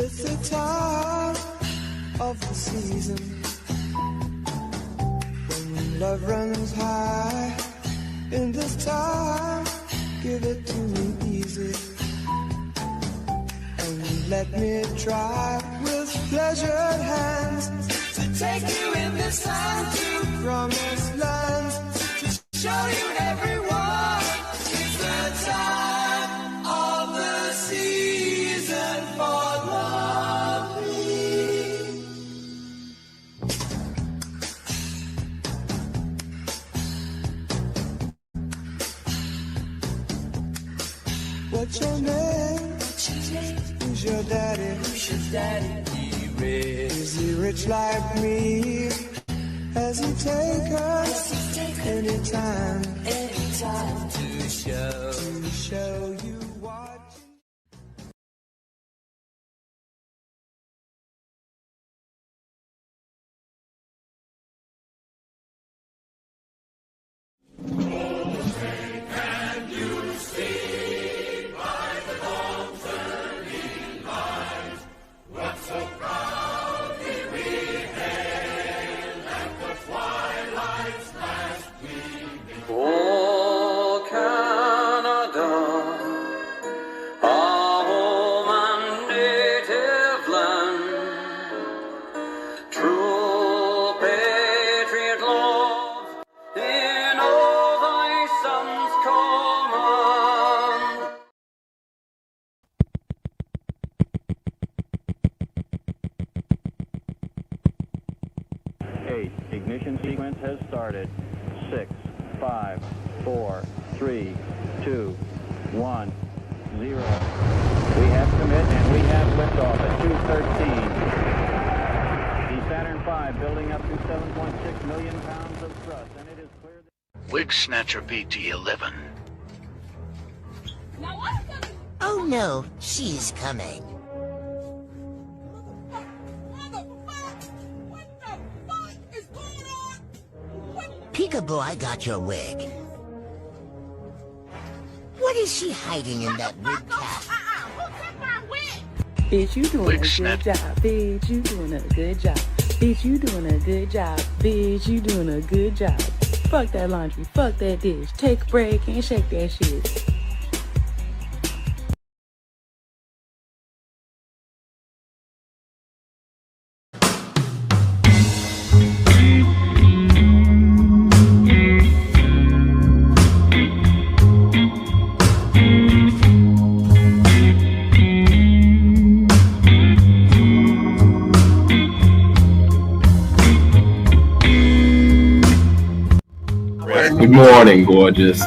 It's the time of the season when love runs high. In this time, give it to me easy, and let me try with pleasured hands to take you in this time to promised lands, to show you everyone. It's the time of the season for loving. What's your name? Who's your daddy? Is he rich like me? Has he take us anytime to show you what? Ignition sequence has started. 6, 5, 4, 3, 2, 1, 0. We have commit and we have liftoff at 2:13. The Saturn V building up to 7.6 million pounds of thrust, and it is clear that... Wig Snatcher PT-11. Oh no, she's coming. Peekaboo, I got your wig. What is she hiding in that wig cap? Bitch, you doing a good job. Bitch, you doing a good job. Bitch, you doing a good job. Bitch, you doing a good job. Fuck that laundry. Fuck that dish. Take a break and shake that shit. Good morning, gorgeous.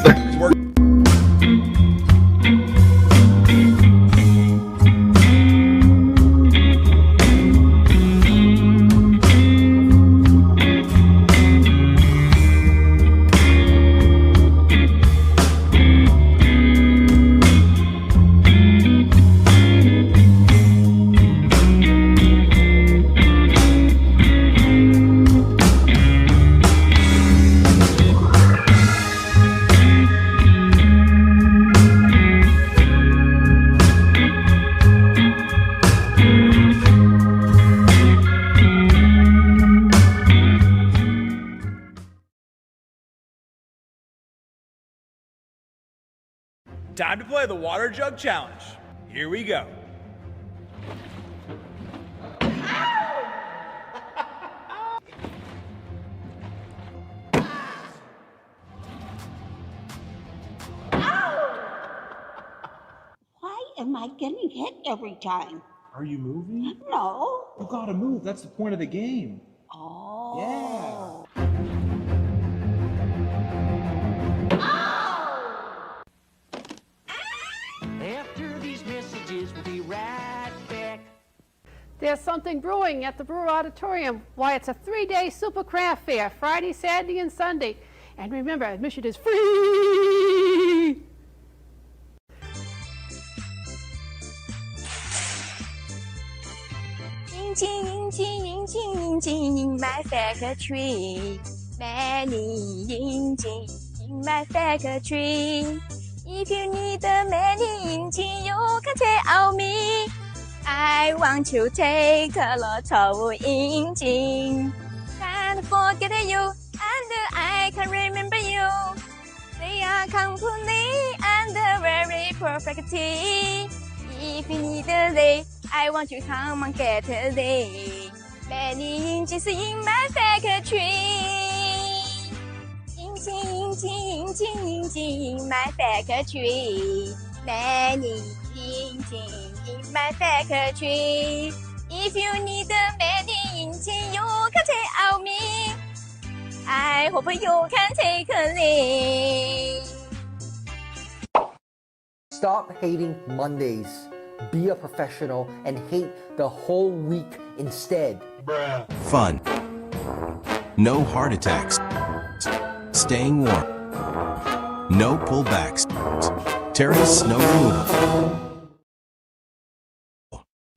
Time to play the water jug challenge. Here we go. Why am I getting hit every time? Are you moving? No. You gotta move. That's the point of the game. Oh. Yeah. After these messages, we'll be right back. There's something brewing at the Brewer Auditorium. Why, it's a 3-day super craft fair, Friday, Saturday, and Sunday. And remember, admission is free! in my factory. Many in my factory. If you need many you can tell me. I want to take a lot of engine. Can't forget you, and I can remember you. They are company and very perfect tea. If you need a day, I want you come and get a day. Many engines in my factory. In my factory. Many engines in my factory. If you need many engines, you can tell me. I hope you can take a lead. Stop hating Mondays. Be a professional and hate the whole week instead. Bruh. Fun. No heart attacks. Staying warm. No pullbacks. Terrace snow removal.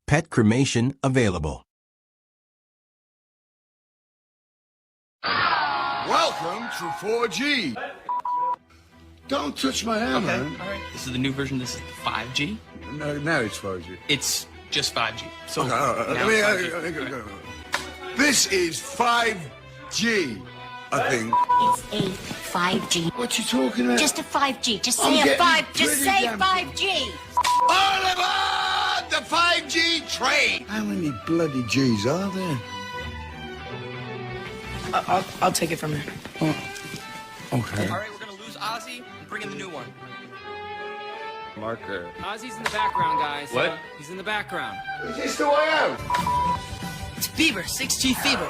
Pet cremation available. Welcome to 4G. Don't touch my hair, man. All right. This is the new version. This is 5G. No, now it's 4G. It's just 5G. So Okay, now this is 5G, I think. It's a 5G. What you talking about? Just a 5G. Just I'm say a getting 5. Just pretty say damn 5G. All aboard the 5G train. How many bloody G's are there? I'll take it from here. Oh. Okay. All right, we're gonna lose Ozzy. Bring in the new one. Marker. Ozzy's in the background, guys. What? He's in the background. Is this who I am? It's Fever, 6G Fever.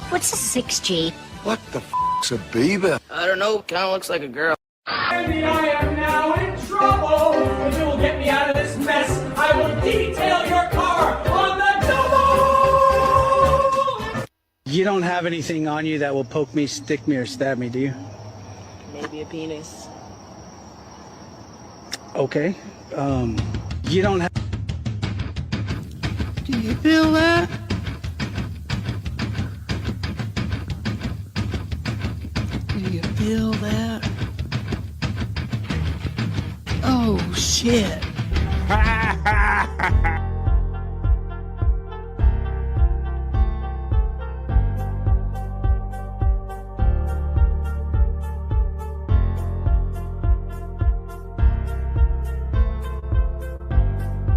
What's a 6G? What the f***'s a Bieber? I don't know, kind of looks like a girl. Maybe I am now in trouble. If you'll get me out of this mess, I will detail your car on the double. You don't have anything on you that will poke me, stick me, or stab me, do you? Maybe a penis. Okay. You don't have... Do you feel that? Do you feel that? Oh, shit.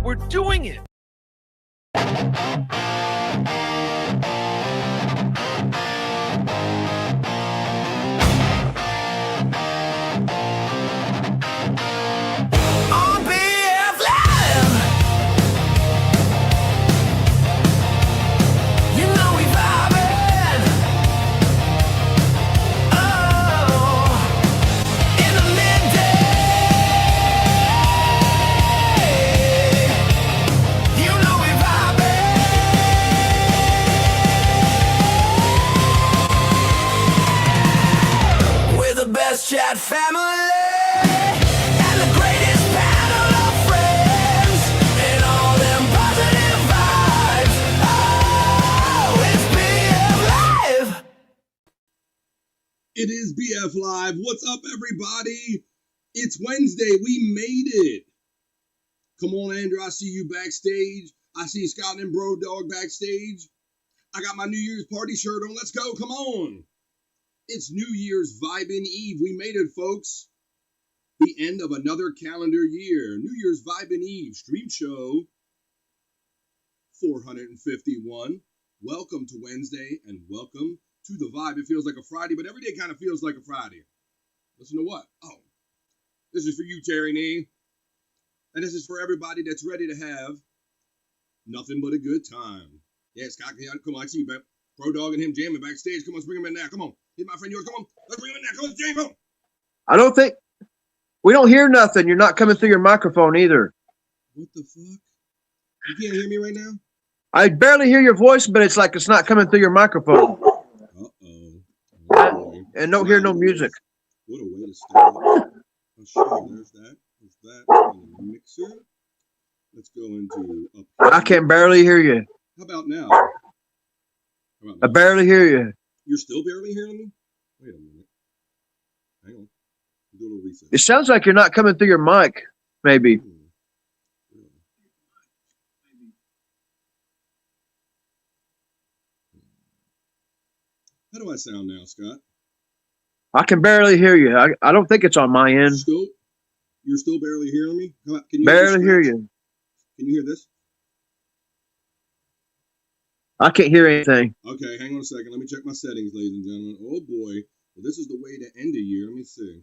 We're doing it. On BF Live. You know we vibing. Oh, in the midday. You know we vibing. We're the best chat family. It is BF Live. What's up, everybody? It's Wednesday. We made it. Come on, Andrew. I see you backstage. I see Scott and Bro Dog backstage. I got my New Year's party shirt on. Let's go. Come on. It's New Year's Vibin Eve. We made it, folks. The end of another calendar year. New Year's Vibin Eve stream show 451. Welcome to Wednesday and welcome to the vibe. It feels like a Friday, but every day kind of feels like a Friday. Listen to what? Oh, this is for you, Terry Nee. And this is for everybody that's ready to have nothing but a good time. Yeah, Scott, come on, I see you, man. Pro Dog and him jamming backstage. Come on, let's bring him in now. Come on. He's my friend yours. Come on. Let's bring him in now. Come on, James. Come on. I don't think... We don't hear nothing. You're not coming through your microphone either. What the fuck? You can't hear me right now? I barely hear your voice, but it's like it's not coming through your microphone. And don't hear no music. What a way to start. Oh, sure. There's that. There's that. And the mixer. Let's go into... I can barely hear you. How about now? I barely hear you. You're still barely hearing me? Wait a minute. Hang on. Do a little reset. It sounds like you're not coming through your mic. maybe. How do I sound now, Scott? I can barely hear you. I don't think it's on my end. You're still barely hearing me? Can you Barely hear you. Can you hear this? I can't hear anything. Okay, hang on a second. Let me check my settings, ladies and gentlemen. Oh boy. Well, this is the way to end a year. Let me see.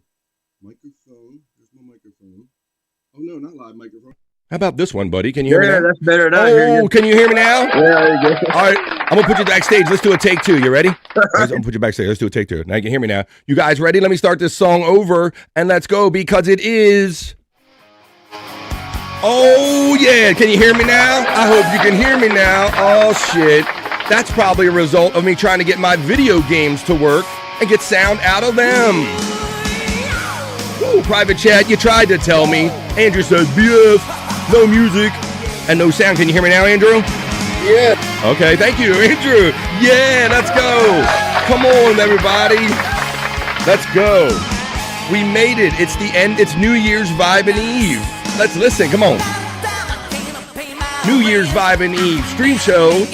Microphone. There's my microphone. Oh no, not live microphone. How about this one, buddy? Can you hear me now? Yeah, that's better now. I hear you. Can you hear me now? Yeah, there you go. All right, I'm going to put you backstage. Let's do a take two. You ready? I'm going to put you backstage. Let's do a take two. Now you can hear me now. You guys ready? Let me start this song over, and let's go, because it is... Oh, yeah. Can you hear me now? I hope you can hear me now. Oh, shit. That's probably a result of me trying to get my video games to work and get sound out of them. Ooh, private chat, you tried to tell me. Andrew says, BF. No music and no sound. Can you hear me now, Andrew? Yeah. Okay, thank you, Andrew. Yeah, let's go. Come on, everybody. Let's go. We made it. It's the end. It's New Year's Vibin' Eve. Let's listen. Come on. New Year's Vibin' Eve stream show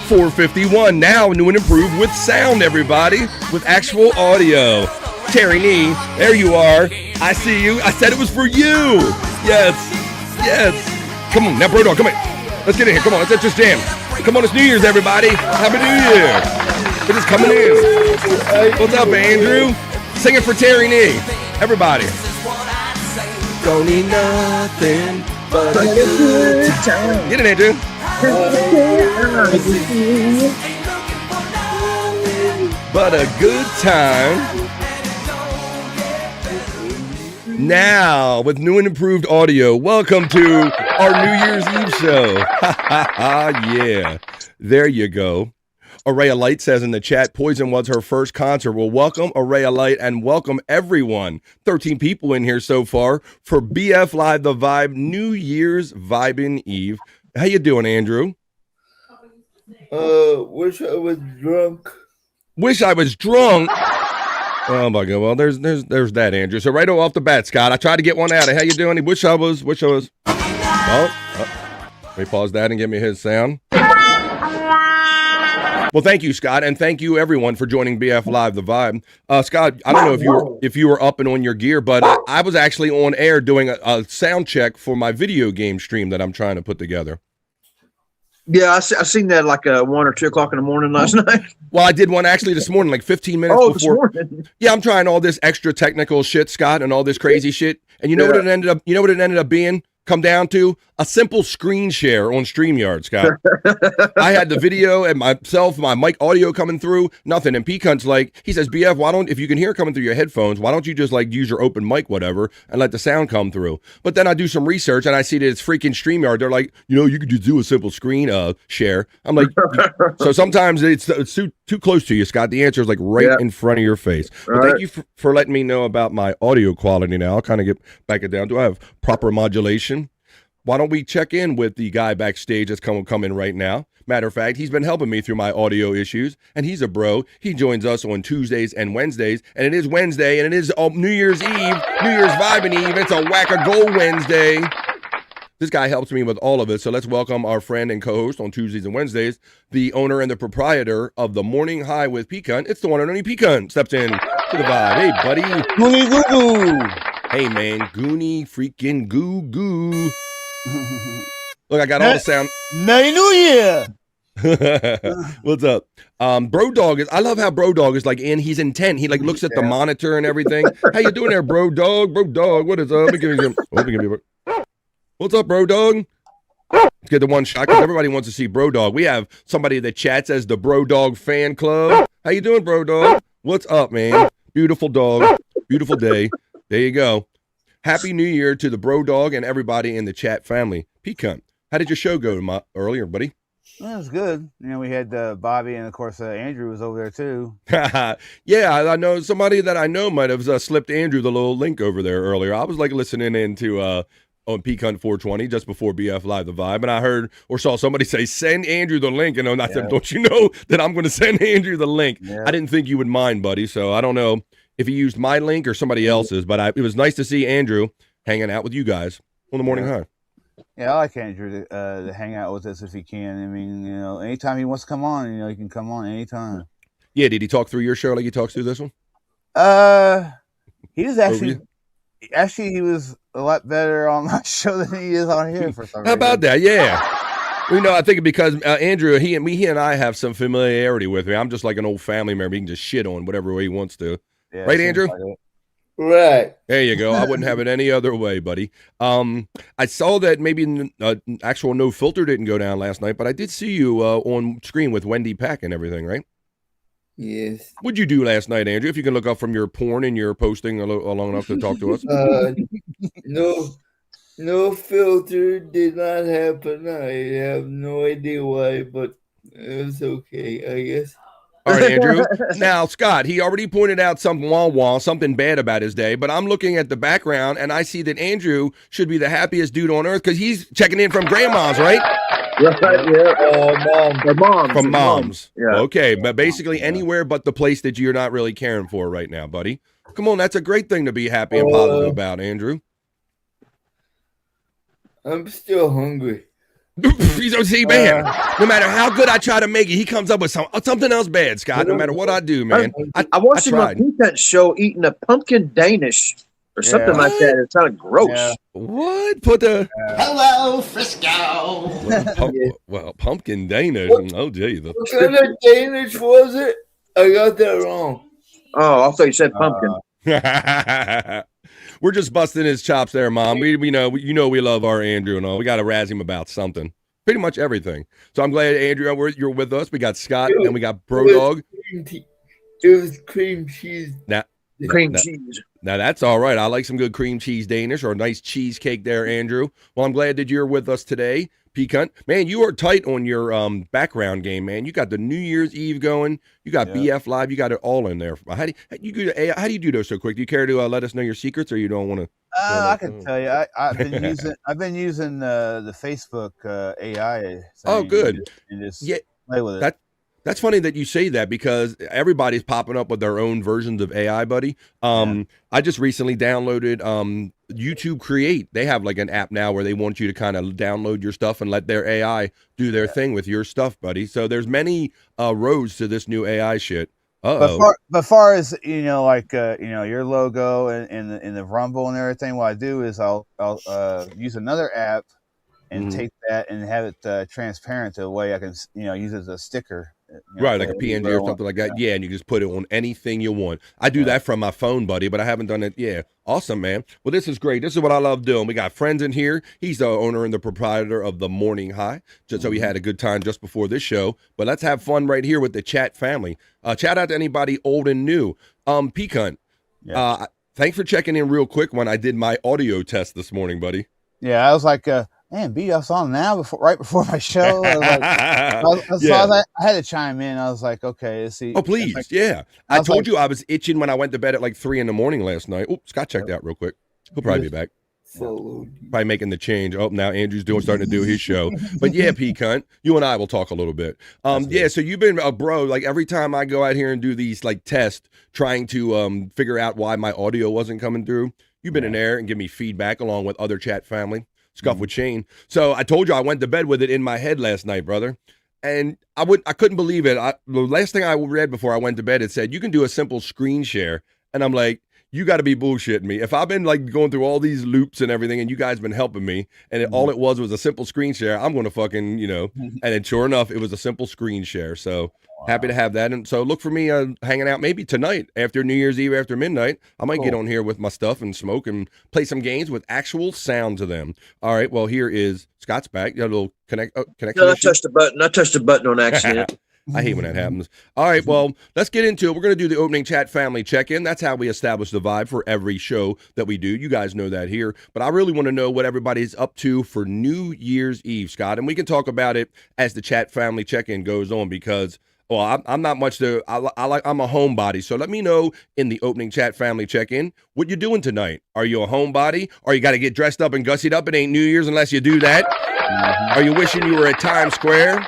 451. Now new and improved with sound, everybody, with actual audio. Terry Nee, there you are. I see you. I said it was for you. Yes. Yes. Come on, now, Bro Dog, come on. Let's get in here. Come on, let's just jam. Come on, it's New Year's, everybody. Happy New Year. We're just coming in. What's up, Andrew? Singing for Terry Nee. Everybody. Don't need nothing but a good time. Get in, Andrew. But a good time. Now, with new and improved audio, welcome to our New Year's Eve show. Yeah, there you go. Array of Light says in the chat, Poison was her first concert. Well, welcome, Array of Light, and welcome everyone. 13 people in here so far for BF Live The Vibe New Year's Vibin' Eve. How you doing, Andrew? Wish I was drunk. Wish I was drunk? Oh my God! Well, there's that, Andrew. So right off the bat, Scott, I tried to get one out of. How you doing? Wish I was. Let me pause that and give me his sound. Well, thank you, Scott, and thank you everyone for joining BF Live The Vibe. Scott, I don't know if you were up and on your gear, but I was actually on air doing a sound check for my video game stream that I'm trying to put together. Yeah, I seen that like 1 or 2 o'clock in the morning last night. Well, I did one actually this morning, like 15 minutes before. This morning. Yeah, I'm trying all this extra technical shit, Scott, and all this crazy shit. And you know what it ended up? You know what it ended up being? Come down to a simple screen share on StreamYard, Scott. I had the video and myself, my mic audio coming through, nothing. And P-Cunt's like, he says, BF, if you can hear it coming through your headphones, why don't you just like use your open mic, whatever, and let the sound come through? But then I do some research and I see that it's freaking StreamYard. They're like, you could just do a simple screen share. I'm like, so sometimes it's too close to you, Scott. The answer is like right in front of your face. But thank you for letting me know about my audio quality now. I'll kind of get back it down. Do I have proper modulation? Why don't we check in with the guy backstage that's coming right now? Matter of fact, he's been helping me through my audio issues, and he's a bro. He joins us on Tuesdays and Wednesdays, and it is Wednesday, and it is New Year's Eve, New Year's Vibin' Eve. It's a whack-a-go Wednesday. This guy helps me with all of it, so let's welcome our friend and co-host on Tuesdays and Wednesdays, the owner and the proprietor of the Morning High with P-Cunt. It's the one and only P-Cunt. Steps in to the vibe. Hey, buddy. Goonie goo-goo. Hey, man. Goonie freaking goo-goo. Look, I got all the sound. Merry New Year. What's up? Bro Dog is. I love how Bro Dog is like he's intent. He like looks at the monitor and everything. How you doing there, Bro Dog? Bro Dog, what is up? What's up, Bro Dog? Let's get the one shot because everybody wants to see Bro Dog. We have somebody that chats as the Bro Dog fan club. How you doing, Bro Dog? What's up, man? Beautiful dog. Beautiful day. There you go. Happy New Year to the Bro Dog and everybody in the chat family. P-Cunt, how did your show go earlier, buddy? Well, it was good. We had Bobby, and of course Andrew was over there too. Yeah, I know somebody that I know might have slipped Andrew the little link over there earlier. I was like listening into on P-Cunt 420 just before BF Live The Vibe, and I heard or saw somebody say, send Andrew the link, and I said, don't you know that I'm going to send Andrew the link? I didn't think you would mind, buddy, so I don't know if he used my link or somebody else's, but it was nice to see Andrew. hanging out with you guys on the morning high. Yeah, I like Andrew to hang out with us if he can. I mean, anytime he wants to come on, he can come on anytime. Yeah, did he talk through your show like he talks through this one? He was actually he was a lot better on my show than he is on here for some reason. How about that? Yeah. I think because Andrew, he and I have some familiarity with me. I'm just like an old family member. He can just shit on whatever way he wants to. Yeah, right, Andrew? Right. There you go. I wouldn't have it any other way, buddy. I saw that maybe actual no filter didn't go down last night, but I did see you on screen with Wendy Pack and everything, right? Yes. What'd you do last night, Andrew? If you can look up from your porn and your posting long enough to talk to us. No filter did not happen. I have no idea why, but it was okay, I guess. All right, Andrew. Now, Scott, he already pointed out something bad about his day, but I'm looking at the background and I see that Andrew should be the happiest dude on earth because he's checking in from grandma's, right? From mom's. Yeah. Okay, but basically anywhere but the place that you're not really caring for right now, buddy. Come on, that's a great thing to be happy and positive about, Andrew. I'm still hungry. See, man, no matter how good I try to make it, he comes up with something else bad, Scott, no matter what I do, man. I watched him on Peanut show eating a pumpkin Danish or something like that. It sounded gross. Yeah. What? Put the... Hello, Frisco. Well, pumpkin Danish. Oh, geez. What kind of Danish was it? I got that wrong. Oh, I thought you said pumpkin. We're just busting his chops there, Mom. We know we love our Andrew and all. We got to razz him about something. Pretty much everything. So I'm glad, Andrew, you're with us. We got Scott and we got Bro Dog. It was cream cheese. Cheese. Now, that's all right. I like some good cream cheese Danish or a nice cheesecake there, Andrew. Well, I'm glad that you're with us today. Pecan. Man, you are tight on your background game, man. You got the New Year's Eve going. You got BF Live. You got it all in there. How do you do those so quick? Do you care to let us know your secrets, or you don't want to? I can tell you. I've been using the Facebook AI. Oh, good. And just play with it. That's funny that you say that because everybody's popping up with their own versions of AI, buddy. I just recently downloaded YouTube Create. They have like an app now where they want you to kind of download your stuff and let their AI do their thing with your stuff, buddy. So there's many roads to this new AI shit. But far as your logo and the Rumble and everything, what I do is I'll use another app and take that and have it transparent to a way I can use it as a sticker. Right, like a PNG or something like that. Yeah, and you just put it on anything you want. I do that from my phone, buddy, but I haven't done it. Yeah, awesome, man. Well, this is great. This is what I love doing. We got friends in here. He's the owner and the proprietor of the Morning High. So we had a good time just before this show. But let's have fun right here with the chat family. Shout out to anybody old and new. Pecan, thanks for checking in real quick when I did my audio test this morning, buddy. Yeah, I was like, man, BF's on now right before my show. I had to chime in. I was like, okay, let's see. Oh, please. I told you I was itching when I went to bed at like 3 a.m. last night. Oh, Scott checked out real quick. He'll probably be back. Probably making the change. Oh, now Andrew's starting to do his show. But yeah, P-Cunt, you and I will talk a little bit. So you've been a bro. Like every time I go out here and do these like tests trying to figure out why my audio wasn't coming through, you've been in there and give me feedback along with other chat family. Scuff with Shane. So I told you I went to bed with it in my head last night, brother. And I couldn't believe it. The last thing I read before I went to bed, it said, you can do a simple screen share. And I'm like, you got to be bullshitting me. If I've been like going through all these loops and everything and you guys been helping me and all it was a simple screen share, I'm going to fucking, and then sure enough, it was a simple screen share. So happy to have that. And so look for me hanging out maybe tonight after New Year's Eve, after midnight. I might get on here with my stuff and smoke and play some games with actual sound to them. All right. Well, here is Scott's back. You got a little connection. No, I touched the button on accident. I hate when that happens. All right, well, let's get into it. We're going to do the opening chat family check-in. That's how we establish the vibe for every show that we do. You guys know that here. But I really want to know what everybody's up to for New Year's Eve, Scott. And we can talk about it as the chat family check-in goes on because, well, I'm not much I'm a homebody. So let me know in the opening chat family check-in what you're doing tonight. Are you a homebody? Or you got to get dressed up and gussied up? It ain't New Year's unless you do that. Are you wishing you were at Times Square?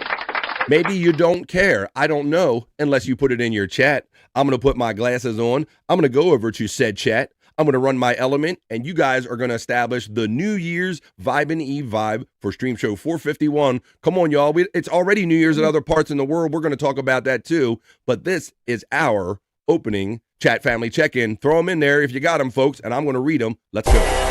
Maybe you don't care. I don't know unless you put it in your chat. I'm going to put my glasses on. I'm going to go over to said chat. I'm going to run my element, and you guys are going to establish the New Year's Vibin Eve vibe for Stream Show 451. Come on, y'all. It's already New Year's in other parts in the world. We're going to talk about that too. But this is our opening chat family check-in. Throw them in there if you got them, folks, and I'm going to read them. Let's go.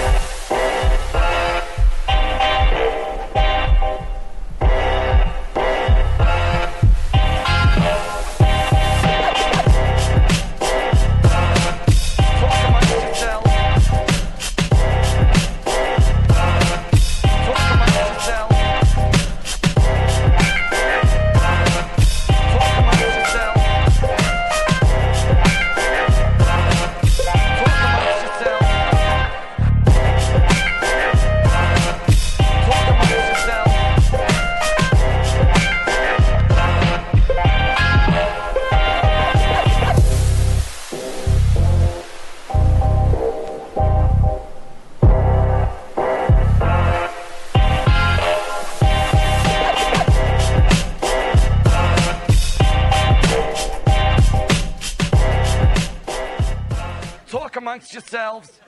Amongst yourselves.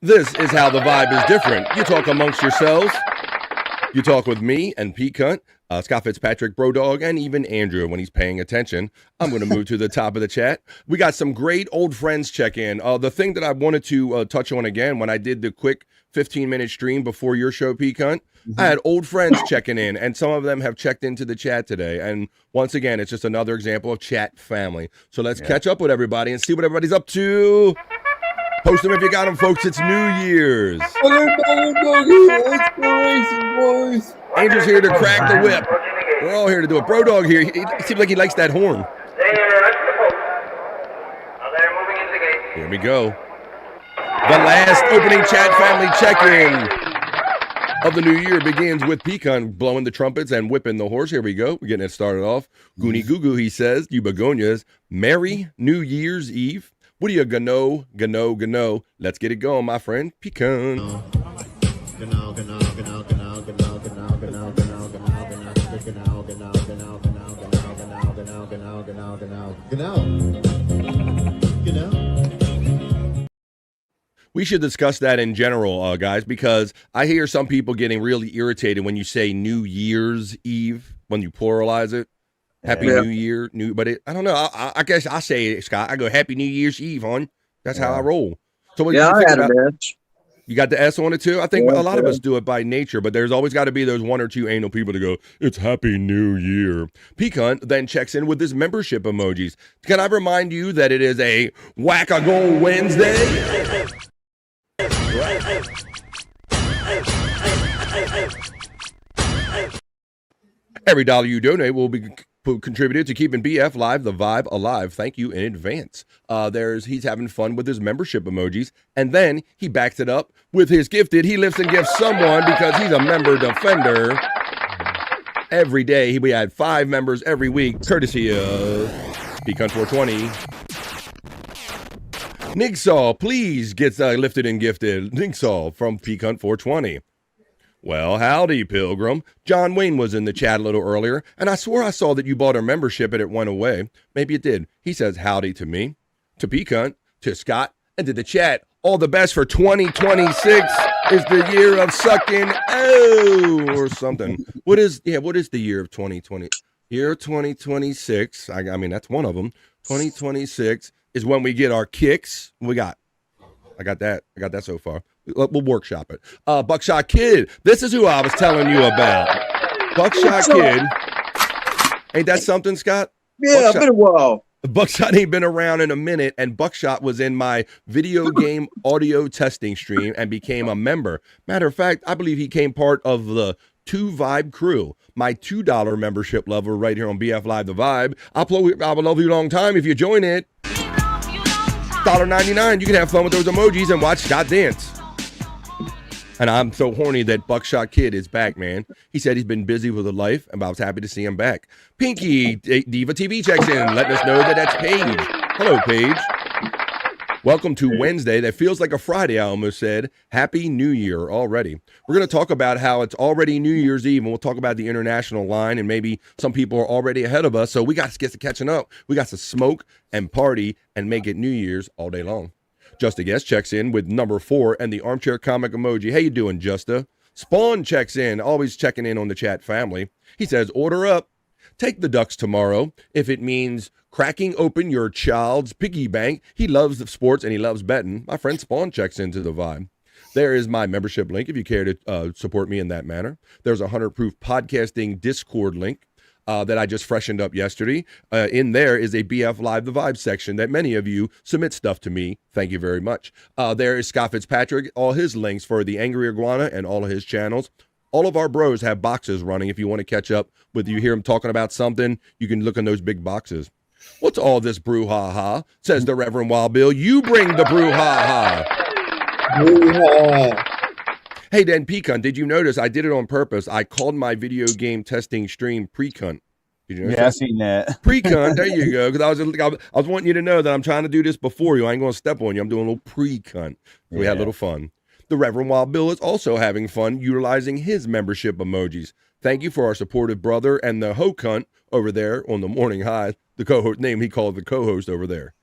This is how the vibe is different. You talk amongst yourselves. You talk with me and Pete Cunt, Scott Fitzpatrick, Bro Dog, and even Andrew when he's paying attention. I'm going to move to the top of the chat. We got some great old friends check in. The thing that I wanted to touch on again when I did the quick 15-minute stream before your show, Pete Cunt, I had old friends checking in, and some of them have checked into the chat today. And once again, it's just another example of chat family. So let's catch up with everybody and see what everybody's up to. Post them if you got them, folks. It's New Year's. Angel's here to crack the whip. We're all here to do it. Bro Dog here. He seems like he likes that horn. Here we go. The last opening chat family check-in of the new year begins with Pecan blowing the trumpets and whipping the horse. Here we go. We're getting it started off. Goonie Goo Goo, he says, you begonias, Merry New Year's Eve. What are you gonna? Let's get it going, my friend. Pecan. We should discuss that in general, guys, because I hear some people getting really irritated when you say New Year's Eve, when you pluralize it. Happy New Year, I don't know. I guess I say it, Scott. I go Happy New Year's Eve, hon. That's how I roll. So what I had an S. You got the S on it too? I think a lot of us do it by nature, but there's always got to be those one or two anal people to go, it's Happy New Year. Pecan then checks in with his membership emojis. Can I remind you that it is a Whack-A-Goal Wednesday? Every dollar you donate will be contributed to keeping BF Live, the vibe alive. Thank you in advance. He's having fun with his membership emojis, and then he backs it up with his gifted. He lifts and gifts someone because he's a member defender. Every day we had 5 members every week, courtesy of Pecan 420. Nigsaw, please get lifted and gifted. Nigsaw from Pecan 420. Well, howdy, Pilgrim. John Wayne was in the chat a little earlier, and I swore I saw that you bought a membership and it went away. Maybe it did. He says howdy to me, to Pecan, to Scott, and to the chat. All the best for 2026 is the year of sucking or something. What is the year of 2020? Year 2026. I mean, that's one of them. 2026 is when we get our kicks. I got that so far. We'll workshop it. Buckshot Kid. This is who I was telling you about. Buckshot Kid. Ain't that something, Scott? Yeah, it's been a while. Buckshot ain't been around in a minute, and Buckshot was in my video game audio testing stream and became a member. Matter of fact, I believe he came part of the 2 Vibe crew, my $2 membership level right here on BF Live The Vibe. I will love you a long time if you join it. $1.99. You can have fun with those emojis and watch Scott dance. And I'm so horny that Buckshot Kid is back, man. He said he's been busy with his life, and I was happy to see him back. Pinky Diva TV checks in, letting us know that that's Paige. Hello, Paige. Welcome to Wednesday. That feels like a Friday, I almost said. Happy New Year already. We're going to talk about how it's already New Year's Eve, and we'll talk about the international line, and maybe some people are already ahead of us, so we got to get to catching up. We got to smoke and party and make it New Year's all day long. Just a Guest checks in with number 4 and the armchair comic emoji. How you doing, Justa? Spawn checks in, always checking in on the chat family. He says, order up. Take the ducks tomorrow if it means cracking open your child's piggy bank. He loves the sports and he loves betting. My friend Spawn checks into the vibe. There is my membership link if you care to support me in that manner. There's a 100 Proof Podcasting Discord link that I just freshened up yesterday. In there is a BF Live The Vibe section that many of you submit stuff to me. Thank you very much. There is Scott Fitzpatrick, all his links for the Angry Iguana and all of his channels. All of our bros have boxes running. If you want to catch up with you hear them talking about something, you can look in those big boxes. What's all this brouhaha? Says the Reverend Wild Bill. You bring the brouhaha. Hey, Dan Pecan, did you notice I did it on purpose? I called my video game testing stream pre-cunt. Did you notice Yeah, I seen that. Pre-cunt, there you go. Because I was wanting you to know that I'm trying to do this before you. I ain't going to step on you. I'm doing a little pre-cunt. So we had a little fun. The Reverend Wild Bill is also having fun utilizing his membership emojis. Thank you for our supportive brother and the ho cunt over there on the Morning High, the co-host name he called the co-host over there.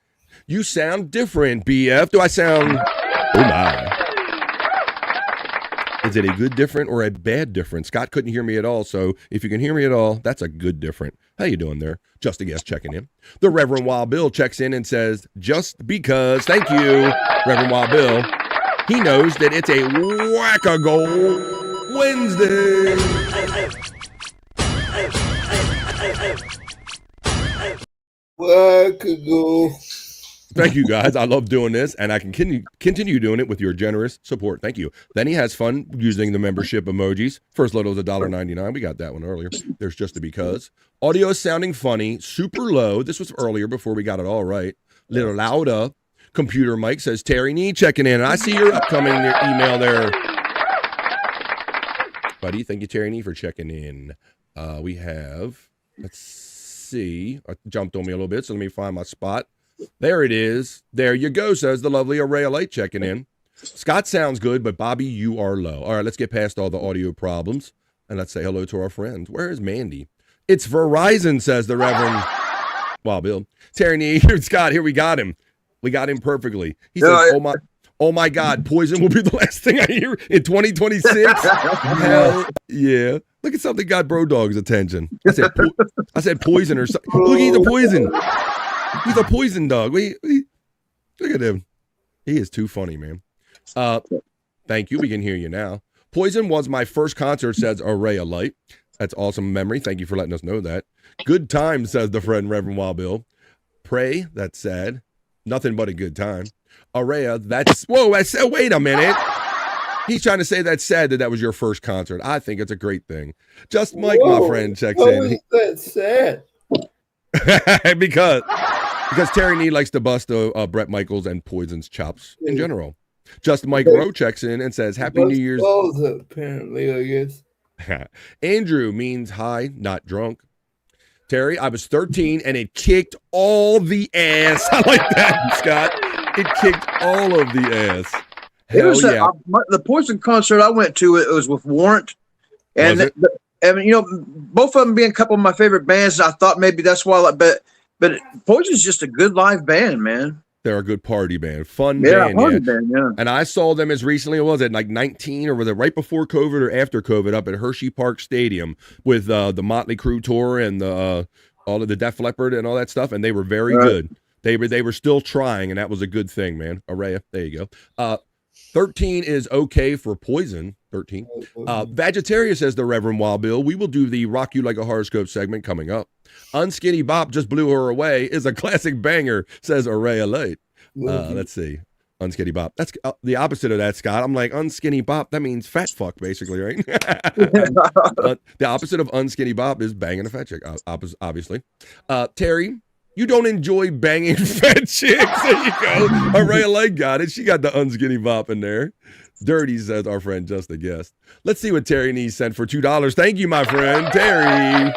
You sound different, BF. Do I sound... Oh, my. Is it a good different or a bad different? Scott couldn't hear me at all, so if you can hear me at all, that's a good different. How you doing there? Just a Guest checking in. The Reverend Wild Bill checks in and says, just because. Thank you, Reverend Wild Bill. He knows that it's a whack-a-goal Wednesday. Whack-a-goal. Thank you, guys. I love doing this, and I can continue doing it with your generous support. Thank you. Then he has fun using the membership emojis. First little is $1.99. We got that one earlier. There's just a because. Audio is sounding funny, super low. This was earlier before we got it all right. Little louder. Computer Mike says, Terry Nee checking in. And I see your upcoming email there, buddy. Thank you, Terry Nee, for checking in. We have, let's see. I jumped on me a little bit, so let me find my spot. There it is. There you go, says the lovely Array of Light checking in. Scott sounds good, but Bobby, you are low. All right, let's get past all the audio problems, and let's say hello to our friend. Where is Mandy? It's Verizon, says the Reverend Wild Bill. Terry Nee, Scott, here we got him. We got him perfectly. He says, oh my God, Poison will be the last thing I hear in 2026. Hell yeah. Look at something got Bro Dog's attention. I said Poison or something. Look, he's a Poison. He's a Poison dog. Look at him. He is too funny, man. Thank you. We can hear you now. Poison was my first concert, says Array of Light. That's awesome memory. Thank you for letting us know that. Good time, says the friend Reverend Wild Bill. Pray, that's sad. Nothing but a good time. Araya, that's... Whoa, I said, wait a minute. He's trying to say that's sad that was your first concert. I think it's a great thing. Just Mike, my friend, checks in. That's sad. because Terry Nee likes to bust Brett Michaels and Poison's chops in general. Just Mike Rowe checks in and says, Happy New Year's. Apparently, I guess. Andrew means hi, not drunk. Terry, I was 13 and it kicked all the ass. I like that, Scott. It kicked all of the ass. It was the Poison concert I went to. It was with Warrant, and both of them being a couple of my favorite bands. I thought maybe that's why. But Poison's just a good live band, man. They're a good party band, fun band. Band, yeah. And I saw them as recently, was it like 19 or was it right before COVID or after COVID up at Hershey Park Stadium with the Motley Crue tour and all of the Def Leppard and all that stuff. And they were very good. They were still trying, and that was a good thing, man. Araya, there you go. 13 is okay for Poison. 13. Vegetarian, says the Reverend Wild Bill. We will do the Rock You Like a Horoscope segment coming up. Unskinny Bop Just Blew Her Away is a classic banger, says Araya Light. Let's see. Unskinny Bop. That's the opposite of that, Scott. I'm like, unskinny bop, that means fat fuck, basically, right? The opposite of unskinny bop is banging a fat chick, obviously. Terry, you don't enjoy banging fat chicks. There you go. Araya Light got it. She got the unskinny bop in there. Dirty, says our friend Just a Guest. Let's see what Terry Nee sent for $2. Thank you, my friend. Terry.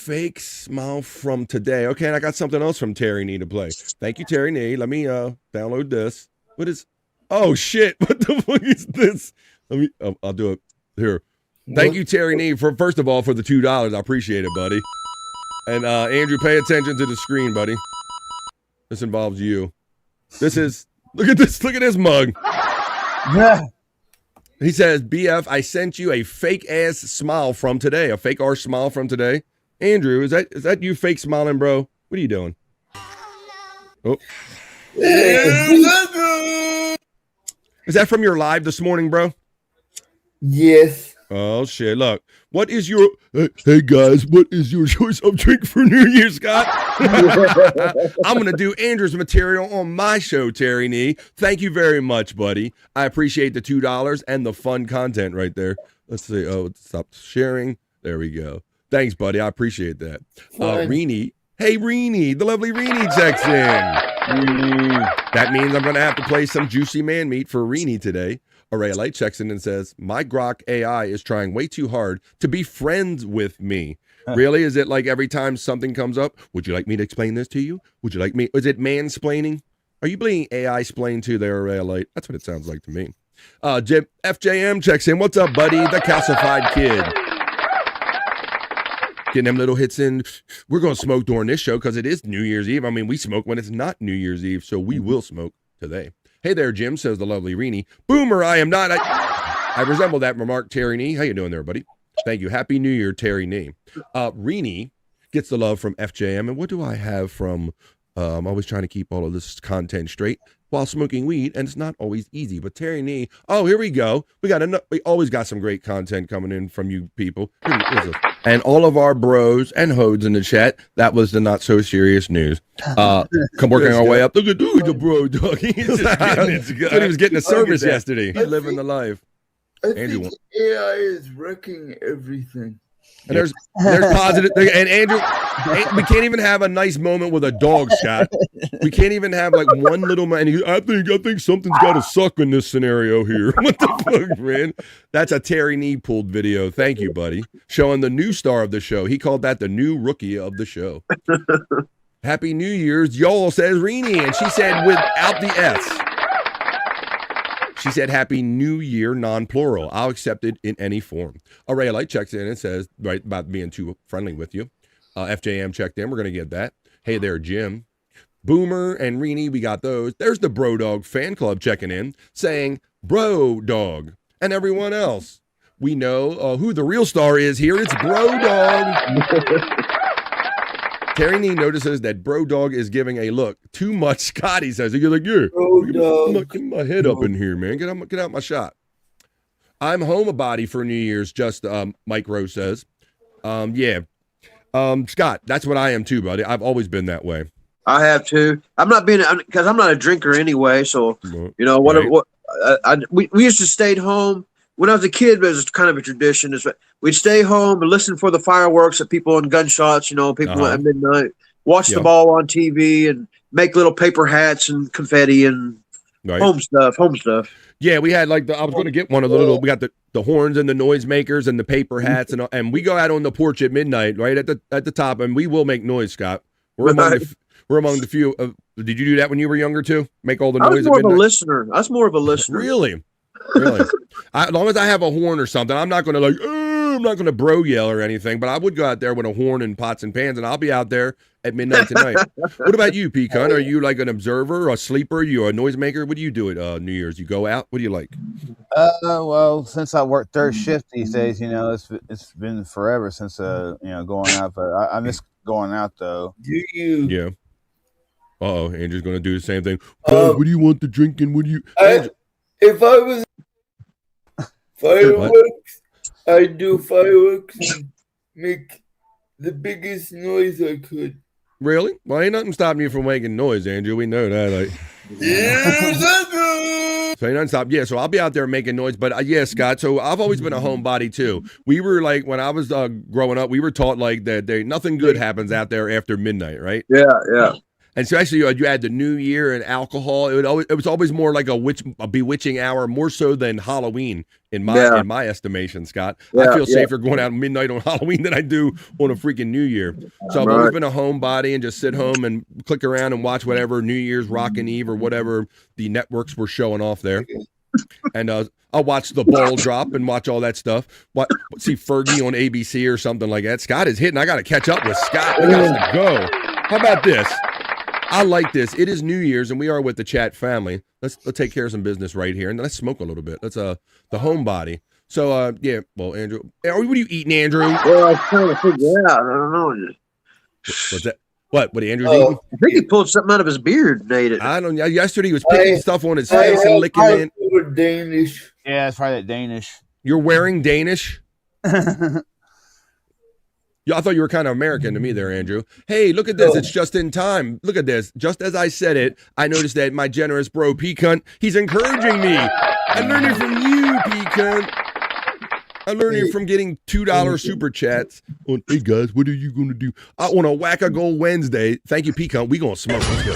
fake smile from today. Okay, and I got something else from Terry Nee to play. Thank you, Terry Nee. Let me download this. What is? Oh shit! What the fuck is this? Let me. I'll do it here. Thank you, Terry Nee, for first of all for the $2. I appreciate it, buddy. And Andrew, pay attention to the screen, buddy. This involves you. This is. Look at this. Look at this mug. Yeah. He says, BF, I sent you a fake ass smile from today. A fake arse smile from today. Andrew, is that you fake smiling, bro? What are you doing? Oh. Is that from your live this morning, bro? Yes. Oh shit! Look, what is your hey guys? What is your choice of drink for New Year's, Scott? I'm gonna do Andrew's material on my show, Terry Nee. Thank you very much, buddy. I appreciate the $2 and the fun content right there. Let's see. Oh, stop sharing. There we go. Thanks, buddy. I appreciate that. Reenie. Hey, Reenie. The lovely Reenie checks in. That means I'm gonna have to play some juicy man meat for Reenie today. Array Light checks in and says, my Grok AI is trying way too hard to be friends with me. Really? Is it like every time something comes up, would you like me to explain this to you? Would you like me? Is it mansplaining? Are you being AI splained to there, Array Light? That's what it sounds like to me. FJM checks in. What's up, buddy? The calcified kid. Getting them little hits in. We're going to smoke during this show because it is New Year's Eve. I mean, we smoke when it's not New Year's Eve, so we will smoke today. Hey there, Jim, says the lovely Reenie. Boomer, I am not. I resemble that remark, Terry Nee. How you doing there, buddy? Thank you. Happy New Year, Terry Nee. Reenie gets the love from FJM. And what do I have from, I'm always trying to keep all of this content straight while smoking weed, and it's not always easy. But Terry Nee, oh, here we go. We always got some great content coming in from you people. And all of our bros and hoes in the chat, that was the not so serious news. Come working our way up. Look at the bro dog. He's just getting it. He was getting a service yesterday. He's living the life. I think AI is wrecking everything. And there's positive. And Andrew, we can't even have a nice moment with a dog, Scott. We can't even have like one little man. I think something's got to suck in this scenario here. What the fuck, man? That's a Terry Nee pulled video. Thank you, buddy. Showing the new star of the show. He called that the new rookie of the show. Happy New Year's, y'all, says Reenie, and she said without the S. She said, Happy New Year, non-plural. I'll accept it in any form. Array Light checks in and says, right, about being too friendly with you. FJM checked in. We're going to get that. Hey there, Jim. Boomer and Reenie, we got those. There's the Bro Dog fan club checking in, saying, Bro Dog. And everyone else. We know who the real star is here. It's Bro Dog. Terry Nee notices that Bro Dog is giving a look. Too much Scott, he says. You're like, yeah, get my head up in here, man. Get out my shot. I'm home a body for New Year's, just Mike Rose says. Yeah. Scott, that's what I am too, buddy. I've always been that way. I have too. I'm not being, because I'm not a drinker anyway. So, you know, we used to stay home. When I was a kid, it was kind of a tradition. We'd stay home and listen for the fireworks of people and gunshots, you know, people at midnight, watch the ball on TV and make little paper hats and confetti and home stuff. Yeah, we had like I was going to get one of the little, we got the horns and the noisemakers and the paper hats and we go out on the porch at midnight, right at the top, and we will make noise, Scott. We're among the few. Did you do that when you were younger too? Make all the noise at midnight? I was more of a listener. Really? As long as I have a horn or something, I'm not going to I'm not going to bro yell or anything, but I would go out there with a horn and pots and pans, and I'll be out there at midnight tonight. What about you, Pecan? Are you like an observer, a sleeper? You a noisemaker? What do you do at New Year's? You go out? What do you like? Well, since I work third shift these days, you know, it's been forever since you know, going out, but I miss going out though. Do you? Yeah. Uh-oh, Andrew's going to do the same thing. What do you want to drink and what do you... If I was fireworks, I'd do fireworks and make the biggest noise I could. Really? Well, ain't nothing stopping you from making noise, Andrew. We know that. Like, so ain't nothing stop. Yeah, so I'll be out there making noise. But yeah, Scott, so I've always been a homebody too. We were like, when I was growing up, we were taught like that nothing good happens out there after midnight, right? Yeah. And so actually, you add the New Year and alcohol. It was always more like a bewitching hour, more so than Halloween in my estimation, Scott. I feel safer going out at midnight on Halloween than I do on a freaking New Year. So I've always been a homebody and just sit home and click around and watch whatever New Year's Rockin' Eve or whatever the networks were showing off there. And I'll watch the ball drop and watch all that stuff. See Fergie on ABC or something like that. Scott is hitting. I got to catch up with Scott. We got to go. How about this? I like this. It is New Year's, and we are with the chat family. Let's take care of some business right here, and let's smoke a little bit. Let's the homebody. So yeah. Well, Andrew, what are you eating, Andrew? Well, I was trying to figure out. I don't know. What's that? What Andrew's eating? I think he pulled something out of his beard and ate it. I don't know. Yesterday he was picking stuff on his face and licking it. Danish. Yeah, it's probably that Danish. You're wearing Danish? Yeah, I thought you were kind of American to me there, Andrew. Hey, look at this. It's just in time. Look at this. Just as I said it, I noticed that my generous bro, P-Cunt, he's encouraging me. I'm learning from you, P-Cunt. I'm learning from getting $2 super chats on, hey, guys, what are you going to do? On a Whack-A-Goal Wednesday. Thank you, P-Cunt. We going to smoke. Let's go.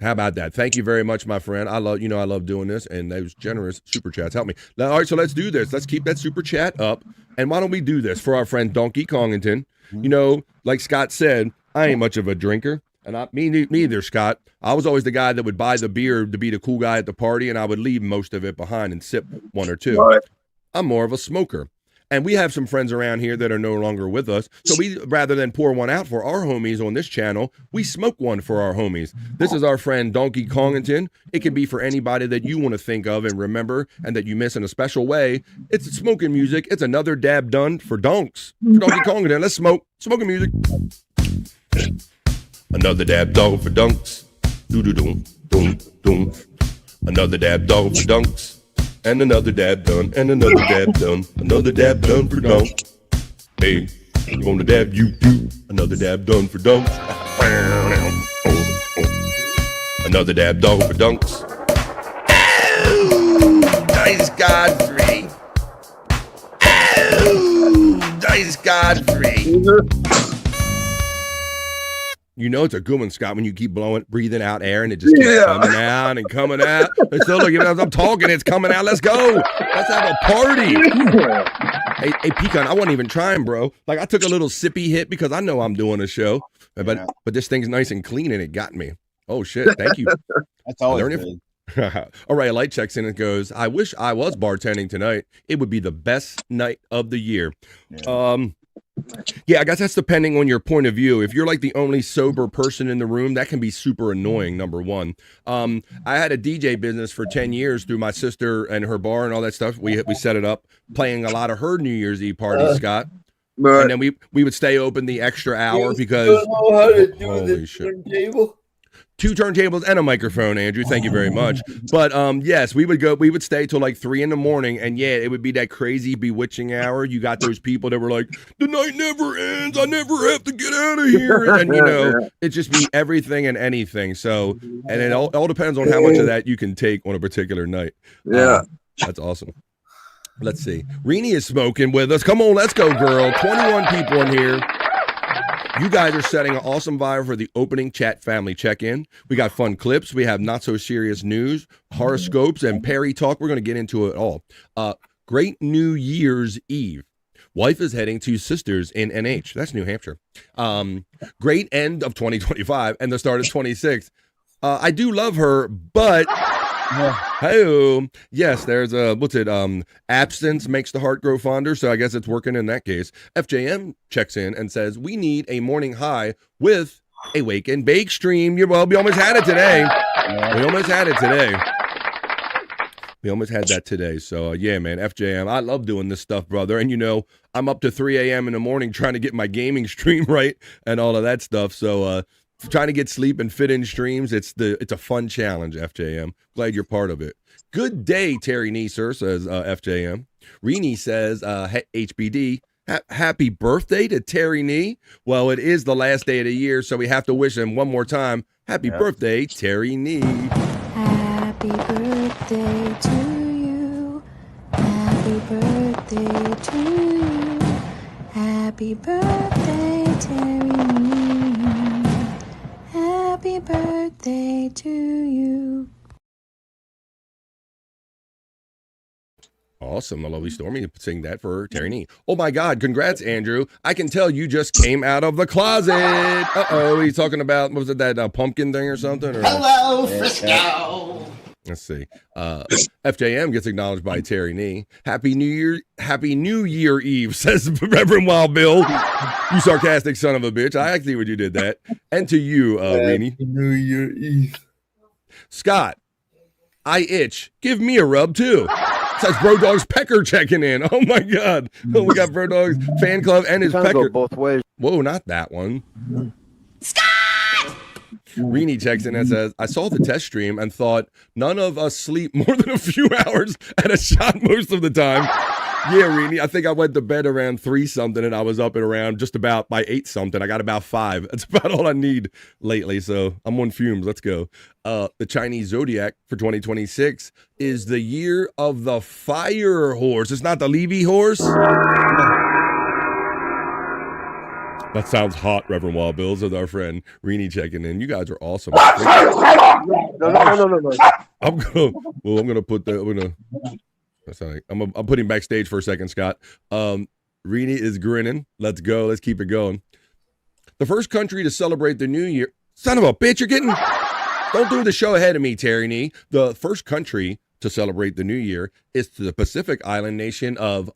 How about that? Thank you very much, my friend. I love doing this, and those generous super chats help me. Now, all right, so let's do this. Let's keep that super chat up, and why don't we do this for our friend Donkey Kongington? You know, like Scott said, I ain't much of a drinker, and me neither, Scott. I was always the guy that would buy the beer to be the cool guy at the party, and I would leave most of it behind and sip one or two. Right. I'm more of a smoker. And we have some friends around here that are no longer with us. So we, rather than pour one out for our homies on this channel, we smoke one for our homies. This is our friend Donkey Kongington. It can be for anybody that you want to think of and remember and that you miss in a special way. It's smoking music. It's another dab done for donks. For Donkey Kongington, let's smoke. Smoking music. Another dab dog for dunks. Doo-doo-doom, doom, doom. Another dab dog for dunks. And another dab done, and another dab done, another dab done for dunk. Hey, you want to dab you do? Another dab done for dunks. Another dab dog for dunks. Oh, Dice Godfrey. Oh, Dice Godfrey. You know it's a good one, Scott, when you keep breathing out air and it just keeps coming out and coming out. And so look, as I'm talking, it's coming out. Let's go. Let's have a party. Hey, Pecan, I wasn't even trying, bro. Like, I took a little sippy hit because I know I'm doing a show. But this thing's nice and clean and it got me. Oh, shit. Thank you. That's always good. All right, Light checks in and goes, I wish I was bartending tonight. It would be the best night of the year. Yeah, I guess that's depending on your point of view. If you're like the only sober person in the room, that can be super annoying, number one. I had a DJ business for 10 years through my sister and her bar and all that stuff. We set it up, playing a lot of her New Year's Eve parties, Scott. And then we would stay open the extra hour because... You know how to do holy the shit. turntable? 2 turntables and a microphone, Andrew. Thank you very much. But yes, we would stay till like 3 a.m. and yeah, it would be that crazy bewitching hour. You got those people that were like, the night never ends. I never have to get out of here. And you know, it just be everything and anything. So, and it all depends on how much of that you can take on a particular night. Yeah. That's awesome. Let's see. Rini is smoking with us. Come on, let's go, girl. 21 people in here. You guys are setting an awesome vibe for the opening chat family check-in. We got fun clips. We have not-so-serious news, horoscopes, and Perry talk. We're going to get into it all. Great New Year's Eve. Wife is heading to sisters in NH. That's New Hampshire. Great end of 2025 and the start of 26. I do love her, but... Hey, yes, there's absence makes the heart grow fonder, so I guess it's working in that case. FJM checks in and says, we need a morning high with a wake and bake stream. We almost had it today. We almost had it today. We almost had that today. So, yeah, man, FJM, I love doing this stuff, brother. And, you know, I'm up to 3 a.m. in the morning trying to get my gaming stream right and all of that stuff. So, trying to get sleep and fit in streams, it's a fun challenge, FJM. Glad you're part of it. Good day, Terry Neeser, says FJM. Rini says, HBD, happy birthday to Terry Nee. Well, it is the last day of the year, so we have to wish him one more time. Happy birthday, Terry Nee. Happy birthday to you. Happy birthday to you. Happy Happy birthday, Terry. Happy birthday to you. Awesome. The lovely Stormy sing that for Terry Nee. Oh my God. Congrats, Andrew. I can tell you just came out of the closet. Uh-oh. He's talking about, what was it, that pumpkin thing or something? Or, Hello, Frisco. let's see. FJM gets acknowledged by Terry Nee. Happy New Year Eve, says Reverend Wild Bill. You sarcastic son of a bitch. I see what you did that. And to you, Reenie. Happy New Year Eve. Scott, I itch. Give me a rub too. Says Bro Dog's Pecker checking in. Oh my God. Oh, we got Bro Dog's fan club and his Pecker. Go both ways. Whoa, not that one. Scott! Reenie checks in and says, I saw the test stream and thought none of us sleep more than a few hours at a shot most of the time. Yeah, Reenie, I think I went to bed around 3 something and I was up at around just about by 8 something. I got about 5. That's about all I need lately. So I'm on fumes. Let's go. The Chinese zodiac for 2026 is the year of the fire horse. It's not the Levy horse. That sounds hot, Reverend Wild Bills, with our friend Reenie checking in. You guys are awesome. No. I'm gonna put the. That's all right. I'll put him backstage for a second, Scott. Reenie is grinning. Let's go. Let's keep it going. The first country to celebrate the new year. Son of a bitch, you're getting. Don't do the show ahead of me, Terry Nee. The first country to celebrate the new year is the Pacific island nation of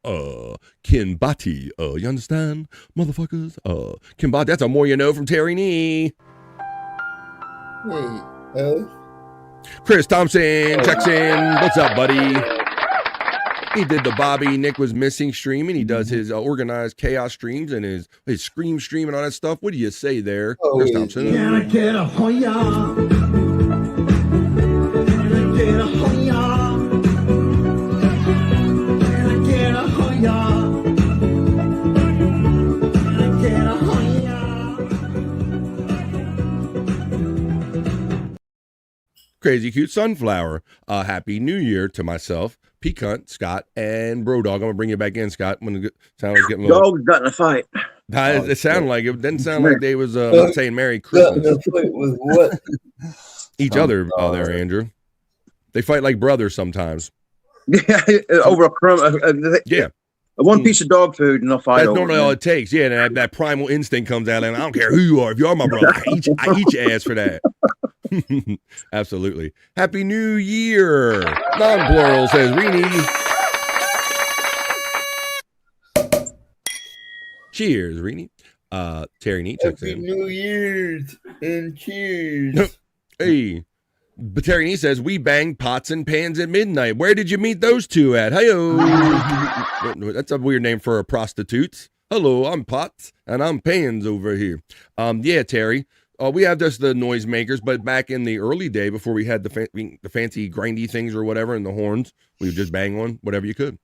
Kiribati. You understand, motherfuckers? Kiribati. That's a more you know from Terry Nee. Wait, Alex? Chris Thompson checks in. What's up, buddy? He did the Bobby Nick was missing stream, and he does his organized chaos streams and his scream stream and all that stuff. What do you say there, Chris Thompson? Can I get a hoya? Can I get a hoya? Can I get a hoya? Can I get a hoya? Crazy Cute Sunflower. Happy New Year to myself, Peacunt, Scott, and Bro Dog. I'm gonna bring you back in, Scott. Sound like getting a little... Dog got in a fight. It sounded like it. Didn't sound like they was saying Merry Christmas. With what? Each other there, Andrew. They fight like brothers sometimes. Yeah, over a crumb. Yeah. One piece of dog food and they'll fight. That's over normally all it takes. Yeah, and that primal instinct comes out, and I don't care who you are. If you are my brother, I eat your ass for that. Absolutely. Happy New Year. Non-plural, says Reenie. Cheers, Reenie. Terry Nee checks in. Happy New Year's and cheers. Hey. But Terry Nee says, we bang pots and pans at midnight. Where did you meet those two at? Hey-o. That's a weird name for a prostitute. Hello, I'm Pots, and I'm Pans over here. Yeah, Terry. We have just the noisemakers, but back in the early day, before we had the fancy grindy things or whatever and the horns, we would just bang on whatever you could.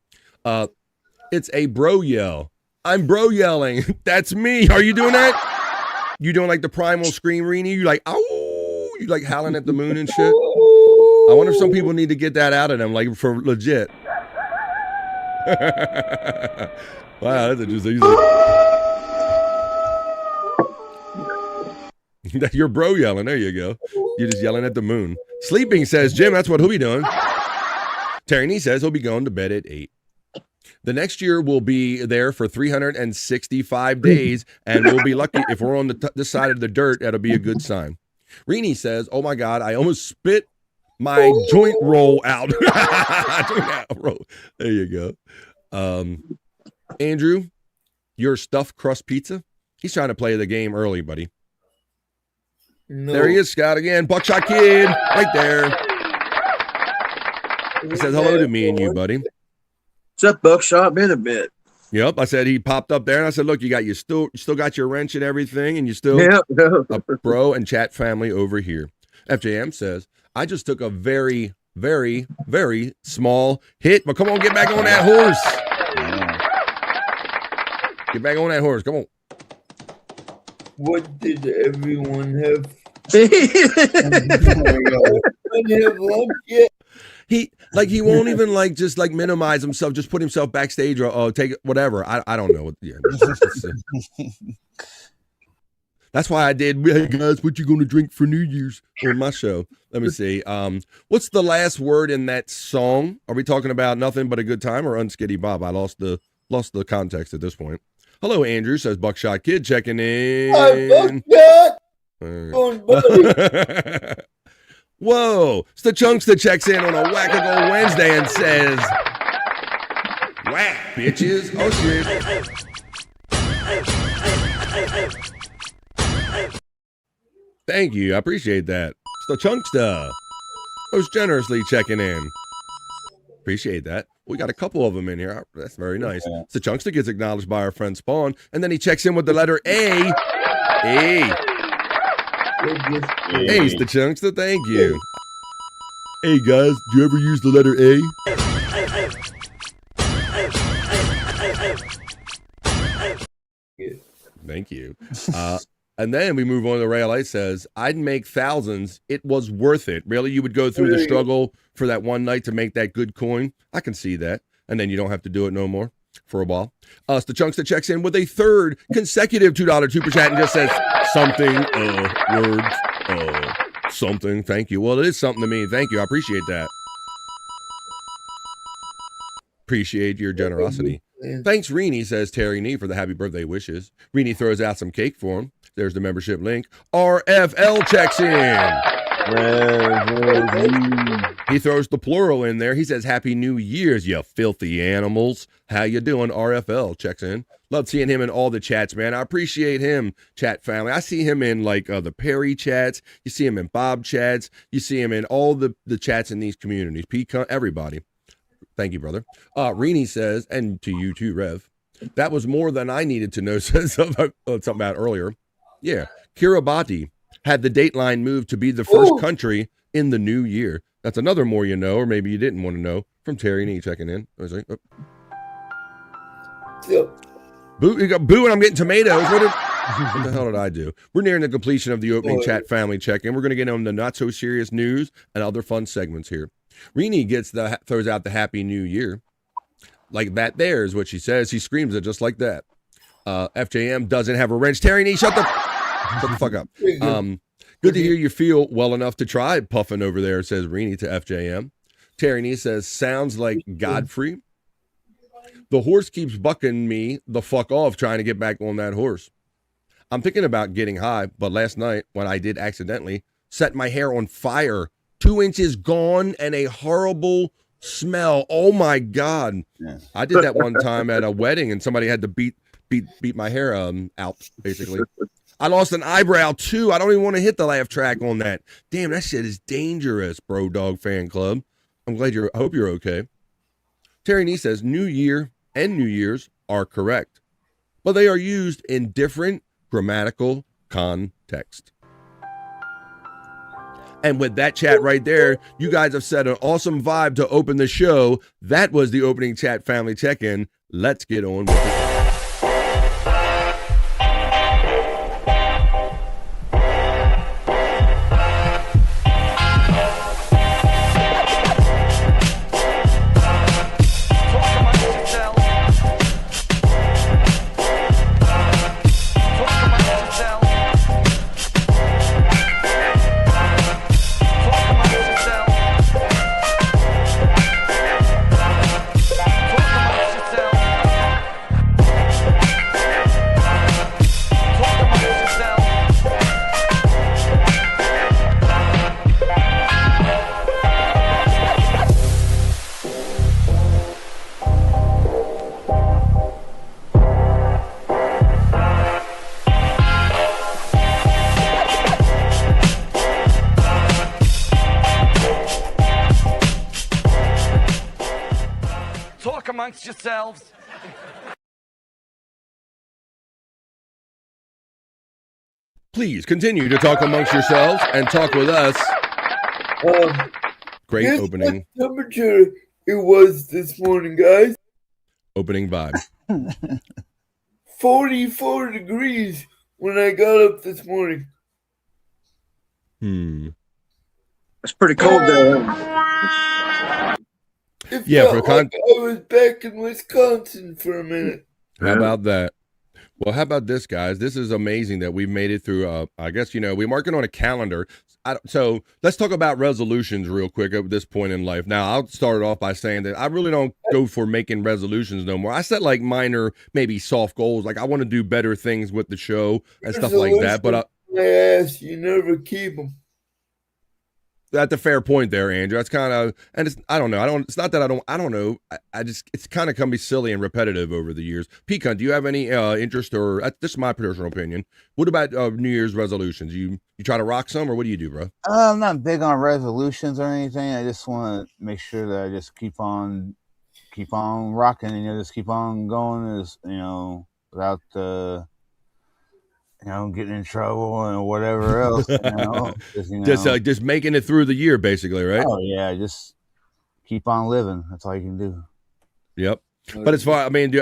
It's a bro yell. I'm bro yelling. That's me. Are you doing that? You doing like the primal scream, Reenie? You like, oh, you like howling at the moon and shit? I wonder if some people need to get that out of them, like for legit. Wow, that's interesting. You're bro yelling. There you go. You're just yelling at the moon. Sleeping, says Jim. That's what he'll be doing. Terry Nee says he'll be going to bed at 8. The next year we'll be there for 365 days, and we'll be lucky if we're on this side of the dirt. That'll be a good sign. Reenie says, oh my God, I almost spit my joint roll out. There you go. Andrew, your stuffed crust pizza. He's trying to play the game early, buddy. No. There he is, Scott, again. Buckshot Kid, right there. He says hello to me and you, buddy. What's up, Buckshot? Been a bit. Yep, I said he popped up there, and I said, look, you still got your wrench and everything, and you still a bro and chat family over here. FJM says, I just took a very, very, very small hit, but come on, get back on that horse. Get back on that horse. Come on. What did everyone have? Oh my God. I didn't have lunch yet. He won't even like just like minimize himself, just put himself backstage or take it, whatever. I don't know. Yeah. That's why I did, hey guys, what you gonna drink for New Year's on my show? Let me see. What's the last word in that song? Are we talking about Nothing But a Good Time or Unskitty Bob? I lost the context at this point. Hello, Andrew, says Buckshot Kid checking in. Hi, Buckshot. Whoa, it's the Chunks that checks in on a Wackago Wednesday and says, whack, bitches. Oh, shit. Thank you. I appreciate that. It's the Chunksta. Most generously checking in. Appreciate that. We got a couple of them in here. That's very nice. Yeah. It's the Chunksta gets acknowledged by our friend Spawn, and then he checks in with the letter A. A. Hey, it's the Chunksta. Thank you. Hey, guys. Do you ever use the letter A? Thank you. And then we move on to Ray Light says, I'd make thousands. It was worth it. Really? You would go through the struggle for that one night to make that good coin? I can see that. And then you don't have to do it no more for a while. It's the Chunks that checks in with a third consecutive $2 super chat and just says something, words, something. Thank you. Well, it is something to me. Thank you. I appreciate that. Appreciate your generosity. Thanks, Reenie, says Terry Nee, for the happy birthday wishes. Reenie throws out some cake for him. There's the membership link. RFL checks in. He throws the plural in there. He says, Happy New Year's, you filthy animals. How you doing? RFL checks in. Love seeing him in all the chats, man. I appreciate him, chat family. I see him in like the Perry chats. You see him in Bob chats. You see him in all the chats in these communities. Everybody. Thank you, brother. Reenie says, and to you too, Rev, that was more than I needed to know, says something about earlier. Yeah, Kiribati had the dateline moved to be the first country in the new year. That's another more you know, or maybe you didn't want to know, from Terry Nee checking in. I was like, Boo, you got boo, and I'm getting tomatoes. What the hell did I do? We're nearing the completion of the opening chat family check-in. We're going to get on the not-so-serious news and other fun segments here. Reenie throws out the Happy New Year. Like that there is what she says. She screams it just like that. FJM doesn't have a wrench. Terry Nee, shut the fuck up. Good to hear you feel well enough to try puffing over there, says Reenie to FJM. Terry Nee says, sounds like Godfrey. The horse keeps bucking me the fuck off trying to get back on that horse. I'm thinking about getting high, but last night when I did accidentally set my hair on fire, 2 inches gone and a horrible smell. Oh my God. Yeah. I did that one time at a wedding and somebody had to beat my hair out, basically. I lost an eyebrow too. I don't even want to hit the laugh track on that. Damn, that shit is dangerous, Bro Dog Fan Club. I hope you're okay. Terry Nee says New Year and New Year's are correct, but they are used in different grammatical context. And with that chat right there, you guys have set an awesome vibe to open the show. That was the opening chat family check-in. Let's get on with it. Amongst yourselves. Please continue to talk amongst yourselves and talk with us. Great opening. What temperature it was this morning, guys? Opening vibe. 44 degrees when I got up this morning. It's pretty cold there. It Yeah, felt for like I was back in Wisconsin for a minute. How about that? Well, how about this, guys? This is amazing that we've made it through. I guess, we mark it on a calendar. So let's talk about resolutions real quick at this point in life. Now, I'll start off by saying that I really don't go for making resolutions no more. I set like minor, maybe soft goals. Like I want to do better things with the show and stuff like that. But you never keep them. That's a fair point there, Andrew. That's kind of, and I don't know. It's not that I don't know. I just, it's kind of come be silly and repetitive over the years. Pecan, do you have any interest or, this is my personal opinion. What about New Year's resolutions? You try to rock some or what do you do, bro? I'm not big on resolutions or anything. I just want to make sure that I just keep on rocking and, just keep on going without, getting in trouble and whatever else. Just making it through the year, basically, right? Oh yeah, just keep on living. That's all you can do. Yep. But it's fine. I mean,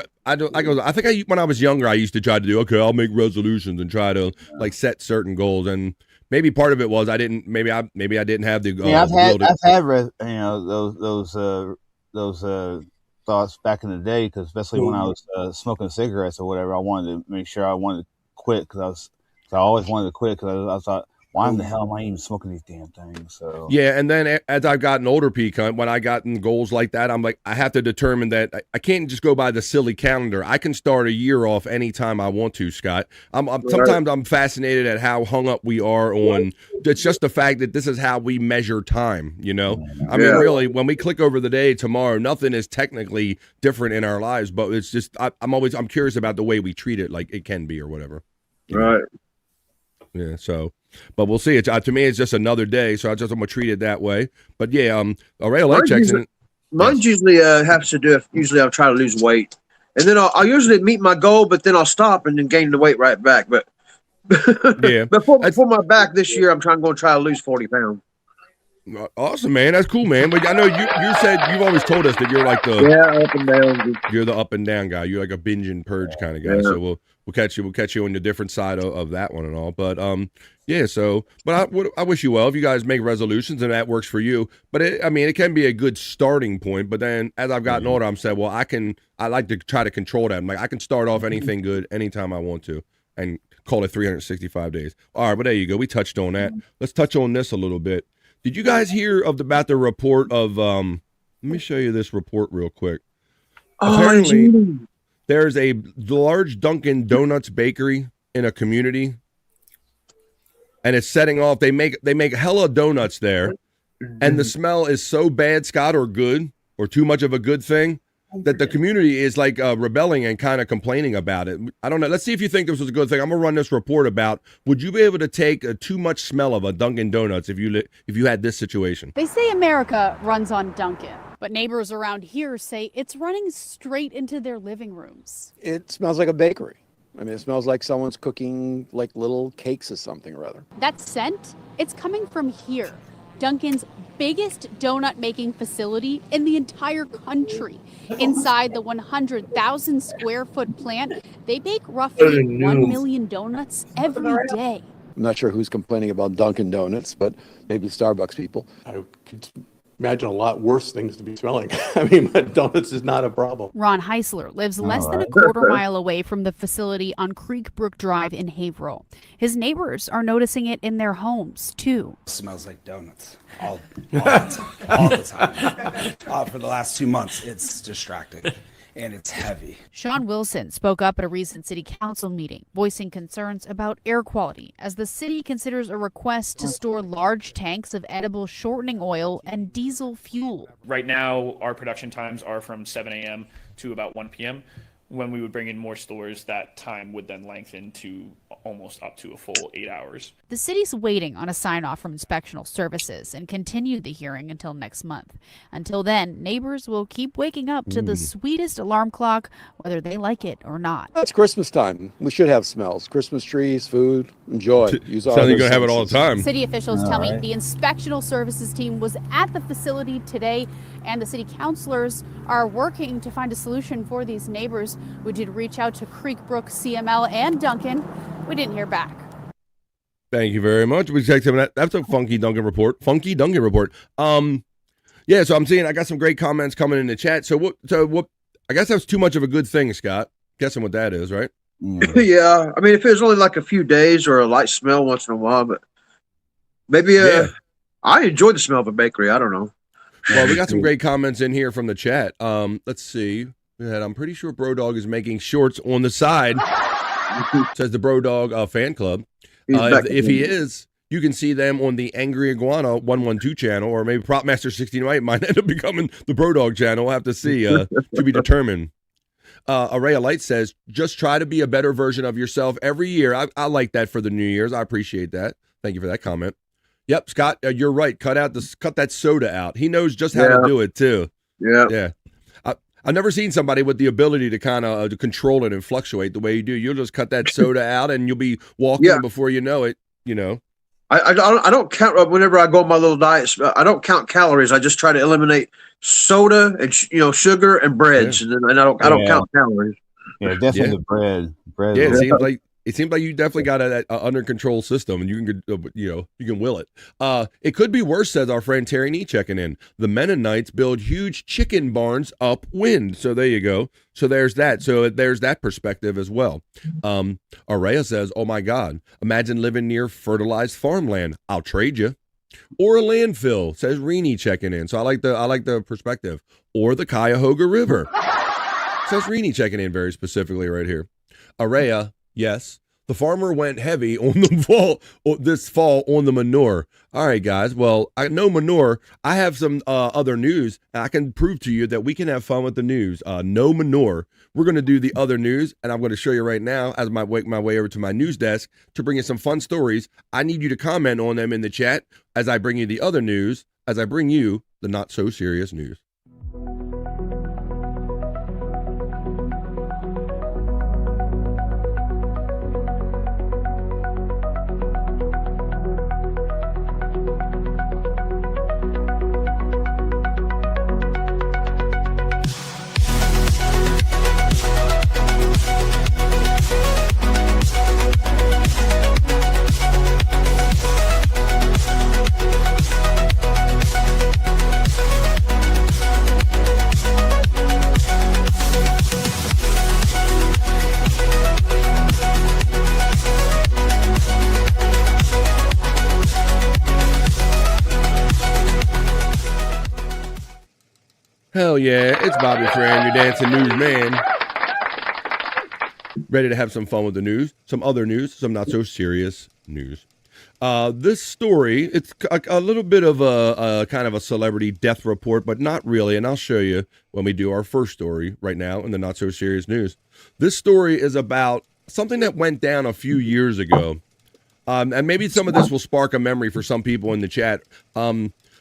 when I was younger, I used to try to do, okay, I'll make resolutions and try to like set certain goals. And maybe part of it was I didn't have the. I've had those thoughts back in the day, because especially when I was smoking cigarettes or whatever, I wanted to make sure I wanted to quit because I always wanted to quit because I thought, why in the hell am I even smoking these damn things? So yeah, and then as I've gotten older, Pecan, when I gotten goals like that, I'm like, I have to determine that I can't just go by the silly calendar. I can start a year off anytime I want to, Scott. Sometimes I'm fascinated at how hung up we are on. It's just the fact that this is how we measure time. I mean, really, when we click over the day tomorrow, nothing is technically different in our lives, but it's just I'm curious about the way we treat it, like it can be or whatever. Right. Yeah. So. But we'll see. To me, it's just another day, so I'm gonna treat it that way. But yeah, Ray checks in. Mine's usually has to do. Usually, I'll try to lose weight, and then I'll usually meet my goal, but then I'll stop and then gain the weight right back. But yeah, before my back this year, I'm going to try to lose 40 pounds. Awesome, man. That's cool, man. But I know you said you've always told us that you're like up and down. You're the up and down guy. You're like a binge and purge kind of guy. Yeah. So we'll catch you on the different side of that one and all. But yeah. So, but I wish you well if you guys make resolutions and that works for you. But it can be a good starting point. But then as I've gotten older, I'm saying, well, I like to try to control that. I'm like, I can start off anything good anytime I want to and call it 365 days. All right, but there you go. We touched on that. Let's touch on this a little bit. Did you guys hear about the report of, let me show you this report real quick. Apparently, there's a large Dunkin' Donuts bakery in a community, and it's setting off, they make hella donuts there, and the smell is so bad, Scott, or good, or too much of a good thing, that the community is like rebelling and kind of complaining about it. I don't know. Let's see if you think this was a good thing. I'm gonna run this report about, would you be able to take too much smell of a Dunkin' Donuts if you had this situation? They say America runs on Dunkin', but neighbors around here say it's running straight into their living rooms. It smells like a bakery. I mean, it smells like someone's cooking like little cakes or something or other. That scent, it's coming from here, Dunkin's biggest donut making facility in the entire country. Inside the 100,000 square foot plant, they bake roughly 1 million donuts every day. I'm not sure who's complaining about Dunkin' Donuts, but maybe Starbucks people. I could imagine a lot worse things to be smelling. I mean, but donuts is not a problem. Ron Heisler lives less than a quarter mile away from the facility on Creek Brook Drive in Haverhill. His neighbors are noticing it in their homes, too. It smells like donuts all the time. For the last 2 months, it's distracting. And it's heavy. Sean Wilson spoke up at a recent city council meeting, voicing concerns about air quality as the city considers a request to store large tanks of edible shortening oil and diesel fuel. Right now, our production times are from 7 a.m. to about 1 p.m. When we would bring in more stores, that time would then lengthen to almost up to a full 8 hours. The city's waiting on a sign-off from inspectional services and continued the hearing until next month. Until then, neighbors will keep waking up to the sweetest alarm clock, whether they like it or not. It's Christmas time. We should have smells. Christmas trees, food, enjoy. Sounds like you're going to have it all the time. City officials tell me the inspectional services team was at the facility today, and the city councilors are working to find a solution for these neighbors. We did reach out to Creek Brook, CML, and Dunkin'. We didn't hear back. Thank you very much. We checked that. That's a funky Duncan report. Funky Duncan report. Yeah. So I'm seeing I got some great comments coming in the chat. So what? I guess that's too much of a good thing, Scott. Guessing what that is, right? Yeah. I mean, if it was only like a few days or a light smell once in a while, but maybe I enjoy the smell of a bakery. I don't know. Well, we got some great comments in here from the chat. Let's see. I'm pretty sure Bro Dog is making shorts on the side. Says the Bro Dog fan club. If he is, you can see them on the Angry Iguana 112 channel, or maybe Propmaster 1608 might end up becoming the Bro Dog channel. We'll have to see to be determined. Array of Light says, just try to be a better version of yourself every year. I like that for the New Year's. I appreciate that. Thank you for that comment. Yep, Scott, you're right. Cut that soda out. He knows just how to do it too. Yeah. I've never seen somebody with the ability to kind of control it and fluctuate the way you do. You'll just cut that soda out and you'll be walking before you know it, you know. I don't count whenever I go on my little diets. I don't count calories. I just try to eliminate soda and sugar and breads, and I don't count calories. Yeah, definitely the bread. Yeah, it seems like you definitely got a under control system, and you can will it. It could be worse, says our friend Terry Nee checking in. The Mennonites build huge chicken barns upwind. So there you go. So there's that. So there's that perspective as well. Araya says, "Oh my God, imagine living near fertilized farmland. I'll trade you." Or a landfill, says Reenie checking in. So I like the perspective. Or the Cuyahoga River, says Reenie checking in very specifically right here. Araya. Yes, the farmer went heavy on this fall on the manure. All right, guys. Well, I know manure. I have some other news. I can prove to you that we can have fun with the news. No manure. We're going to do the other news, and I'm going to show you right now as I make my way over to my news desk to bring you some fun stories. I need you to comment on them in the chat as I bring you the other news, as I bring you the not so serious news. Hell yeah, it's Bobby Fran, your dancing news man. Ready to have some fun with the news, some other news, some not so serious news. This story, it's a little bit of a kind of a celebrity death report, but not really. And I'll show you when we do our first story right now in the not so serious news. This story is about something that went down a few years ago. And maybe some of this will spark a memory for some people in the chat.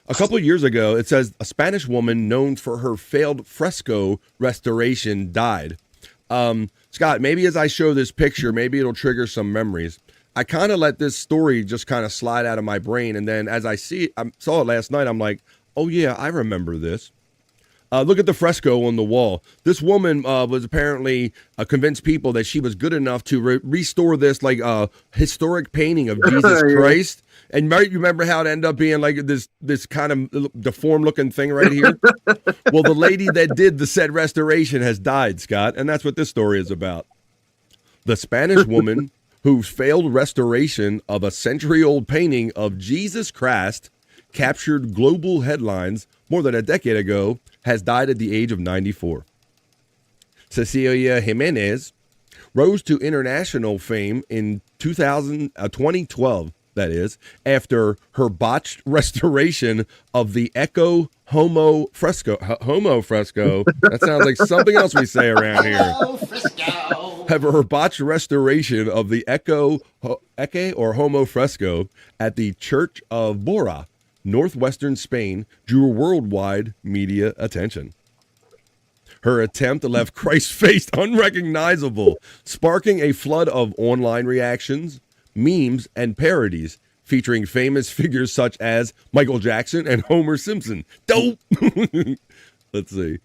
A couple of years ago, it says a Spanish woman known for her failed fresco restoration died. Scott, maybe as I show this picture, maybe it'll trigger some memories. I kind of let this story just kind of slide out of my brain. And then as I saw it last night, I'm like, oh yeah, I remember this. Look at the fresco on the wall. This woman was apparently convinced people that she was good enough to restore this like historic painting of Jesus Christ. And you remember how it ended up being like this kind of deformed looking thing right here? Well, the lady that did the said restoration has died, Scott. And that's what this story is about. The Spanish woman whose failed restoration of a century-old painting of Jesus Christ captured global headlines more than a decade ago has died at the age of 94. Cecilia Jimenez rose to international fame in 2012, that is, after her botched restoration of the Echo Homo fresco. Homo fresco. That sounds like something else we say around here. However, her botched restoration of the Ecce or Homo fresco at the Church of Bora, northwestern Spain, drew worldwide media attention. Her attempt left Christ's face unrecognizable, sparking a flood of online reactions, memes, and parodies featuring famous figures such as Michael Jackson and Homer Simpson. Dope! Let's see.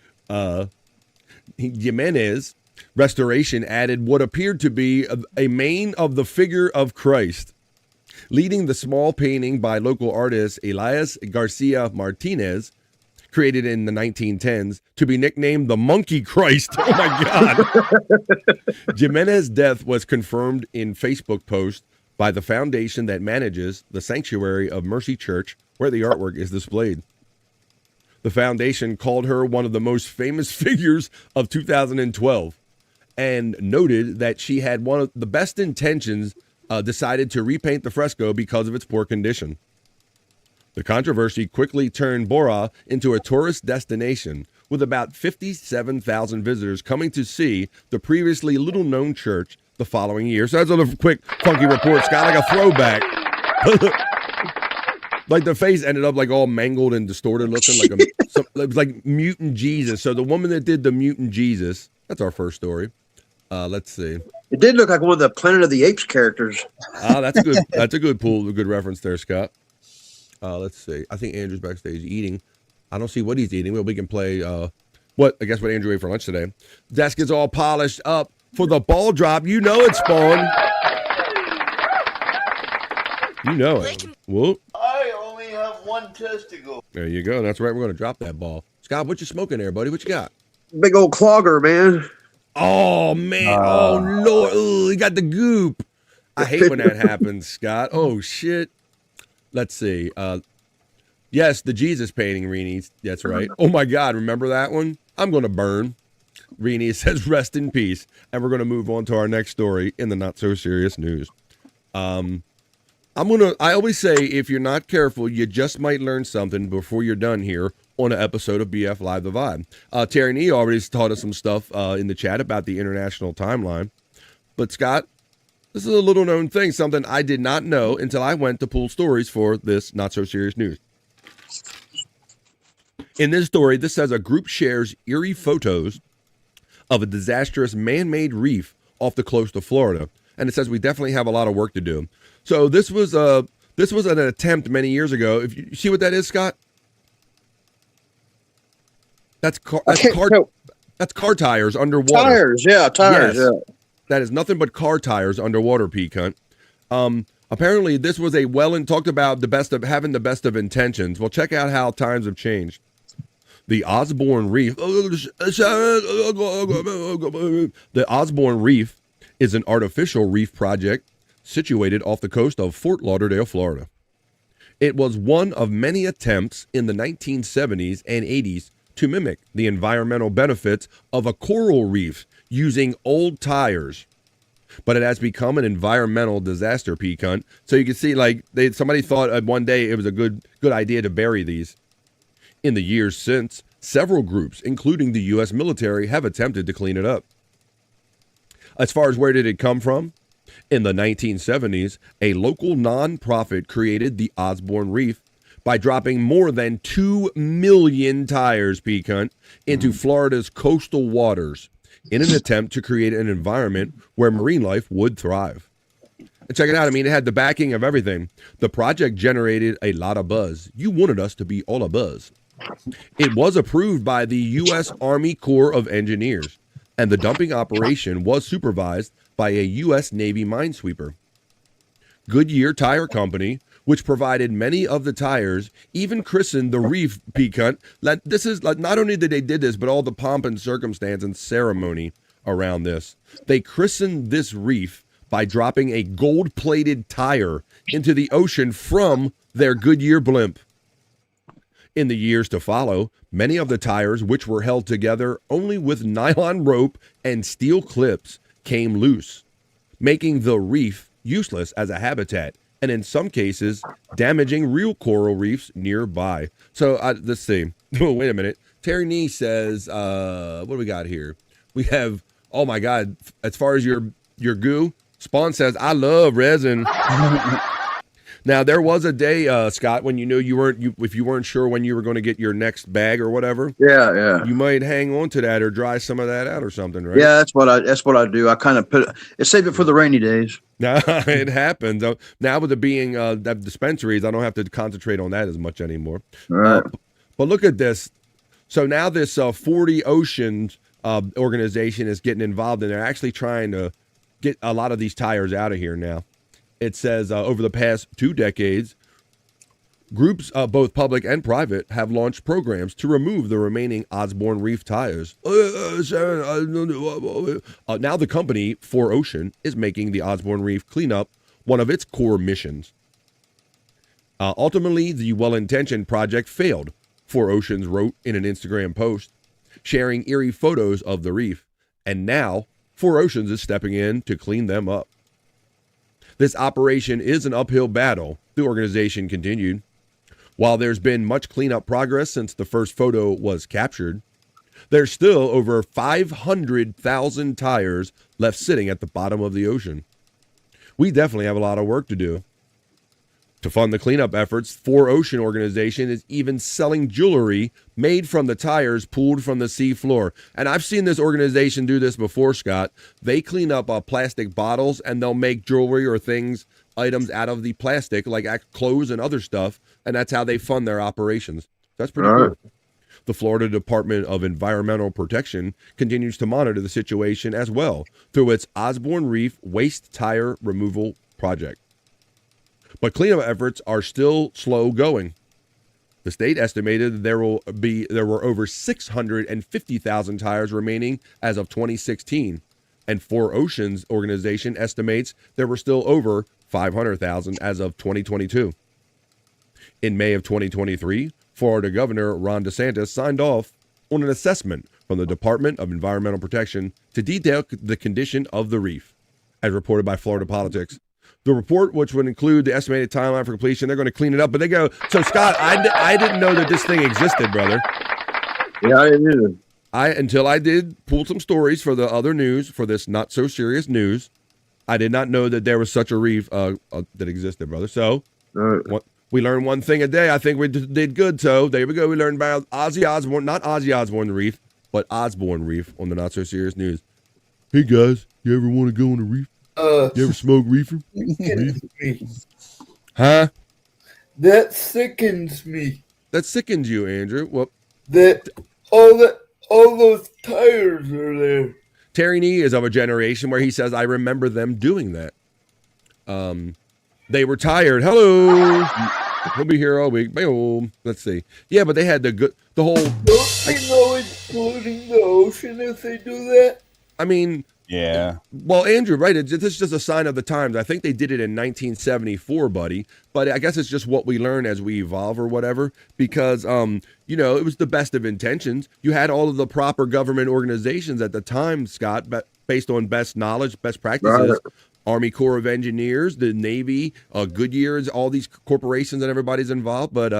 Jimenez restoration added what appeared to be a mane of the figure of Christ. leading the small painting by local artist Elias Garcia Martinez, created in the 1910s, to be nicknamed the Monkey Christ. Oh my God. Jimenez's death was confirmed in Facebook post by the foundation that manages the Sanctuary of Mercy Church, where the artwork is displayed. The foundation called her one of the most famous figures of 2012 and noted that she had one of the best intentions, decided to repaint the fresco because of its poor condition. The controversy quickly turned Bora into a tourist destination, with about 57,000 visitors coming to see the previously little-known church the following year. So that's a little quick, funky report. It's got like a throwback. Like the face ended up like all mangled and distorted looking, like it was like mutant Jesus. So the woman that did the mutant Jesus, that's our first story. Let's see. It did look like one of the Planet of the Apes characters. That's good. That's a good pull, a good reference there, Scott. Let's see. I think Andrew's backstage eating. I don't see what he's eating. Well, we can play what Andrew ate for lunch today. Desk is all polished up for the ball drop. You know it, Spawn. You know it. Whoop. I only have one testicle. There you go. That's right. We're going to drop that ball. Scott, what you smoking there, buddy? What you got? Big old clogger, man. Oh, man. Oh, Lord. Ugh, he got the goop. I hate when that happens, Scott. Oh, shit. Let's see. Yes, the Jesus painting, Reenie. That's right. Oh, my God. Remember that one? I'm going to burn. Reenie says, rest in peace. And we're going to move on to our next story in the not-so-serious news. I always say, if you're not careful, you just might learn something before you're done here on an episode of BF Live The Vibe. Terry Nee already taught us some stuff in the chat about the international timeline. But Scott, this is a little known thing, something I did not know until I went to pull stories for this not so serious news. In this story, this says a group shares eerie photos of a disastrous man-made reef off the coast of Florida. And it says we definitely have a lot of work to do. So this was an attempt many years ago. If you see what that is, Scott, that's car tires underwater. Tires. Yes. Yeah. That is nothing but car tires underwater, P cunt. Apparently, this was a talked about having the best of intentions. Well, check out how times have changed. The Osborne Reef. The Osborne Reef is an artificial reef project situated off the coast of Fort Lauderdale, Florida. It was one of many attempts in the 1970s and 80s to mimic the environmental benefits of a coral reef using old tires. But it has become an environmental disaster, P-cunt. So you can see, like, somebody thought one day it was a good idea to bury these. In the years since, several groups, including the U.S. military, have attempted to clean it up. As far as where did it come from? In the 1970s, a local nonprofit created the Osborne Reef by dropping more than 2 million tires, P-cunt, into Florida's coastal waters in an attempt to create an environment where marine life would thrive. And check it out. I mean, it had the backing of everything. The project generated a lot of buzz. You wanted us to be all a buzz. It was approved by the U.S. Army Corps of Engineers, and the dumping operation was supervised by a U.S. Navy minesweeper. Goodyear Tire Company, which provided many of the tires, even christened the reef, P-cunt. This is not only did they did this, but all the pomp and circumstance and ceremony around this. They christened this reef by dropping a gold-plated tire into the ocean from their Goodyear blimp. In the years to follow, many of the tires, which were held together only with nylon rope and steel clips, came loose, making the reef useless as a habitat, and in some cases, damaging real coral reefs nearby. So let's see. Wait a minute. Terry Nee says, what do we got here? We have, oh my God, as far as your goo, Spawn says, I love resin. Now, there was a day, Scott, when if you weren't sure when you were going to get your next bag or whatever. Yeah. You might hang on to that or dry some of that out or something, right? Yeah, that's what I do. I kind of save it for the rainy days. Now it happens. Now with it being that dispensaries, I don't have to concentrate on that as much anymore. Right. But look at this. So now this 40 Oceans organization is getting involved, and they're actually trying to get a lot of these tires out of here now. It says over the past 2 decades, groups, both public and private, have launched programs to remove the remaining Osborne Reef tires. Now the company, 4Ocean, is making the Osborne Reef cleanup one of its core missions. Ultimately, the well-intentioned project failed, 4Oceans wrote in an Instagram post, sharing eerie photos of the reef, and now 4Oceans is stepping in to clean them up. This operation is an uphill battle, the organization continued. While there's been much cleanup progress since the first photo was captured, there's still over 500,000 tires left sitting at the bottom of the ocean. We definitely have a lot of work to do. To fund the cleanup efforts, 4Ocean organization is even selling jewelry made from the tires pulled from the sea floor. And I've seen this organization do this before, Scott. They clean up plastic bottles and they'll make jewelry or items out of the plastic, like clothes and other stuff. And that's how they fund their operations. That's pretty cool. The Florida Department of Environmental Protection continues to monitor the situation as well through its Osborne Reef Waste Tire Removal Project. But cleanup efforts are still slow going. The state estimated there were over 650,000 tires remaining as of 2016, and 4Oceans organization estimates there were still over 500,000 as of 2022. In May of 2023, Florida Governor Ron DeSantis signed off on an assessment from the Department of Environmental Protection to detail the condition of the reef, as reported by Florida Politics. The report, which would include the estimated timeline for completion, they're going to clean it up. But they go, so Scott, I didn't know that this thing existed, brother. Yeah, I didn't either. Until I did pull some stories for the other news, for this not so serious news, I did not know that there was such a reef that existed, brother. So we learned one thing a day. I think we did good. So there we go. We learned about Ozzy Osbourne, not Ozzy Osbourne Reef, but Osborne Reef on the not so serious news. Hey guys, you ever want to go on a reef? You ever smoke reefer? Huh? That sickens me. That sickens you, Andrew. Well, that all those tires are there. Terry Nee is of a generation where he says, I remember them doing that. They were tired. Hello. We'll be here all week. Boom. Let's see. Yeah, but they had the whole. Don't they know it's polluting the ocean if they do that? I mean. Yeah. Well, Andrew, right? This is just a sign of the times. I think they did it in 1974, buddy. But I guess it's just what we learn as we evolve or whatever. Because, it was the best of intentions. You had all of the proper government organizations at the time, Scott, but based on best knowledge, best practices. Right. Army Corps of Engineers, the Navy, Goodyear's, all these corporations and everybody's involved. But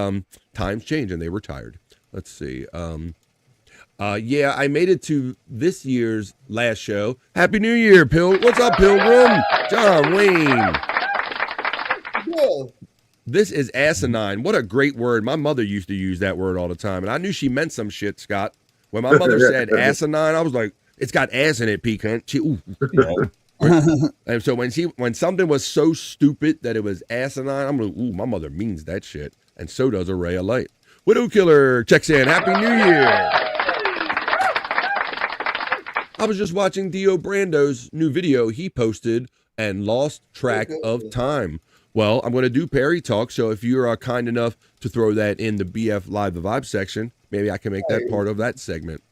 times change and they were tired. Let's see. Yeah, I made it to this year's last show. Happy New Year, What's up, Pilgrim? John Wayne. Whoa. This is asinine. What a great word. My mother used to use that word all the time, and I knew she meant some shit, Scott. When my mother said asinine, I was like, it's got ass in it, pecan. And so when something was so stupid that it was asinine, I'm like, ooh, my mother means that shit. And so does a ray of light. Widow Killer checks in. Happy New Year. I was just watching Dio Brando's new video he posted and lost track of time. Well, I'm going to do Perry Talk, so if you're kind enough to throw that in the BF Live the Vibe section, maybe I can make that part of that segment.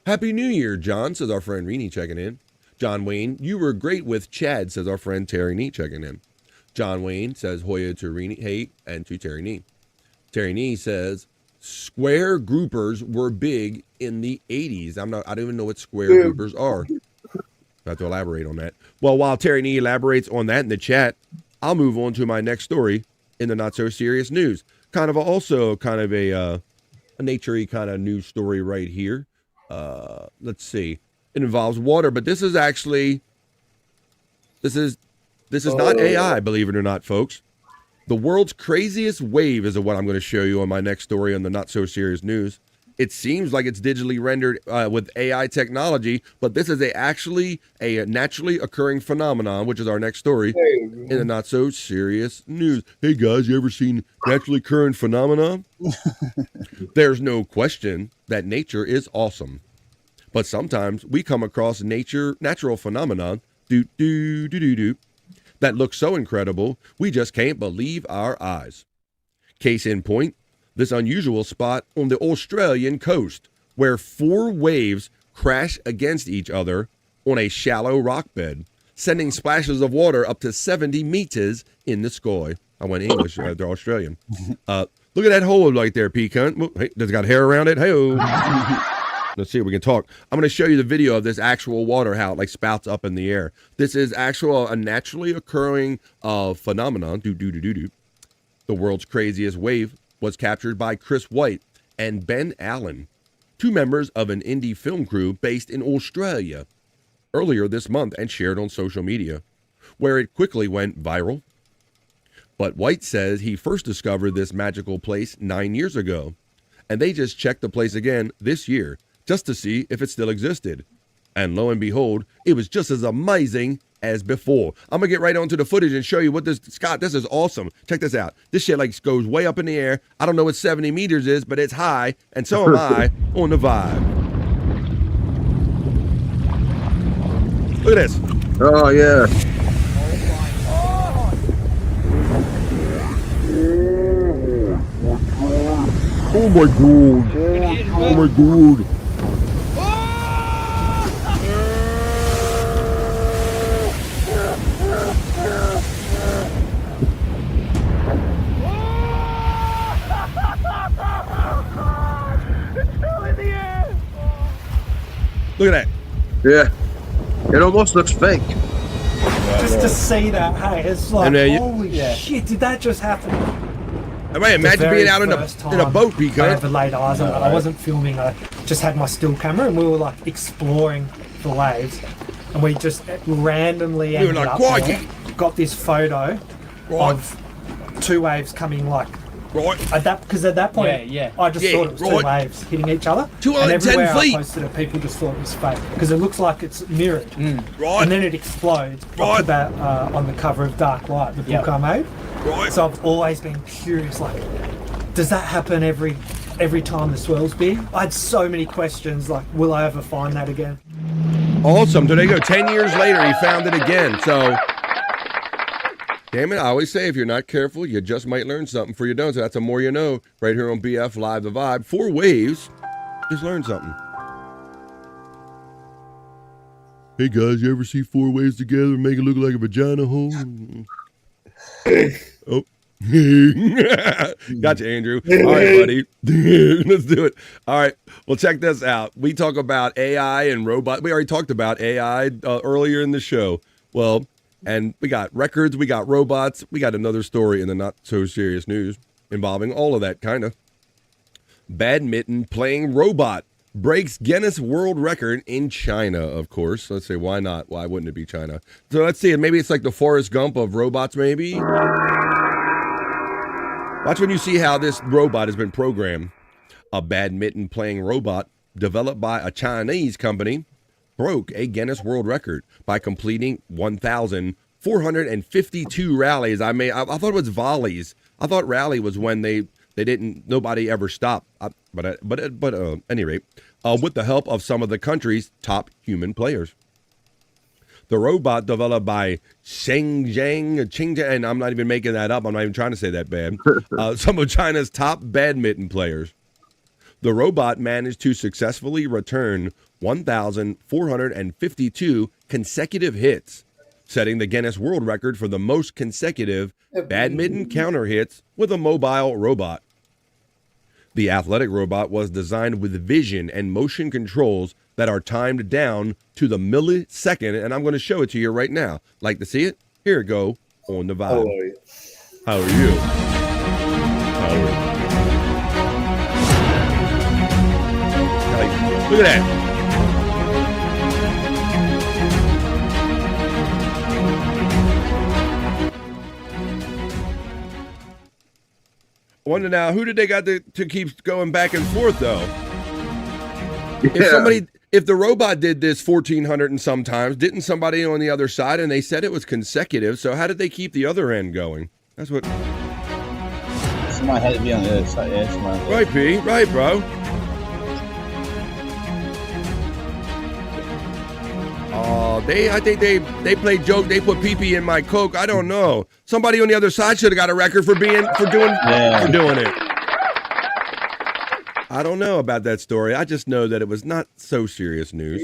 Happy New Year, John, says our friend Rini checking in. John Wayne, you were great with Chad, says our friend Terry Nee checking in. John Wayne says Hoya to Rini, hey, and to Terry Nee. Terry Nee says, square groupers were big in the 80s. I don't even know what square groupers are. I have to elaborate on that. Well, while Terry Nee elaborates on that in the chat, I'll move on to my next story in the not so serious news. Kind of a nature-y kind of news story right here. Let's see. It involves water, but this is not AI, believe it or not, folks. The world's craziest wave is what I'm going to show you on my next story on the not so serious news. It seems like it's digitally rendered with AI technology, but this is actually a naturally occurring phenomenon, which is our next story in the not so serious news. Hey guys, you ever seen naturally occurring phenomenon? There's no question that nature is awesome, but sometimes we come across natural phenomenon that that look so incredible, we just can't believe our eyes. Case in point, this unusual spot on the Australian coast, where 4 waves crash against each other on a shallow rock bed, sending splashes of water up to 70 meters in the sky. I went English, they're Australian. Look at that hole right there, Pecan. Hey, does it got hair around it? Hey-oh. Let's see if we can talk. I'm going to show you the video of this actual water, how it like spouts up in the air. This is a naturally occurring phenomenon. The world's craziest wave was captured by Chris White and Ben Allen, 2 members of an indie film crew based in Australia, earlier this month and shared on social media, where it quickly went viral. But White says he first discovered this magical place 9 years ago, and they just checked the place again this year just to see if it still existed. And lo and behold, it was just as amazing as before. I'm gonna get right onto the footage and show you what this, Scott, this is awesome. Check this out. This shit like goes way up in the air. I don't know what 70 meters is, but it's high, and so am I on the vibe. Look at this. Oh, yeah. Oh my god. Oh my god. Look at that. Yeah. It almost looks fake. Just to see that, hey, it's like, holy yeah. shit, did that just happen? I mean, imagine being out in a boat, Pecan. I ever laid eyes on it. I wasn't filming, I just had my still camera and we were like exploring the waves and we just randomly ended up there, got this photo of 2 waves coming like because at that point I just thought it was 2 waves hitting each other. 210 and everywhere feet. I posted it, people just thought it was fake because it looks like it's mirrored. Right. And then it explodes up to that on the cover of Dark Light, the book I made. Right. So I've always been curious, like, does that happen every time the swell's big? I had so many questions, like, will I ever find that again? Awesome. There you go. 10 years later, he found it again. So, damn it, I always say if you're not careful, you just might learn something for you don't. So that's the more you know right here on BF Live The Vibe. 4 waves. Just learn something. Hey, guys, you ever see 4 waves together and make it look like a vagina hole? Oh. Gotcha, Andrew. All right, buddy. Let's do it. All right. Well, check this out. We talk about AI and robot. We already talked about AI earlier in the show. Well, and we got records, we got robots, we got another story in the not so serious news involving all of that kind of. Badminton playing robot breaks Guinness World Record in China, of course. Let's say, why not? Why wouldn't it be China? So let's see. Maybe it's like the Forrest Gump of robots, maybe. Watch when you see how this robot has been programmed. A badminton playing robot developed by a Chinese company broke a Guinness World Record by completing 1,452 rallies. I thought it was volleys. I thought rally was when nobody ever stopped. But at any rate, with the help of some of the country's top human players. The robot developed by Qingjiang, and I'm not even making that up. I'm not even trying to say that bad. Some of China's top badminton players. The robot managed to successfully return 1,452 consecutive hits, setting the Guinness World Record for the most consecutive badminton counter hits with a mobile robot. The athletic robot was designed with vision and motion controls that are timed down to the millisecond, and I'm going to show it to you right now. Like to see it? Here we go on the Vibe. How are you? Look at that. I wonder now, who did they got to keep going back and forth, though? Yeah. If the robot did this 1,400 and sometimes, didn't somebody on the other side, and they said it was consecutive, so how did they keep the other end going? That's what... Somebody had to be on the other side. Yeah, right, P. Right, bro. Oh, I think they played joke. They put pee-pee in my Coke. I don't know. Somebody on the other side should have got a record for doing it. I don't know about that story. I just know that it was not so serious news.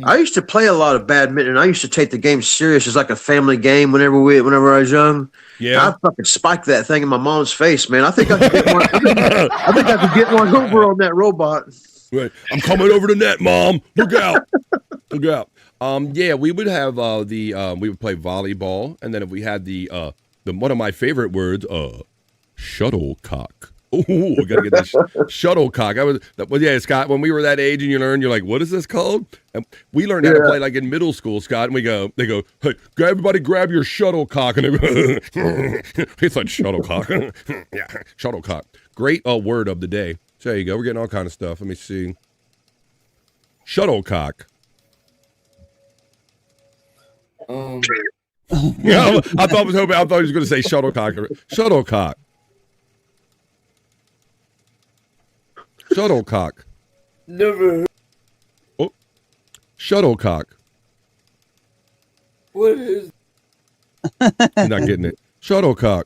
I used to play a lot of badminton. I used to take the game serious as like a family game whenever I was young. Yeah. I fucking spiked that thing in my mom's face, man. I think I could get one. I think I could get one over on that robot. Right. I'm coming over the net, Mom. Look out. Look out. Yeah, we would have we would play volleyball, and then if we had the one of my favorite words, shuttlecock. Oh, we gotta get that shuttlecock. Yeah, Scott. When we were that age, and you're like, what is this called? And we learned how to play like in middle school, Scott. And they go, hey, everybody, grab your shuttlecock, and they go, it's like shuttlecock. Yeah, shuttlecock. Great word of the day. So there you go. We're getting all kind of stuff. Let me see. Shuttlecock. Yeah, I thought he was going to say shuttlecock. Shuttlecock. Shuttlecock. Never heard. Oh, shuttlecock. What is? You're not getting it. Shuttlecock.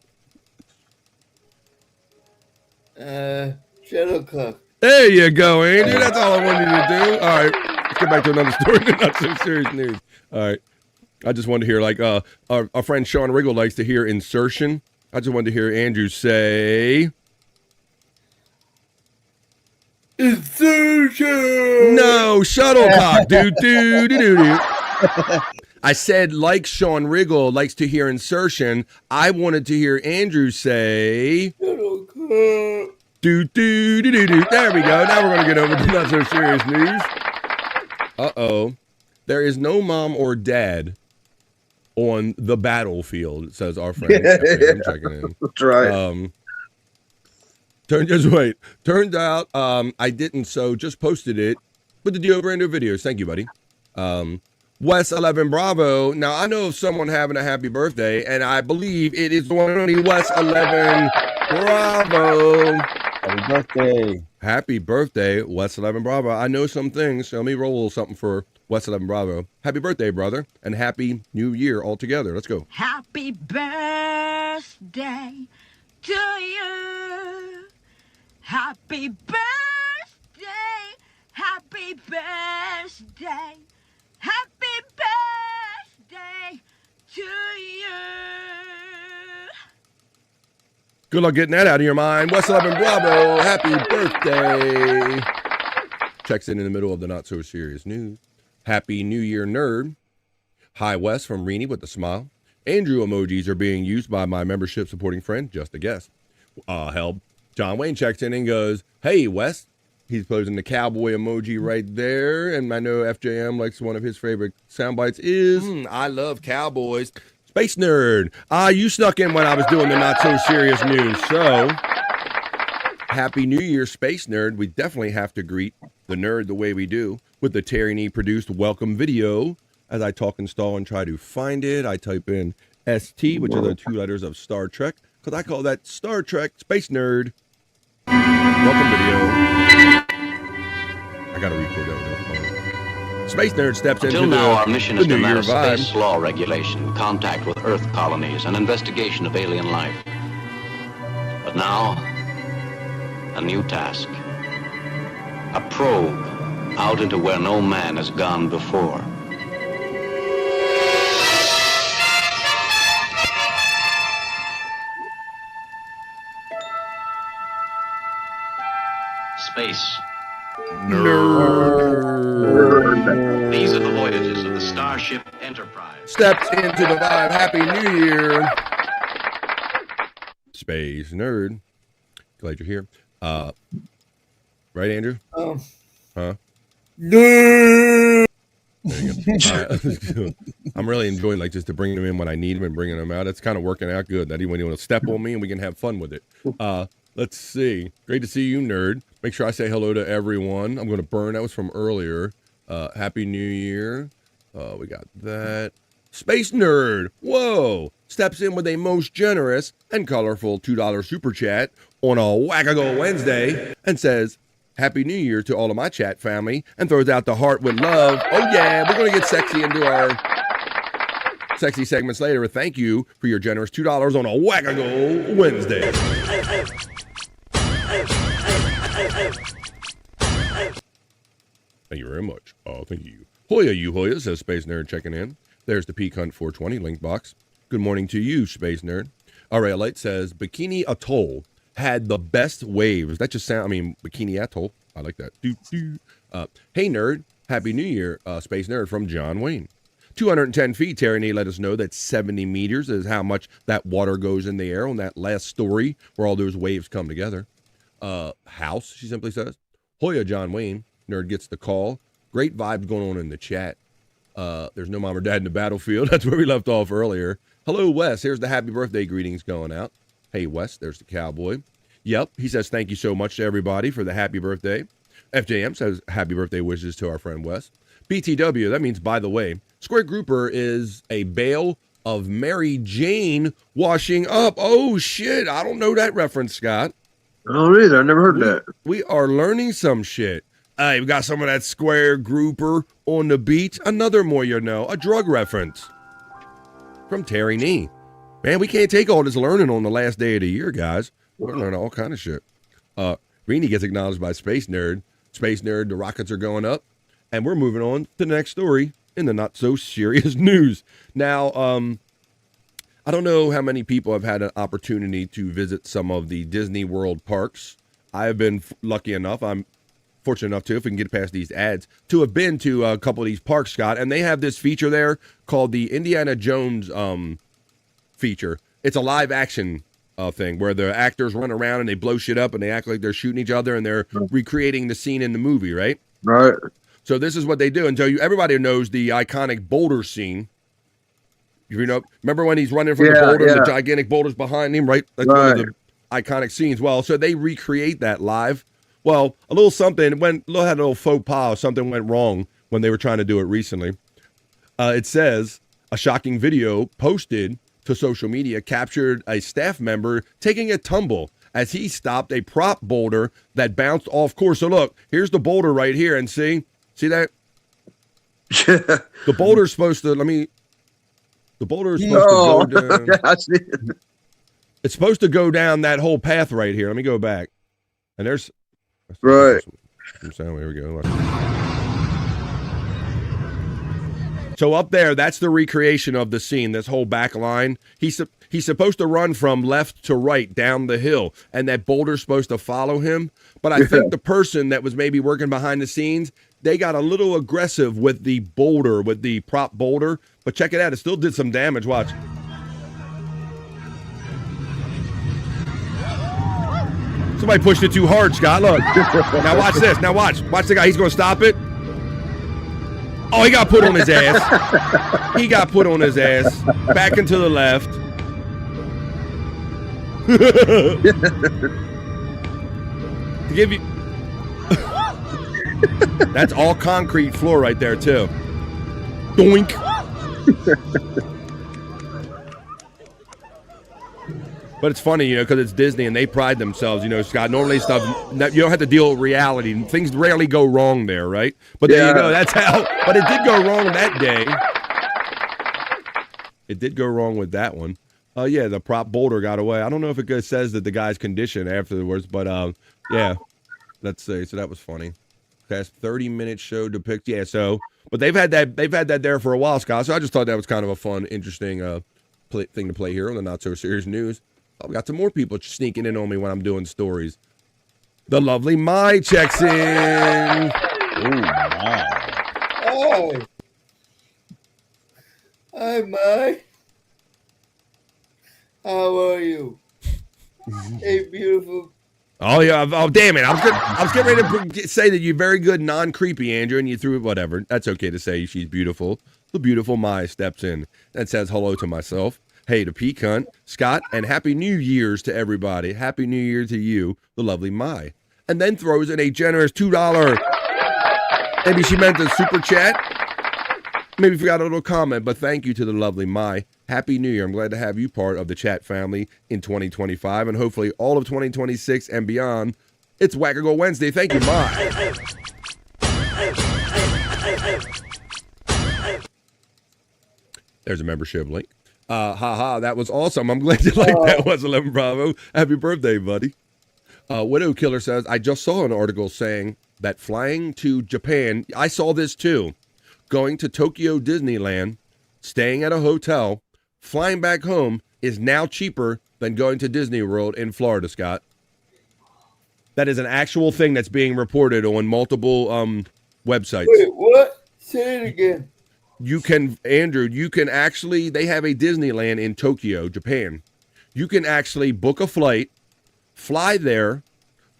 Shuttlecock. There you go, Andy. That's all I wanted you to do. All right, let's get back to another story. Not so serious news. All right, I just wanted to hear, like, our friend Sean Riggle likes to hear insertion. I just wanted to hear Andrew say. Insertion. No, shuttlecock. do. I said, like Sean Riggle likes to hear insertion, I wanted to hear Andrew say. Shuttlecock. Do. There we go. Now we're going to get over to not so serious news. Uh-oh. There is no mom or dad on the battlefield, says our friend. I'm checking in. That's right. Turns out I didn't, so just posted it with the Dio Brando videos. Thank you, buddy. West 11 Bravo. Now, I know of someone having a happy birthday, and I believe it is the one and only West 11 Bravo. Happy birthday. Happy birthday, West 11 Bravo. I know some things, so let me roll a little something for West 11 Bravo. Happy birthday, brother, and happy new year altogether. Let's go. Happy birthday to you. Happy birthday. Happy birthday. Happy birthday to you. Good luck getting that out of your mind. West 11 Bravo, happy birthday. Checks in the middle of the not so serious news. Happy New Year, nerd. Hi, Wes from Rini with a smile. Andrew emojis are being used by my membership supporting friend, just a guess. Hell, John Wayne checks in and goes, hey, Wes. He's posing the cowboy emoji right there. And I know FJM likes one of his favorite sound bites is, I love cowboys. Space Nerd. You snuck in when I was doing the not so serious news. So, happy New Year, Space Nerd. We definitely have to greet the nerd the way we do with the Terry Nee produced welcome video. As I talk and stall and try to find it, I type in ST, which are the two letters of Star Trek, because I call that Star Trek Space Nerd. Welcome video. I gotta record that with my phone. Space Nerd steps into now, our mission is the to New Year manage vibe. space law regulation, contact with Earth colonies, and investigation of alien life. But now, a new task. A probe out into where no man has gone before. Space. Nerd. These are the voyages of the Starship Enterprise. Steps into the vibe. Happy New Year. Space Nerd. Glad you're here. Right, Andrew? Huh? Nerd. There you go. I'm really enjoying just to bring them in when I need them and bringing them out. It's kind of working out good. That even when you want to step on me and we can have fun with it. Let's see. Great to see you, nerd. Make sure I say hello to everyone. I'm going to burn. That was from earlier. Happy New Year. We got that. Space Nerd. Whoa. Steps in with a most generous and colorful $2 super chat on a Wackago Wednesday and says, Happy New Year to all of my chat family, and throws out the heart with love. Oh yeah, we're going to get sexy into our sexy segments later. Thank you for your generous $2 on a Wackago Wednesday. Thank you very much. Oh, thank you. Hoya, you Hoya, says Space Nerd checking in. There's the Peak Hunt 420 link box. Good morning to you, Space Nerd. Alright, Light says Bikini Atoll had the best waves. That just sound, Bikini Atoll. I like that. Hey, nerd. Happy New Year, Space Nerd from John Wayne. 210 feet, Terry Nee let us know that 70 meters is how much that water goes in the air on that last story where all those waves come together. House, she simply says. Hoya, John Wayne. Nerd gets the call. Great vibes going on in the chat. There's no mom or dad in the battlefield. That's where we left off earlier. Hello, Wes. Here's the happy birthday greetings going out. Hey, Wes, there's the cowboy. Yep, he says thank you so much to everybody for the happy birthday. FJM says happy birthday wishes to our friend Wes. BTW, that means by the way. Square Grouper is a bale of Mary Jane washing up. Oh, shit. I don't know that reference, Scott. I don't either. I never heard that. We are learning some shit. We got some of that Square Grouper on the beach. Another more, a drug reference from Terry Nee. Man, we can't take all this learning on the last day of the year, guys. We're learning all kind of shit. Greenie gets acknowledged by Space Nerd. Space Nerd, the rockets are going up. And we're moving on to the next story in the not-so-serious news. Now, I don't know how many people have had an opportunity to visit some of the Disney World parks. I have been lucky enough. I'm fortunate enough to, if we can get past these ads, to have been to a couple of these parks, Scott, and they have this feature there called the Indiana Jones feature. It's a live action thing where the actors run around and they blow shit up and they act like they're shooting each other and they're recreating the scene in the movie, right? Right. So this is what they do. And so everybody knows the iconic boulder scene. Remember when he's running from the boulder and the gigantic boulder's behind him, right? That's one of the iconic scenes. Well, so they recreate that live. Well, a little something had a little faux pas. Something went wrong when they were trying to do it recently. It says a shocking video posted to social media captured a staff member taking a tumble as he stopped a prop boulder that bounced off course. So look, here's the boulder right here, and see that? The boulder's supposed to. The boulder is supposed to go down. It's supposed to go down that whole path right here. Let me go back, and there's. Right. Here we go. So up there, that's the recreation of the scene, this whole back line. He's supposed to run from left to right down the hill, and that boulder's supposed to follow him. But I think the person that was maybe working behind the scenes, they got a little aggressive with the boulder, with the prop boulder. But check it out. It still did some damage. Watch. Somebody pushed it too hard, Scott. Look. Now watch this. Now watch. Watch the guy. He's going to stop it. Oh, he got put on his ass. He got put on his ass. Back into the left. To give you... That's all concrete floor right there, too. Doink. But it's funny, because it's Disney and they pride themselves, Scott. Normally stuff, you don't have to deal with reality. Things rarely go wrong there, right? But there you go. That's how. But it did go wrong that day. It did go wrong with that one. The prop boulder got away. I don't know if it says that the guy's condition afterwards, but let's see. So that was funny. Past 30-minute show depicts. Yeah. So, but they've had that there for a while, Scott. So I just thought that was kind of a fun, interesting thing to play here on the Not So Serious News. Oh, we got some more people sneaking in on me when I'm doing stories. The lovely Mai checks in. Oh, my. Oh. Hi, Mai. How are you? Hey, beautiful. Oh, yeah. Oh, damn it. I was getting ready to say that you're very good, non-creepy, Andrew, and you threw it, whatever. That's okay to say she's beautiful. The beautiful Mai steps in and says hello to myself. Hey to Peak Hunt, Scott, and Happy New Year's to everybody. Happy New Year to you, the lovely Mai. And then throws in a generous $2. Maybe she meant a super chat. Maybe forgot a little comment, but thank you to the lovely Mai. Happy New Year. I'm glad to have you part of the chat family in 2025 and hopefully all of 2026 and beyond. It's Wackago Wednesday. Thank you, Ma. There's a membership link. That was awesome. I'm glad you liked that. Was 11 Bravo. Happy birthday, buddy. Widow Killer says, I just saw an article saying that flying to Japan, I saw this too, going to Tokyo Disneyland, staying at a hotel, flying back home is now cheaper than going to Disney World in Florida, Scott. That is an actual thing that's being reported on multiple websites. Wait, what? Say it again. You can, Andrew, they have a Disneyland in Tokyo, Japan. You can actually book a flight, fly there,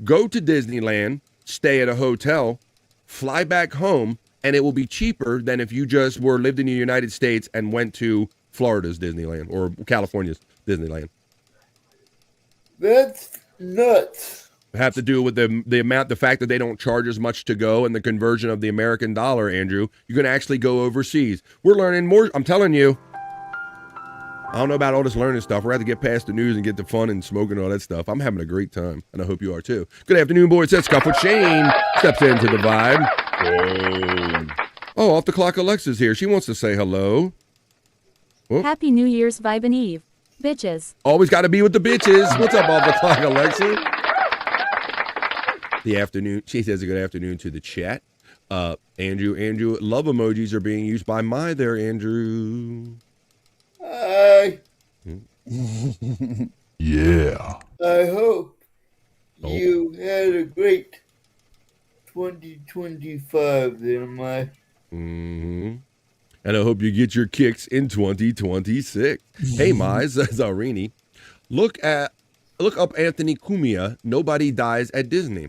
go to Disneyland, stay at a hotel, fly back home, and it will be cheaper than if you just lived in the United States and went to Florida's Disneyland or California's Disneyland. That's nuts. Have to do with the fact that they don't charge as much to go and the conversion of the American dollar, Andrew. You can actually go overseas. We're learning more. I'm telling you. I don't know about all this learning stuff. We're going to get past the news and get to fun and smoking and all that stuff. I'm having a great time, and I hope you are too. Good afternoon, boys. It's Scuff with Shane. Steps into the vibe. Oh, off the clock Alexa's here. She wants to say hello. Oh. Happy New Year's Vibin Eve, bitches. Always got to be with the bitches. What's up, off the clock Alexa? The afternoon. She says a good afternoon to the chat. Andrew, love emojis are being used by my there, Andrew. Hi. Yeah. I hope you had a great 2025 there, Mike. Mm-hmm. And I hope you get your kicks in 2026. Hey, Mize, says Arini. Look up Anthony Cumia. Nobody dies at Disney.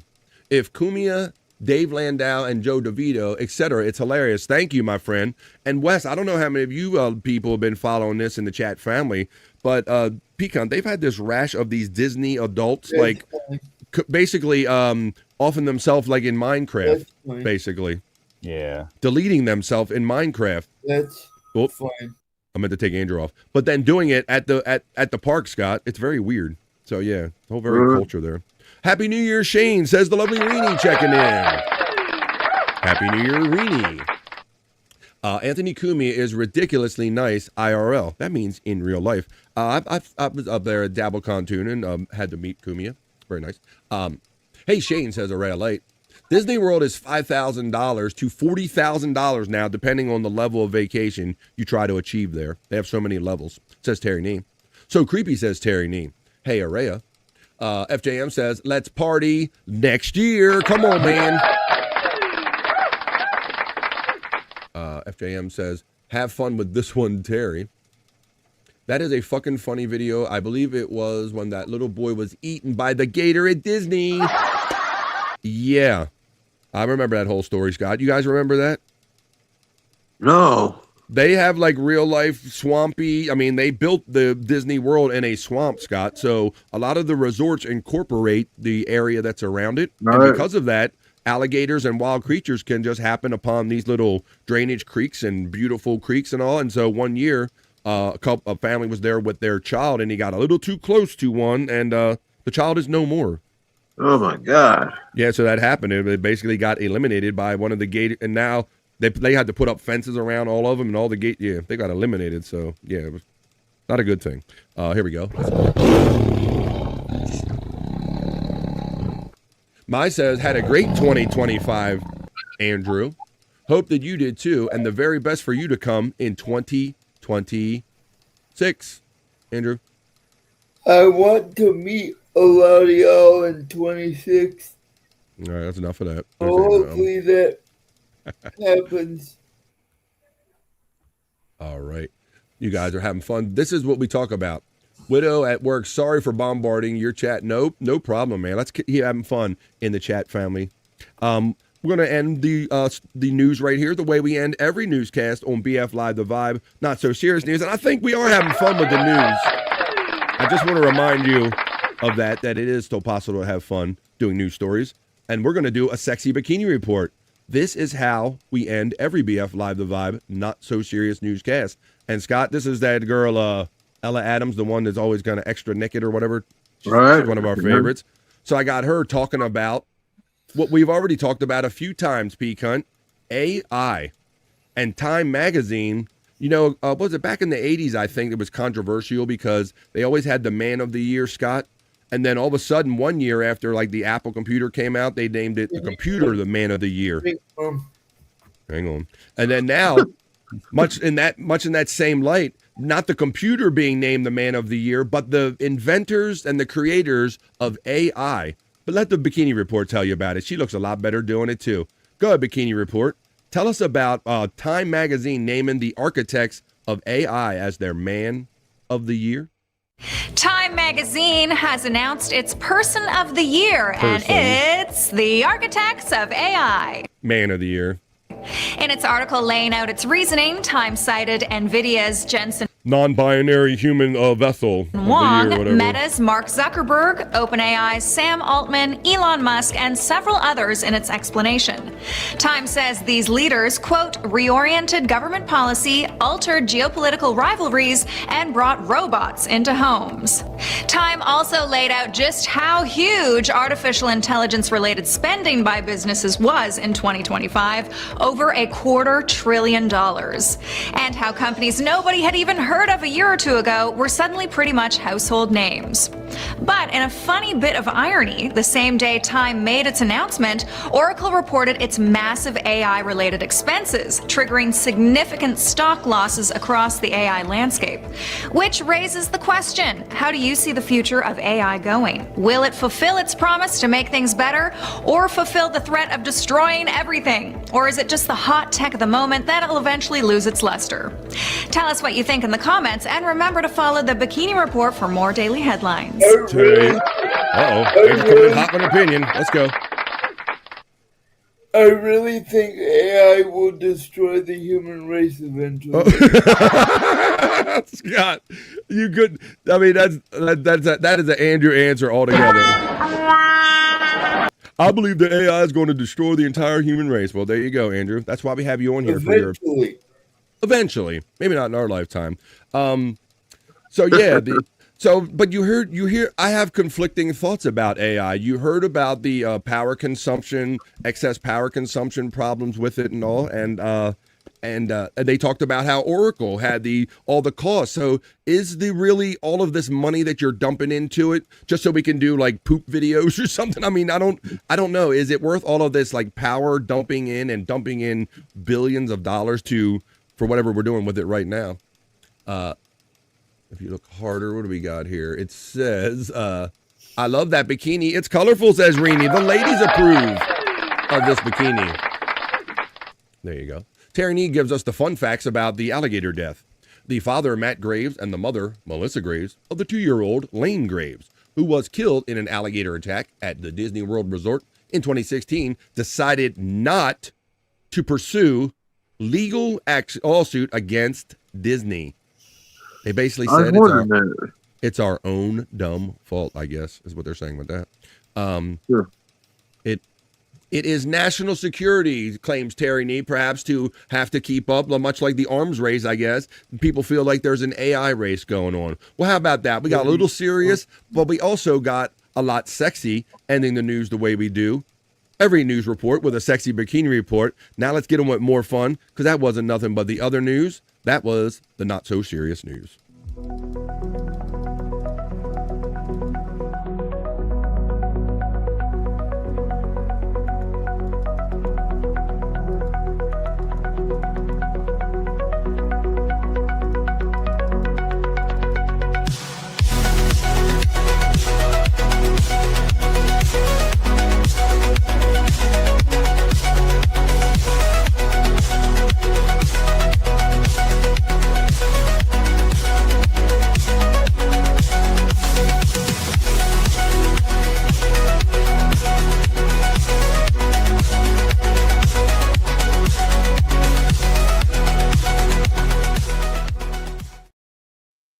If Cumia, Dave Landau, and Joe DeVito, etc., it's hilarious. Thank you, my friend. And Wes, I don't know how many of you people have been following this in the chat family, but Pecan, they've had this rash of these Disney adults, like basically offing themselves like in Minecraft, basically. Yeah. Deleting themselves in Minecraft. That's fine. I meant to take Andrew off. But then doing it at the park, Scott, it's very weird. So yeah, the whole very culture there. Happy New Year, Shane, says the lovely Reenie checking in. Happy New Year, Reenie. Anthony Cumia is ridiculously nice IRL. That means in real life. I was up there at DabbleCon tuning, had to meet Cumia. Very nice. Hey, Shane, says a red light. Disney World is $5,000 to $40,000 now, depending on the level of vacation you try to achieve there. They have so many levels, says Terry Nee. So creepy, says Terry Nee. Hey, Araya. FJM says, let's party next year. Come on, man. FJM says, have fun with this one, Terry. That is a fucking funny video. I believe it was when that little boy was eaten by the gator at Disney. Yeah. I remember that whole story, Scott. You guys remember that? No. They have like real life swampy. I mean, they built the Disney World in a swamp, Scott. So a lot of the resorts incorporate the area that's around it. Right. And because of that, alligators and wild creatures can just happen upon these little drainage creeks and beautiful creeks and all. And so one year, a family was there with their child and he got a little too close to one and the child is no more. Oh my God. Yeah, so that happened. It basically got eliminated by one of the gators, and now they had to put up fences around all of them, and all the gate. Yeah, they got eliminated. So yeah, it was not a good thing. Here we go. My says had a great 2025, Andrew. Hope that you did too, and the very best for you to come in 2026, Andrew. I want to meet a lot of y'all in 26. All right, that's enough of that. Hopefully that happens. All right. You guys are having fun. This is what we talk about. Widow at work, sorry for bombarding your chat. Nope, no problem, man. Let's keep having fun in the chat family. We're going to end the news right here the way we end every newscast on BF Live The Vibe. Not so serious news. And I think we are having fun with the news. I just want to remind you of that it is still possible to have fun doing news stories. And we're going to do a sexy bikini report. This is how we end every BF Live The Vibe, not so serious newscast. And Scott, this is that girl, Ella Adams, the one that's always kind of extra naked or whatever. She's one of our favorites. So I got her talking about what we've already talked about a few times, P-Cunt, AI. And Time Magazine, you know, was it back in the 80s, I think it was controversial because they always had the Man of the Year, Scott. And then all of a sudden, one year after like the Apple computer came out, they named it the computer the Man of the Year. Hang on. And then now, much in that same light, not the computer being named the Man of the Year, but the inventors and the creators of AI. But let the Bikini Report tell you about it. She looks a lot better doing it too. Go ahead, Bikini Report. Tell us about Time Magazine naming the architects of AI as their Man of the Year. Time Magazine has announced its Person of the Year, and it's the architects of AI. Man of the Year. In its article laying out its reasoning, Time cited NVIDIA's Jensen Non-binary human vessel. Wong, Meta's Mark Zuckerberg, OpenAI's Sam Altman, Elon Musk, and several others in its explanation. Time says these leaders, quote, reoriented government policy, altered geopolitical rivalries, and brought robots into homes. Time also laid out just how huge artificial intelligence-related spending by businesses was in 2025, over $250 billion, and how companies nobody had even heard of a year or two ago were suddenly pretty much household names. But in a funny bit of irony, the same day Time made its announcement, Oracle reported its massive AI-related expenses, triggering significant stock losses across the AI landscape. Which raises the question, how do you see the future of AI going? Will it fulfill its promise to make things better, or fulfill the threat of destroying everything? Or is it just the hot tech of the moment that'll eventually lose its luster? Tell us what you think in the comments, and remember to follow the Bikini Report for more daily headlines. Uh-oh. There's coming in hot with an opinion. Let's go. I really think AI will destroy the human race eventually. Scott, you could. I mean, that is an Andrew answer altogether. I believe that AI is going to destroy the entire human race. Well, there you go, Andrew. That's why we have you on here eventually. Maybe not in our lifetime. So yeah. But you hear. I have conflicting thoughts about AI. You heard about the power consumption, excess power consumption problems with it, and all, and they talked about how Oracle had all the costs. So is really all of this money that you're dumping into it just so we can do like poop videos or something? I mean, I don't know. Is it worth all of this like power dumping in billions of dollars for whatever we're doing with it right now? If you look harder, what do we got here? It says, I love that bikini. It's colorful, says Rini. The ladies approve of this bikini. There you go. Terry Nee gives us the fun facts about the alligator death. The father, Matt Graves, and the mother, Melissa Graves, of the 2-year-old Lane Graves, who was killed in an alligator attack at the Disney World Resort in 2016, decided not to pursue legal lawsuit against Disney. They basically said it's our own dumb fault, I guess, is what they're saying with that. Sure. It is national security, claims Terry Nee, perhaps to have to keep up, much like the arms race, I guess. People feel like there's an AI race going on. Well, how about that? We got a little serious, but we also got a lot sexy, ending the news the way we do. Every news report with a sexy Bikini Report. Now let's get on with more fun, because that wasn't nothing but the other news. That was the not so serious news.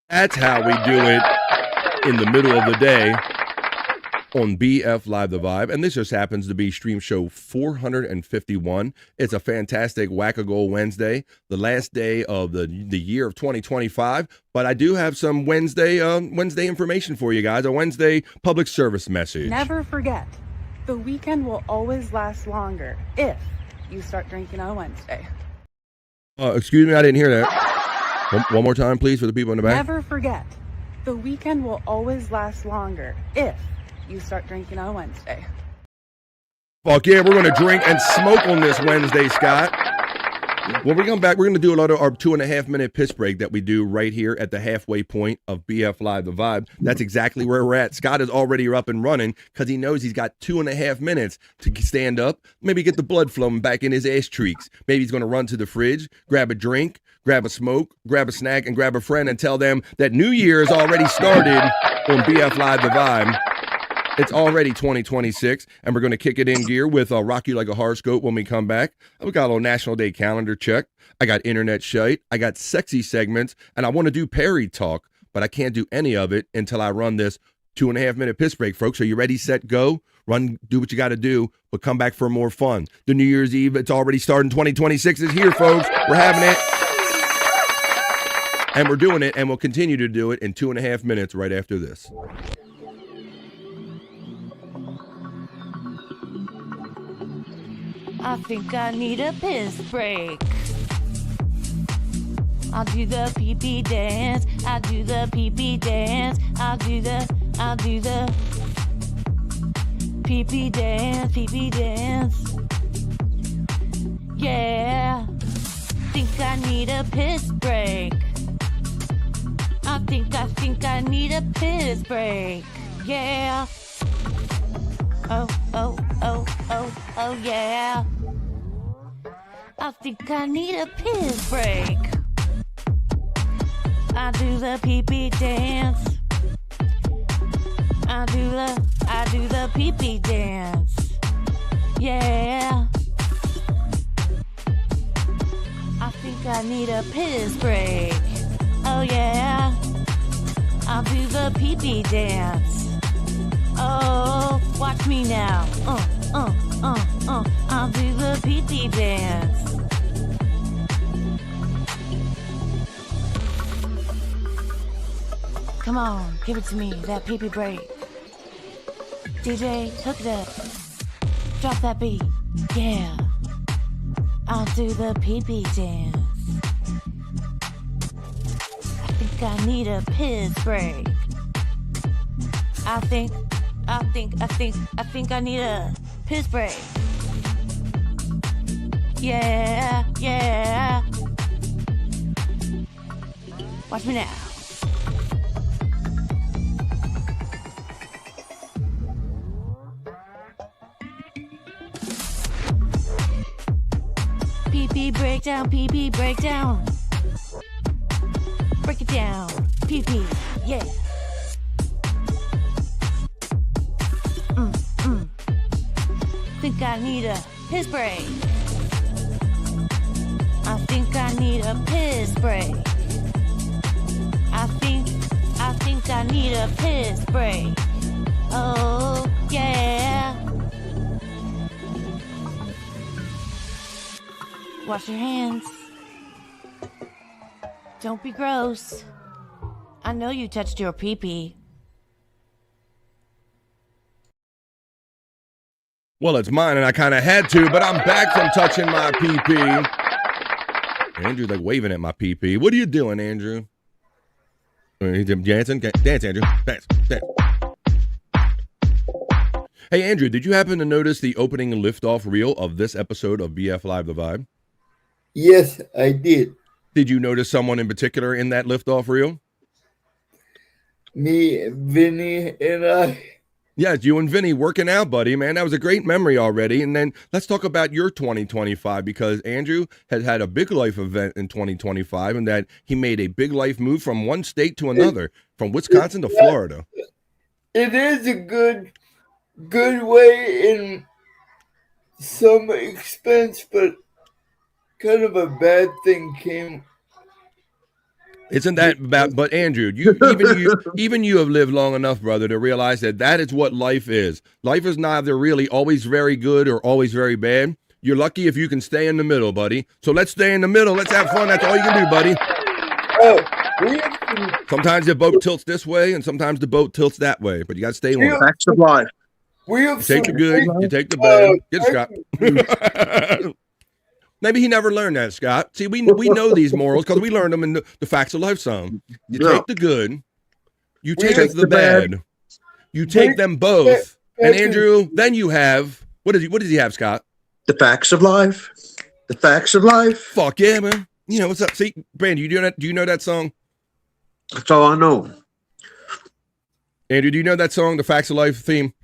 That's how we do it in the middle of the day. on BF Live The Vibe, and this just happens to be stream show 451. It's a fantastic Whack-A-Goal Wednesday, the last day of the year of 2025, but I do have some Wednesday information for you guys, a Wednesday public service message. Never forget, the weekend will always last longer if you start drinking on Wednesday. Excuse me, I didn't hear that. One more time, please, for the people in the back. Never forget, the weekend will always last longer if you start drinking on Wednesday. Fuck yeah, we're going to drink and smoke on this Wednesday, Scott. When we come back, we're going to do a lot of our 2.5 minute piss break that we do right here at the halfway point of BF Live The Vibe. That's exactly where we're at. Scott is already up and running because he knows he's got 2.5 minutes to stand up, maybe get the blood flowing back in his ass cheeks. Maybe he's going to run to the fridge, grab a drink, grab a smoke, grab a snack, and grab a friend and tell them that New Year's already started on BF Live The Vibe. It's already 2026, and we're going to kick it in gear with Rock You Like a Horoscope when we come back. We got a little National Day calendar check. I got Internet Shyt. I got sexy segments, and I want to do Perry talk, but I can't do any of it until I run this 2.5 minute piss break, folks. Are you ready, set, go? Run, do what you got to do, but come back for more fun. The New Year's Eve, it's already starting. 2026 is here, folks. We're having it. And we're doing it, and we'll continue to do it in 2.5 minutes right after this. I think I need a piss break. I'll do the pee-pee dance. I'll do the pee-pee dance. I'll do the pee-pee dance, pee-pee dance. Yeah. Think I need a piss break. I think I need a piss break. Yeah. Oh, yeah. I think I need a piss break. I do the pee-pee dance. I do the pee-pee dance. Yeah. I think I need a piss break. Oh yeah. I'll do the pee-pee dance. Oh, watch me now. I'll do the pee-pee dance. Come on, give it to me, that pee-pee break. DJ, hook it up. Drop that beat. Yeah. I'll do the pee-pee dance. I think I need a piss break. I think I need a piss break. Yeah. Watch me now. Pee-pee breakdown, pee-pee breakdown. Break it down, pee-pee, yeah. Think I need a piss break. I think I need a piss break. I think I need a piss break. Oh, yeah. Wash your hands. Don't be gross. I know you touched your pee-pee. Well, it's mine, and I kind of had to, but I'm back from touching my pee-pee. Andrew's like waving at my pee-pee. What are you doing, Andrew? He's dancing? Dance, Andrew. Dance. Hey, Andrew, did you happen to notice the opening liftoff reel of this episode of BF Live The Vibe? Yes, I did. Did you notice someone in particular in that liftoff reel? Me, Vinny, and I. Yes, you and Vinny working out, buddy, man. That was a great memory already. And then let's talk about your 2025, because Andrew has had a big life event in 2025, and that he made a big life move from one state to another, from Wisconsin to Florida. It is a good way in some expense, but kind of a bad thing came Isn't that bad? But Andrew, even you have lived long enough, brother, to realize that is what life is. Life is neither really always very good or always very bad. You're lucky if you can stay in the middle, buddy. So let's stay in the middle. Let's have fun. That's all you can do, buddy. Sometimes the boat tilts this way, and sometimes the boat tilts that way. But you got to stay on it. Facts of life. You take the good, you take the bad. Get Scott. Maybe he never learned that, Scott. See, we know these morals because we learned them in the Facts of Life song. You take the good, you take the bad, you take them both. And Andrew, then you have what does he have, Scott? The Facts of Life. The Facts of Life. Fuck yeah, man. You know what's up? See, Brandon, do you know that song? That's all I know. Andrew, do you know that song, the Facts of Life theme?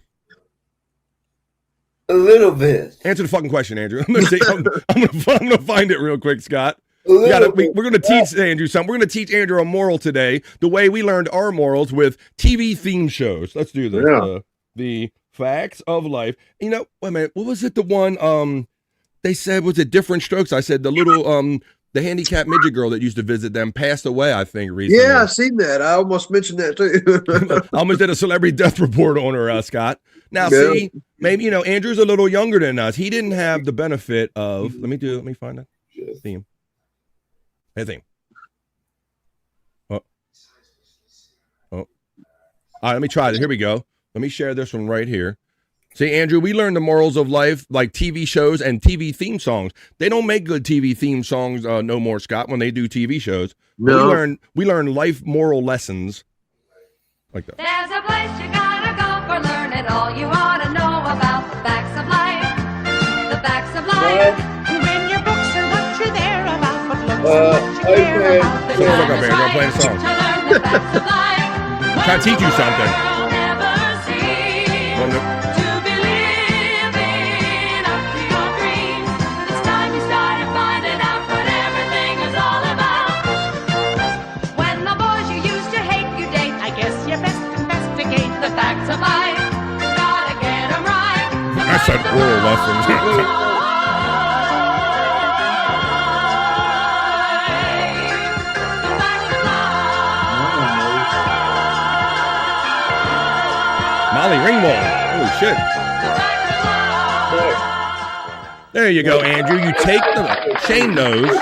A little bit. Answer the fucking question, Andrew. I'm gonna find it real quick, Scott. We're gonna teach Andrew something. We're gonna teach Andrew a moral today, the way we learned our morals with TV theme shows. Let's do this. Yeah. The Facts of Life. You know, wait a minute. What was it? The one they said was it Different Strokes? I said the little the handicapped midget girl that used to visit them passed away, I think, recently. Yeah, I've seen that. I almost mentioned that too. I almost did a celebrity death report on her, Scott. Now, see, maybe, Andrew's a little younger than us. He didn't have the benefit of, let me find that theme. Hey, theme. Oh. All right, let me try it. Here we go. Let me share this one right here. See, Andrew, we learned the morals of life like TV shows and TV theme songs. They don't make good TV theme songs no more, Scott, when they do TV shows. No. We learn life moral lessons like that. There's a place you gotta go for learning all you ought to know about the facts of life. The facts of life. When your books are what you're there about, what looks what you care about. The look up, Andrew. I'm playing a song. To learn the facts of life. Trying to teach you something. I said oral lessons. Molly Ringwald. Holy shit. There you go, Andrew. You take the Shane knows.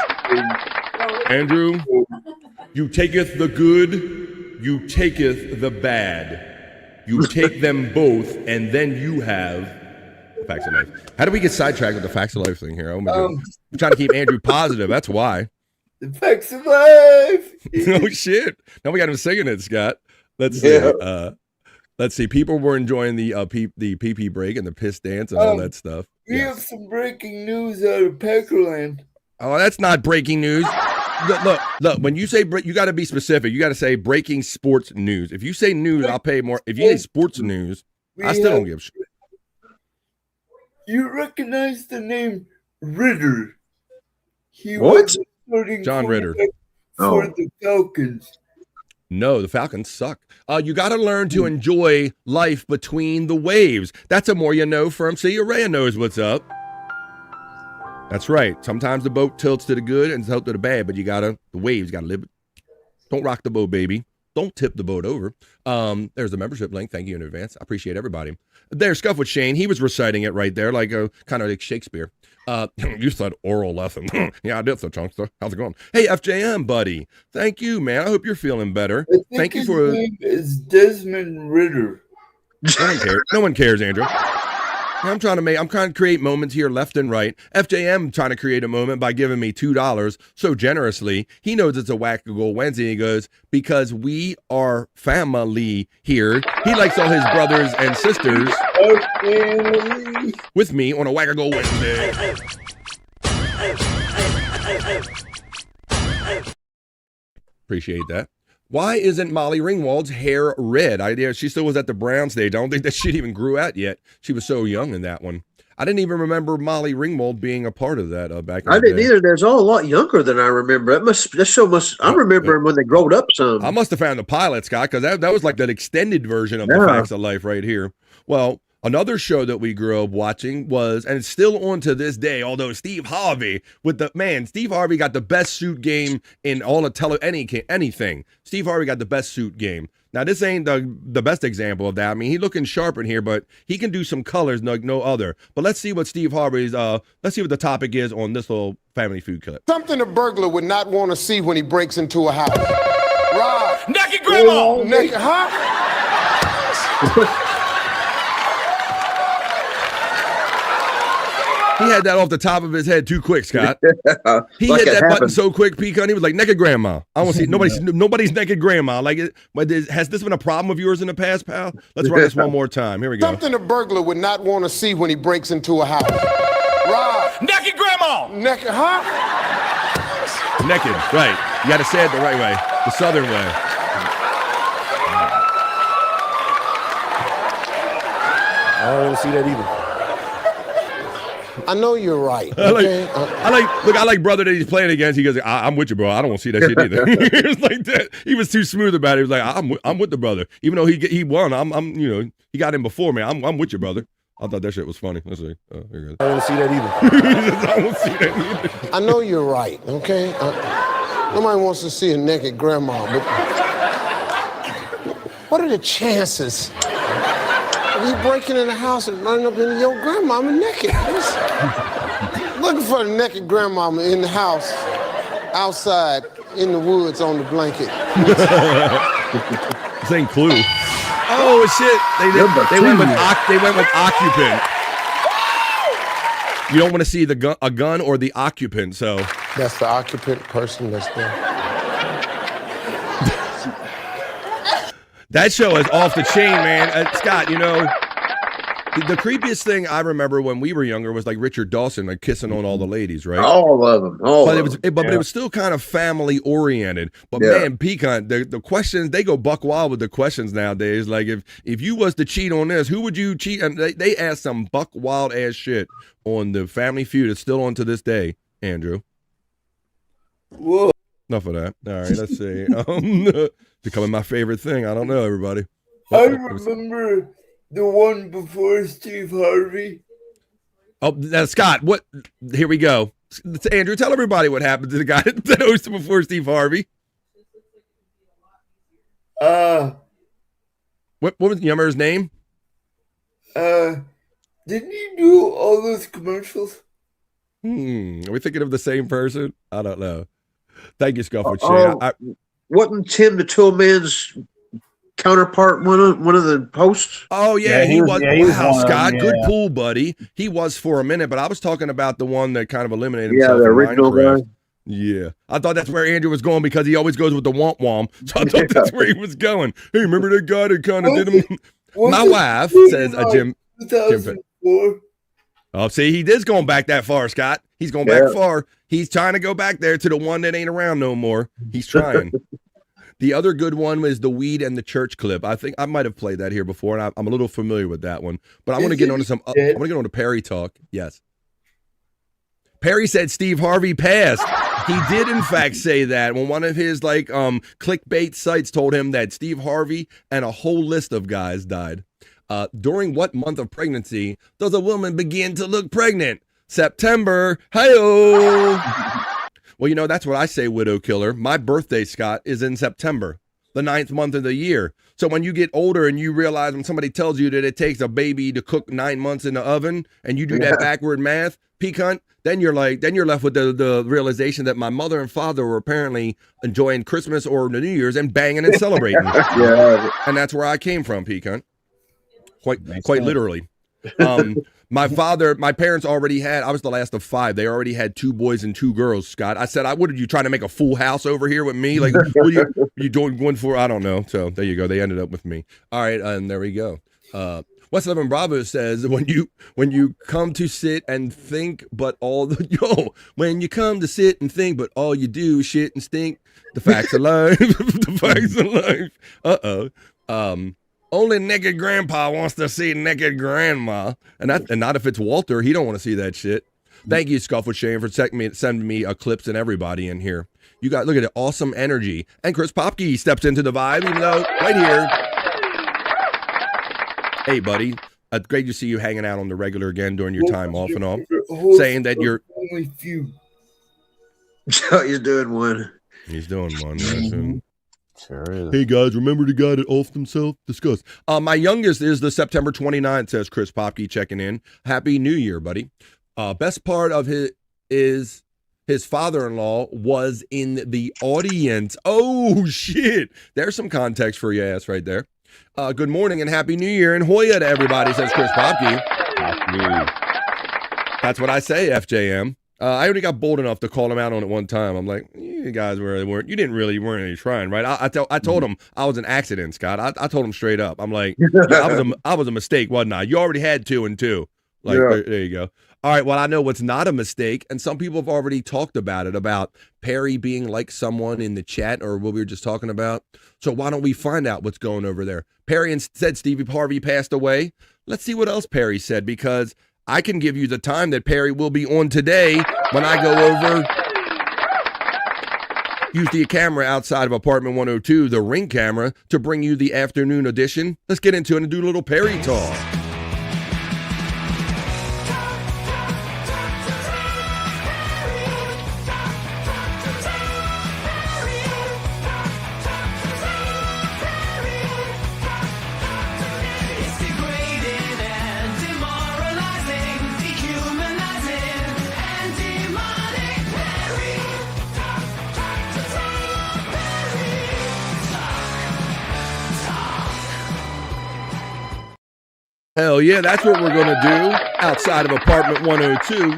Andrew, you taketh the good, you taketh the bad. You take them both, and then you have Facts of Life. How do we get sidetracked with the Facts of Life thing here? I'm trying to keep Andrew positive. That's why. The Facts of Life. Oh shit! Now we got him singing it, Scott. Let's see. Let's see. People were enjoying the PP break and the piss dance and all that stuff. We have some breaking news out of Packerland. Oh, that's not breaking news. Look. When you say you got to be specific. You got to say breaking sports news. If you say news, I'll pay more. If you say sports news, I still don't give a shit. You recognize the name Ritter? He what? Was John Ritter for the Falcons. No, the Falcons suck. You got to learn to enjoy life between the waves. That's a more you know from. See, Araya knows what's up. That's right. Sometimes the boat tilts to the good and tilts to the bad, but the waves got to live. Don't rock the boat, baby. Don't tip the boat over. There's the membership link. Thank you in advance. I appreciate everybody. There's Scuff with Shane. He was reciting it right there, like kind of like Shakespeare. You said oral lesson. Yeah, I did, so Chunkster. How's it going? Hey, FJM, buddy. Thank you, man. I hope you're feeling better. Thank you for. His name is Desmond Ritter. No one cares. No one cares, Andrew. I'm trying to create moments here left and right. FJM trying to create a moment by giving me $2 so generously. He knows it's a Wackagool Wednesday. He goes, because we are family here. He likes all his brothers and sisters with me on a Wackagool Wednesday. Appreciate that. Why isn't Molly Ringwald's hair red? She still was at the brown stage. I don't think that shit even grew out yet. She was so young in that one. I didn't even remember Molly Ringwald being a part of that back in the day. I didn't either. There's all a lot younger than I remember. That show must. I remember when they growed up some. I must have found the pilot, Scott, because that was like that extended version of the Facts of Life right here. Well, Another show that we grew up watching was, and it's still on to this day, although Steve Harvey Steve Harvey got the best suit game in all of anything. Steve Harvey got the best suit game. Now, this ain't the best example of that. I mean, he looking sharp in here, but he can do some colors like no other. But let's see what Steve Harvey's, let's see what the topic is on this little family food clip. Something a burglar would not want to see when he breaks into a house. Right. Naked grandma! Naked, huh? He had that off the top of his head too quick, Scott. He Like hit it that button happened. so quick, Pecan. He was like, naked grandma. I want to see nobody's naked grandma. Like, has this been a problem of yours in the past, pal? Let's run this one more time. Here we go. Something a burglar would not want to see when he breaks into a house. Right. Naked grandma! Naked, huh? Naked, right. You got to say it the right way, the southern way. I don't want to see that either. I know you're right. I Okay? like brother that he's playing against. He goes, I'm with you, bro. I don't want to see that shit either. He was like that. He was too smooth about it. He was like, I'm with the brother, even though he won. I'm he got in before me. I'm with you, brother. I thought that shit was funny. Let's see. Here it goes. I don't want to see that either. I don't see that either. I know you're right, okay? Nobody wants to see a naked grandma, but what are the chances of you breaking in the house and running up into your grandmama naked? Looking for a naked grandmama in the house, outside, in the woods, on the blanket. This ain't Clue. Oh shit! They went with occupant. You don't want to see a gun or the occupant, so that's the occupant person that's there. That show is off the chain, man. Scott, the creepiest thing I remember when we were younger was like Richard Dawson, like kissing on all the ladies, right? All of them. But it was still kind of family oriented. But man, Pecan, the questions, they go buck wild with the questions nowadays. Like if you was to cheat on this, who would you cheat? And they ask some buck wild ass shit on the Family Feud. It's still on to this day, Andrew. Whoa. Enough of that. All right, let's see. Becoming my favorite thing. I don't know, everybody. I remember the one before Steve Harvey. Oh, now, Scott, what? Here we go. Andrew, tell everybody what happened to the guy that hosted before Steve Harvey. What was you remember his name? Didn't he do all those commercials? Are we thinking of the same person? I don't know. Thank you, Scuff with Shane. Wasn't Tim the Toolman's counterpart one of the hosts? Oh yeah, he was. Wow, Scott, them, good pool, buddy. He was for a minute, but I was talking about the one that kind of eliminated Yeah, himself. the in original Minecraft. guy. Yeah, I thought that's where Andrew was going because he always goes with the womp womp. So I thought that's where he was going. Hey, remember that guy that kind of did him? My wife says, Jim. 2004. Oh, see, he is going back that far, Scott. He's going back far. He's trying to go back there to the one that ain't around no more. He's trying. The other good one was the weed and the church clip. I think I might have played that here before, and I'm a little familiar with that one. But I want to get on to I want to get on to Perry talk. Yes. Perry said Steve Harvey passed. He did, in fact, say that when one of his clickbait sites told him that Steve Harvey and a whole list of guys died. During what month of pregnancy does a woman begin to look pregnant? September. Hi-oh. Well, that's what I say, widow killer. My birthday, Scott, is in September, the 9th month of the year. So when you get older and you realize when somebody tells you that it takes a baby to cook 9 months in the oven and you do that backward math, pecan, then you're left with the realization that my mother and father were apparently enjoying Christmas or the New Year's and banging and celebrating. Yeah. And that's where I came from, pecan. Quite literally. My parents already had, I was the last of 5. They already had 2 boys and 2 girls, Scott. I said, what are you trying to make a full house over here with me? Like, what are you doing going for? I don't know. So there you go. They ended up with me. All right. And there we go. West 11 Bravo says, when you come to sit and think, but when you come to sit and think, but all you do is shit and stink, the facts are life. The facts are life. Only naked grandpa wants to see naked grandma. And not if it's Walter. He don't want to see that shit. Thank you, Scuff with Shane, for sending me clips and everybody in here. You got, look at it, awesome energy. And Chris Popke steps into the vibe, even though right here. Hey, buddy, Great to see you hanging out on the regular again during your time off and all. Saying that you're only few. You're doing one. He's doing one. Yes, Sure is. hey guys, remember the guy that offed himself? Discuss. My youngest is the September 29th, says Chris Popke checking in. Happy New Year, buddy. Best part of his father-in-law was in the audience. Oh shit. There's some context for your ass right there. Good morning and Happy New Year and Hoya to everybody, says Chris Popke. That's what I say, FJM. I already got bold enough to call him out on it one time. I'm like, you guys weren't really trying, right? I told him I was an accident, Scott. I told him straight up. I'm like, yeah, I was a mistake, wasn't I? You already had 2 and 2. Like, Yeah. there you go. All right, well, I know what's not a mistake, and some people have already talked about it, about Perry being like someone in the chat or what we were just talking about. So why don't we find out what's going over there? Perry said Stevie Harvey passed away. Let's see what else Perry said, because I can give you the time that Perry will be on today when I go over. Use the camera outside of apartment 102, the ring camera, to bring you the afternoon edition. Let's get into it and do a little Perry talk. Hell yeah, that's what we're going to do outside of apartment 102.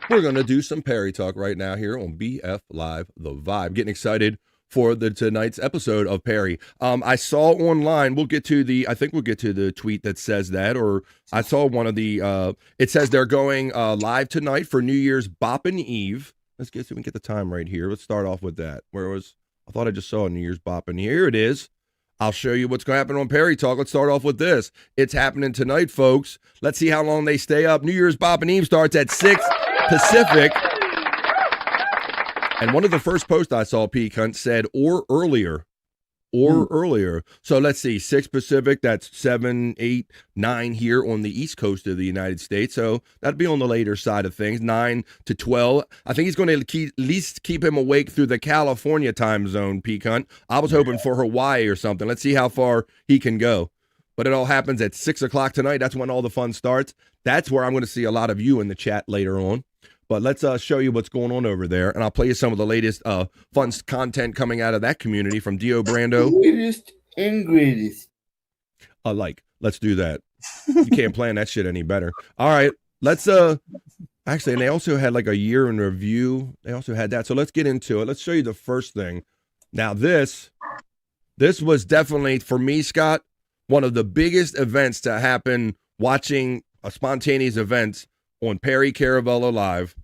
We're going to do some Perry talk right now here on BF Live, The Vibe. Getting excited for tonight's episode of Perry. I saw online, I think we'll get to the tweet that says that, or I saw one of the, it says they're going live tonight for New Year's Boppin' Eve. Let's see if we can get the time right here. Let's start off with that. I thought I just saw New Year's Boppin'. Here it is. I'll show you what's going to happen on Perry Talk. Let's start off with this. It's happening tonight, folks. Let's see how long they stay up. New Year's Boppin' Eve starts at 6 Pacific. And one of the first posts I saw, P. Cunt, said, or earlier. Earlier. So let's see, 6 Pacific, that's 7, 8, 9 here on the East Coast of the United States. So that'd be on the later side of things, 9 to 12. I think he's going to at least keep him awake through the California time zone, P. Cunt. I was hoping for Hawaii or something. Let's see how far he can go. But it all happens at 6 o'clock tonight. That's when all the fun starts. That's where I'm going to see a lot of you in the chat later on. But let's show you what's going on over there. And I'll play you some of the latest fun content coming out of that community from Dio Brando. Latest and greatest. Let's do that. You can't plan that shit any better. All right, let's actually, and they also had like a year in review. They also had that. So let's get into it. Let's show you the first thing. Now this was definitely, for me, Scott, one of the biggest events to happen watching a spontaneous events on Perry Caravella Live.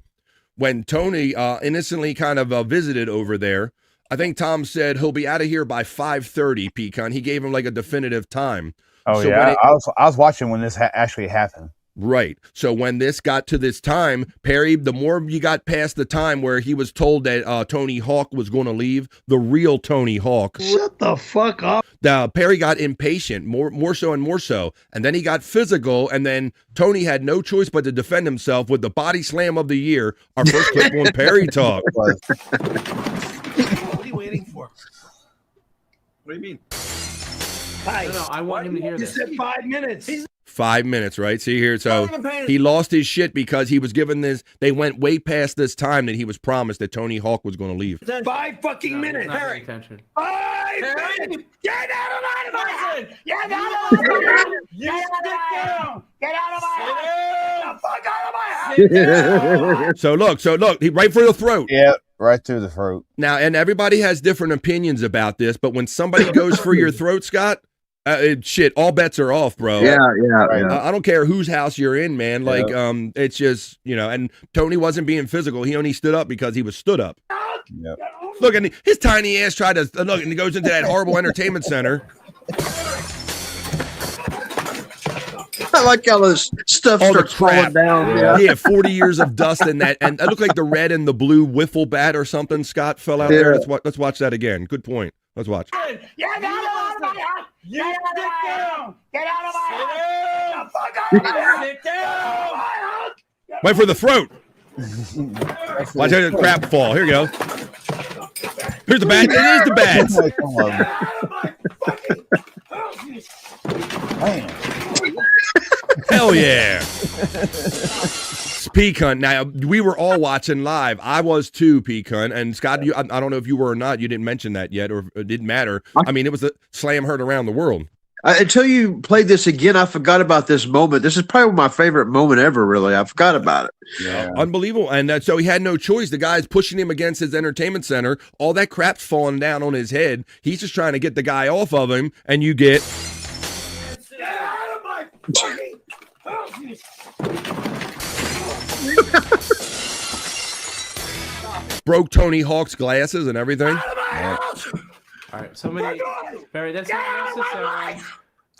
When Tony innocently kind of visited over there, I think Tom said he'll be out of here by 5:30, Pecan. He gave him like a definitive time. Oh, so yeah, I was watching when this actually happened. Right. So when this got to this time, Perry, the more you got past the time where he was told that Tony Hawk was going to leave, the real Tony Hawk. Shut the fuck up. Perry got impatient, more so and more so. And then he got physical, and then Tony had no choice but to defend himself with the body slam of the year. Our first clip on Perry Talk. What are you waiting for? What do you mean? No, I want him to hear this. You said 5 minutes. 5 minutes, right? See here. So he lost his shit because he was given this. They went way past this time that he was promised that Tony Hawk was going to leave. 5 fucking minutes. Harry. Attention. 5 minutes. Get out of my house. Get out of my house. Get out of my house. The fuck out of my house. So look, he right for the throat. Yeah, right through the throat. Now, and everybody has different opinions about this, but when somebody goes for your throat, Scott, shit, all bets are off, bro. Yeah. I don't care whose house you're in, man. Like, it's just, and Tony wasn't being physical. He only stood up because he was stood up. Yep. Look, and his tiny ass tried to look, and he goes into that horrible entertainment center. I like how this stuff starts falling down. Yeah, 40 years of dust in that, and it looked like the red and the blue wiffle bat or something. Scott fell out there. Let's watch that again. Good point. Let's watch. Get out of my house! You sit down! Get out of my house! The fuck out of my house! Sit down! Wait for the throat. Watch how the crap fall. Here you go. Here's the bat. It is the bats. Hell yeah. Peak Hunt. Now, we were all watching live. I was too, Peak Hunt. And Scott, I don't know if you were or not. You didn't mention that yet, or it didn't matter. I mean, it was a slam heard around the world. Until you played this again, I forgot about this moment. This is probably my favorite moment ever, really. I forgot about it. Yeah. Unbelievable. And so he had no choice. The guy's pushing him against his entertainment center. All that crap's falling down on his head. He's just trying to get the guy off of him, and you get... Get out of my fucking house! Broke Tony Hawk's glasses and everything. All right, somebody, Barry, that's not necessary.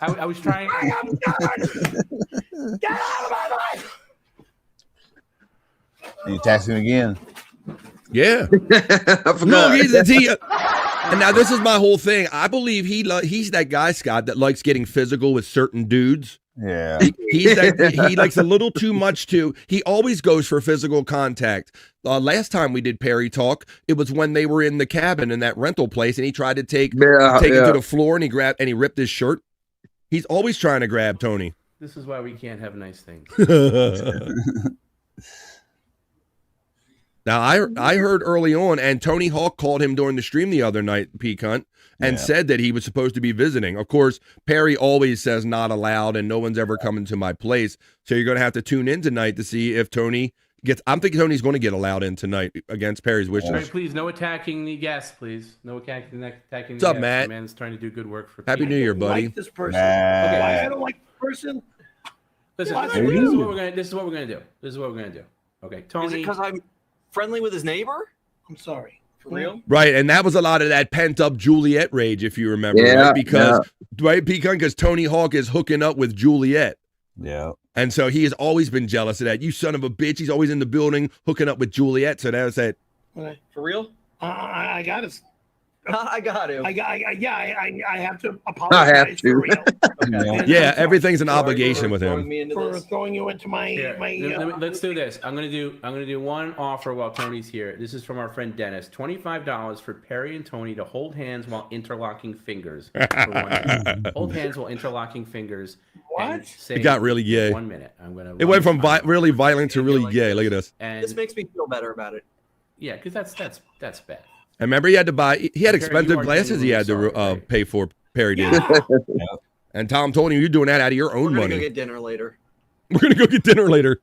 I was trying. I am done. Get out of my life! You text him again? Yeah. No, and now this is my whole thing. I believe he's that guy, Scott, that likes getting physical with certain dudes. Yeah. He likes a little too much too. He always goes for physical contact. Last time we did Perry Talk, it was when they were in the cabin in that rental place, and he tried to take him to the floor, and he ripped his shirt. He's always trying to grab Tony. This is why we can't have nice things. Now, I heard early on, and Tony Hawk called him during the stream the other night, Peak Hunt, and said that he was supposed to be visiting. Of course, Perry always says not allowed, and no one's ever coming to my place. So you're going to have to tune in tonight to see if Tony gets... I'm thinking Tony's going to get allowed in tonight against Perry's wishes. Right, please, no attacking the guests, please. No attacking the What's up, guests. Matt? The man's trying to do good work for Happy people. New Year, buddy. Like this person. Okay, I don't like this person. Listen, Why this do is you? what we're gonna do. Okay, Tony. Is it because I'm friendly with his neighbor? I'm sorry. For real? Right, and that was a lot of that pent-up Juliet rage, if you remember, right? Because Tony Hawk is hooking up with Juliet. Yeah. And so he has always been jealous of that. You son of a bitch. He's always in the building hooking up with Juliet. So that was that. Okay. For real? I got it. I got him. I have to apologize. I have to. For real. Yeah, everything's an obligation with him. For throwing you into my Let's do this. I'm gonna do one offer while Tony's here. This is from our friend Dennis. $25 for Perry and Tony to hold hands while interlocking fingers. For 1 minute. Hold hands while interlocking fingers. What? It got really gay. 1 minute. It went from really violent to really gay. Look at this. And this makes me feel better about it. Yeah, because that's bad. And remember, he had expensive you are glasses he had to genuinely pay for. Perry did. And Tom told him, you're doing that out of your own We're money. gonna go get dinner later. We're gonna go get dinner later.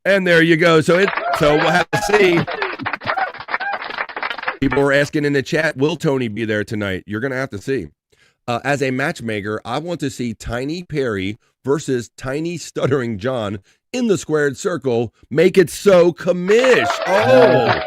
And there you go. So we'll have to see. People are asking in the chat, will Tony be there tonight? You're gonna have to see. As a matchmaker, I want to see Tiny Perry versus Tiny Stuttering John in the squared circle. Make it so commish. Oh.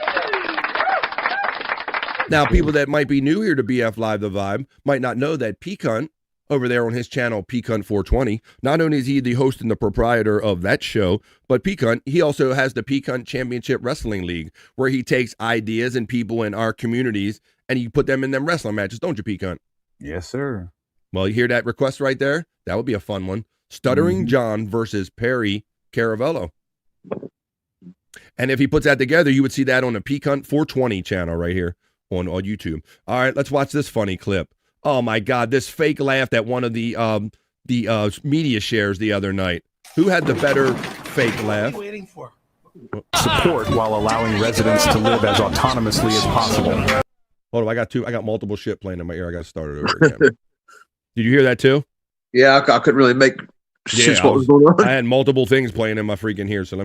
Now, people that might be new here to BF Live The Vibe might not know that Peak Hunt, over there on his channel, Peak Hunt 420, not only is he the host and the proprietor of that show, but Peak Hunt, he also has the Peak Hunt Championship Wrestling League, where he takes ideas and people in our communities and he put them in them wrestling matches, don't you, Peak Hunt? Yes, sir. Well, you hear that request right there? That would be a fun one. Stuttering John versus Perry Caravello. And if he puts that together, you would see that on the Peak Hunt 420 channel right here on YouTube. All right, let's watch this funny clip. Oh my God, this fake laugh that one of the media shares the other night. Who had the better fake laugh? What are you waiting for? Support while allowing residents to live as autonomously as possible. Hold on, I got multiple shit playing in my ear. I got to start it over again. Did you hear that too? Yeah, I couldn't really make sense what was going on. I had multiple things playing in my freaking ear, so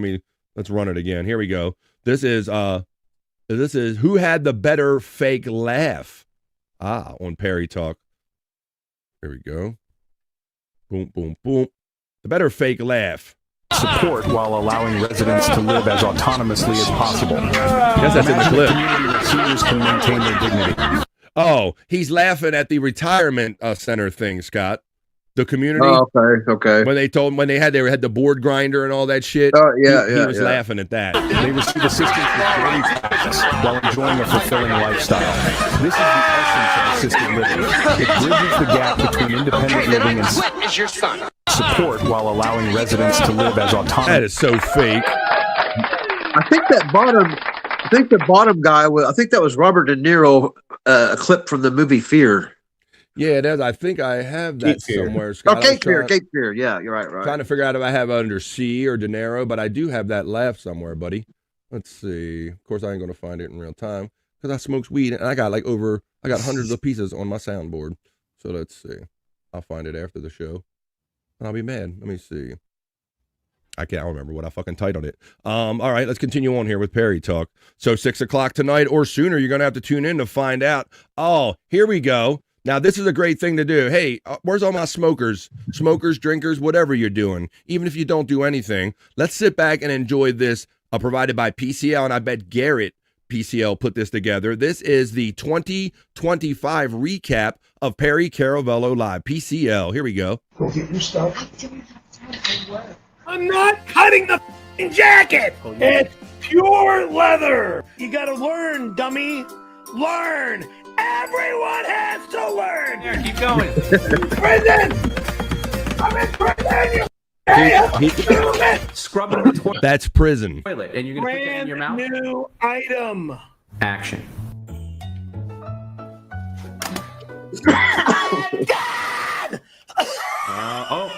let's run it again. Here we go. This is who had the better fake laugh? On Perry Talk. Here we go. Boom, boom, boom. The better fake laugh. Support while allowing residents to live as autonomously as possible. Yes, that's in the clip. Seniors can maintain their dignity. Oh, he's laughing at the retirement center thing, Scott. the community. Oh, okay. When they had the board grinder and all that shit. Oh, he was laughing at that. They receive assistance with daily tasks while enjoying a fulfilling lifestyle. This is the essence of assisted living. It bridges the gap between independent living and support while allowing residents to live as autonomous. That is so fake. I think the bottom guy I think that was Robert De Niro, a clip from the movie Fear. Yeah, it is. I think I have that somewhere, Scott. Cape Fear. Yeah, you're right. Trying to figure out if I have it under C or De Niro, but I do have that laugh somewhere, buddy. Let's see. Of course, I ain't going to find it in real time because I smokes weed and I got hundreds of pieces on my soundboard. So let's see. I'll find it after the show. I'll be mad. Let me see. I can't remember what I fucking titled it. All right, let's continue on here with Perry Talk. So 6 o'clock tonight or sooner, you're going to have to tune in to find out. Oh, here we go. Now, this is a great thing to do. Hey, where's all my smokers, drinkers, whatever you're doing, even if you don't do anything. Let's sit back and enjoy this provided by PCL, and I bet Garrett PCL put this together. This is the 2025 recap of Perry Caravello Live. PCL, here we go. Go get your stuff. I'm not cutting the jacket. It's pure leather. You gotta learn, dummy. Learn. Everyone has to learn. Here, keep going. Prison. I'm in prison. Scrub it in the toilet. That's prison. And you're gonna put that in your mouth. New item. Action.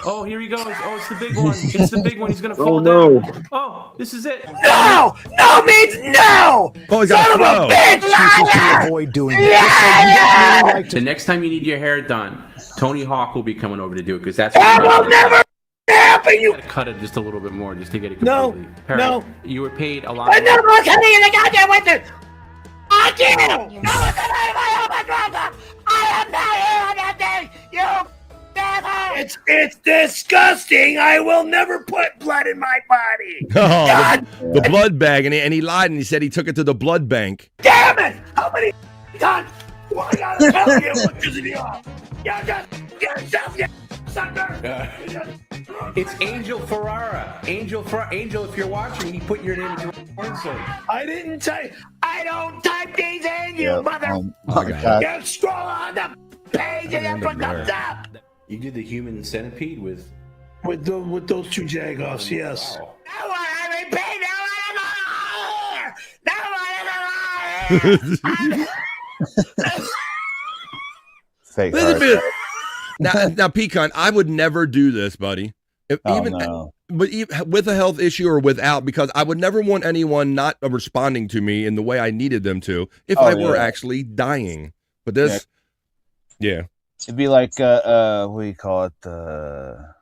Oh, here he goes. Oh, it's the big one. It's the big one. He's going to fall down. Oh, this is it. No! No means no! Oh, son of a bitch! Avoid doing The next time you need your hair done, Tony Hawk will be coming over to do it because that's what that will never happen! You cut it just a little bit more just to get it completely. No. You were paid a lot. I'm never cutting in the goddamn winter! Fuck you! No, it's I am not here on that day! You It's disgusting. I will never put blood in my body. Oh, the blood bag, and he lied and he said he took it to the blood bank. Damn it! How many times? Well, I gotta tell you what pisses me off. You just get yourself, you sucker. It's Angel Ferrara. Angel, if you're watching, he put your name into the I didn't type. I don't type these in, you mother. You scroll on the page and that's what comes up. You did the human centipede with those two jagoffs, yes. Wow. No one, I repeat, no one is alive! Fake. Now, Pecan, I would never do this, buddy. But with a health issue or without, because I would never want anyone not responding to me in the way I needed them to if I were actually dying. But this, it'd be like what do you call it? The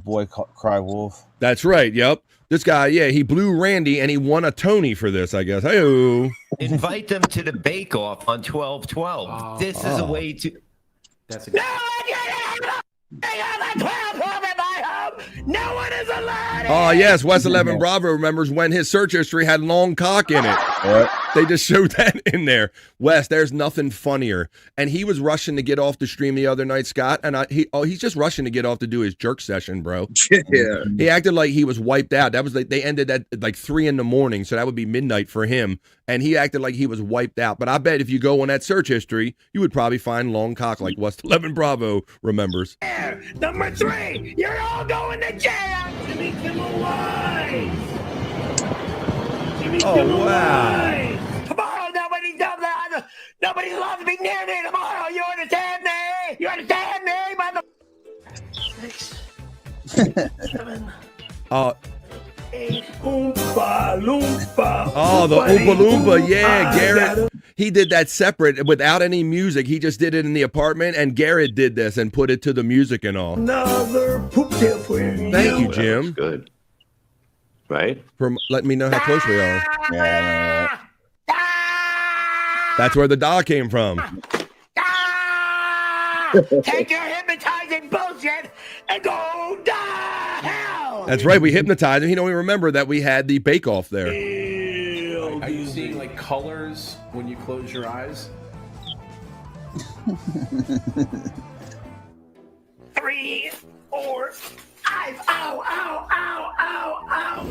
boy cry wolf. That's right. Yep. This guy, he blew Randy and he won a Tony for this, I guess. Hey-o. Invite them to the Bake Off on 12/12. This is a way to. That's a. No one is allowed. Oh yes, West 11 Bravo remembers when his search history had long cock in it. They just showed that in there. Wes, there's nothing funnier. And he was rushing to get off the stream the other night, Scott. And he's just rushing to get off to do his jerk session, bro. Yeah. He acted like he was wiped out. That was they ended at like 3 a.m, so that would be midnight for him. And he acted like he was wiped out. But I bet if you go on that search history, you would probably find long cock like West 11 Bravo remembers. Number 3, you're all going to jail. Jimmy Kimmel Live. Oh wow. Tomorrow nobody loves to be near me tomorrow. You understand me? You understand me, mother? 6, 7, 8. Oompa Loompa. Oh, the Oompa Loompa. Yeah, Garrett. He did that separate without any music. He just did it in the apartment, and Garrett did this and put it to the music and all. Another poop tail for you. Thank you, Jim. Good. Right? For letting me know how close we are. That's where the doll came from. Take your hypnotizing bullshit and go to hell. That's right. We hypnotized him. He don't even remember that we had the bake-off there. Are you seeing like colors when you close your eyes? 3, 4, 5. Ow, ow, ow, ow, ow.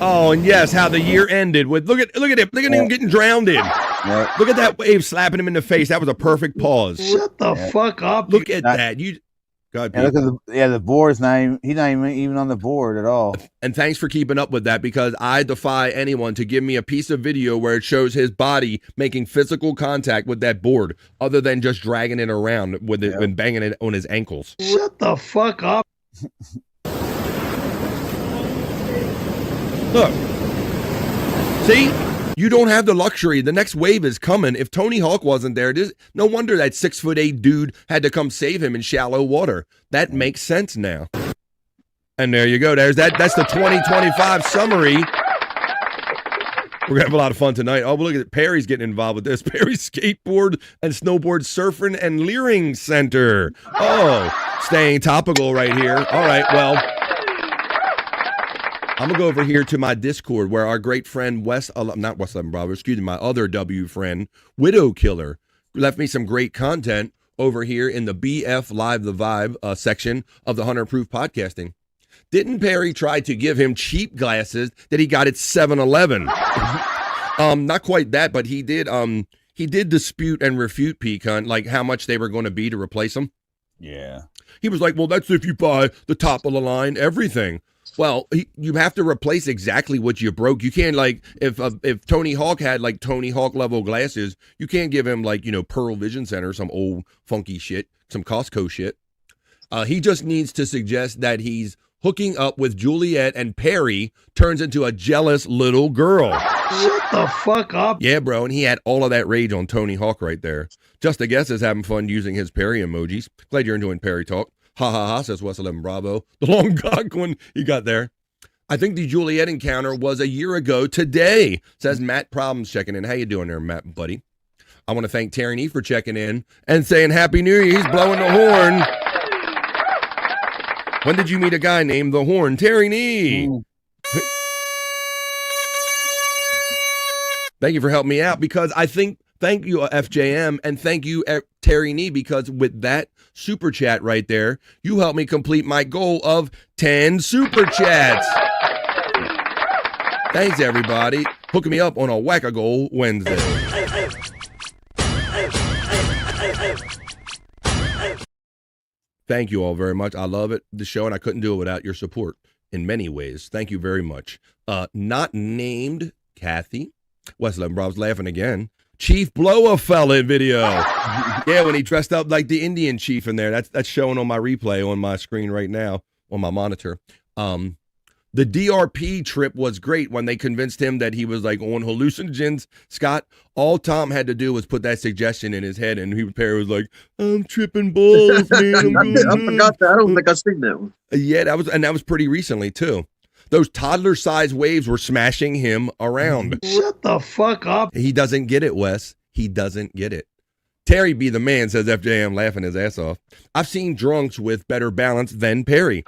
Oh, and yes, how the year ended with look at him getting drowned in. Look at that wave slapping him in the face. That was a perfect pause. Shut the fuck up. Look at that. God, look at the board's he's not even on the board at all. And thanks for keeping up with that, because I defy anyone to give me a piece of video where it shows his body making physical contact with that board, other than just dragging it around with it and banging it on his ankles. Shut the fuck up. Look, see, you don't have the luxury. The next wave is coming. If Tony Hawk wasn't there, no wonder that 6'8" dude had to come save him in shallow water. That makes sense now. And there you go. That's the 2025 summary. We're gonna have a lot of fun tonight. Oh, look at it. Perry's getting involved with this. Perry's skateboard and snowboard surfing and leering center. Oh, staying topical right here. All right, well, I'm going to go over here to my Discord where our great friend my other W friend, Widow Killer, left me some great content over here in the BF Live the Vibe section of the 100 Proof Podcasting. Didn't Perry try to give him cheap glasses that he got at 7-Eleven? Not quite that, but he did dispute and refute Pecan, like how much they were going to be to replace them. Yeah. He was like, well, that's if you buy the top of the line, everything. Well, you have to replace exactly what you broke. You can't, like, if Tony Hawk had, like, Tony Hawk level glasses, you can't give him, like, Pearl Vision Center, some old funky shit, some Costco shit. He just needs to suggest that he's hooking up with Juliet and Perry turns into a jealous little girl. Shut the fuck up. Yeah, bro, and he had all of that rage on Tony Hawk right there. Just a guess is having fun using his Perry emojis. Glad you're enjoying Perry Talk. Ha ha ha, says West 11 Bravo. The long cock one he got there. I think the Juliet encounter was a year ago today, says Matt Problems checking in. How you doing there, Matt, buddy? I want to thank Terry Nee for checking in and saying Happy New Year. He's blowing the horn. When did you meet a guy named The Horn? Terry Nee. Thank you for helping me out, because I think, thank you, FJM, and thank you, Terry Nee, because with that super chat right there, you helped me complete my goal of 10 super chats. Thanks, everybody. Hooking me up on a Whack-A-Goal Wednesday. Thank you all very much. I love it, the show, and I couldn't do it without your support in many ways. Thank you very much. Not named Kathy. Westland Bob's laughing again. Chief Blow-A-Fella video. Yeah, when he dressed up like the Indian chief in there. That's showing on my replay on my screen right now on my monitor. The DRP trip was great when they convinced him that he was like on hallucinogens. Scott, all Tom had to do was put that suggestion in his head, and Perry was like, "I'm tripping balls, man." I forgot that. I don't think I've seen that one. Yeah, that was pretty recently too. Those toddler-sized waves were smashing him around. Shut the fuck up. He doesn't get it, Wes. He doesn't get it. Terry be the man, says FJM, laughing his ass off. I've seen drunks with better balance than Perry.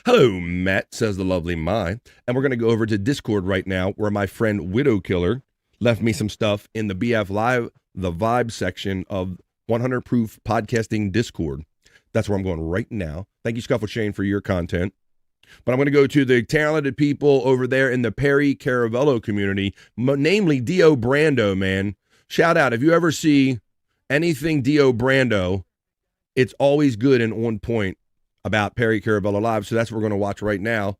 Hello, Matt, says the lovely Mai. And we're going to go over to Discord right now, where my friend Widow Killer left me some stuff in the BF Live, the Vibe section of 100 Proof Podcasting Discord. That's where I'm going right now. Thank you, Scuffle Shane, for your content. But I'm going to go to the talented people over there in the Perry Caravello community, namely Dio Brando, man. Shout out. If you ever see anything Dio Brando, it's always good and on point about Perry Caravello Live. So that's what we're going to watch right now.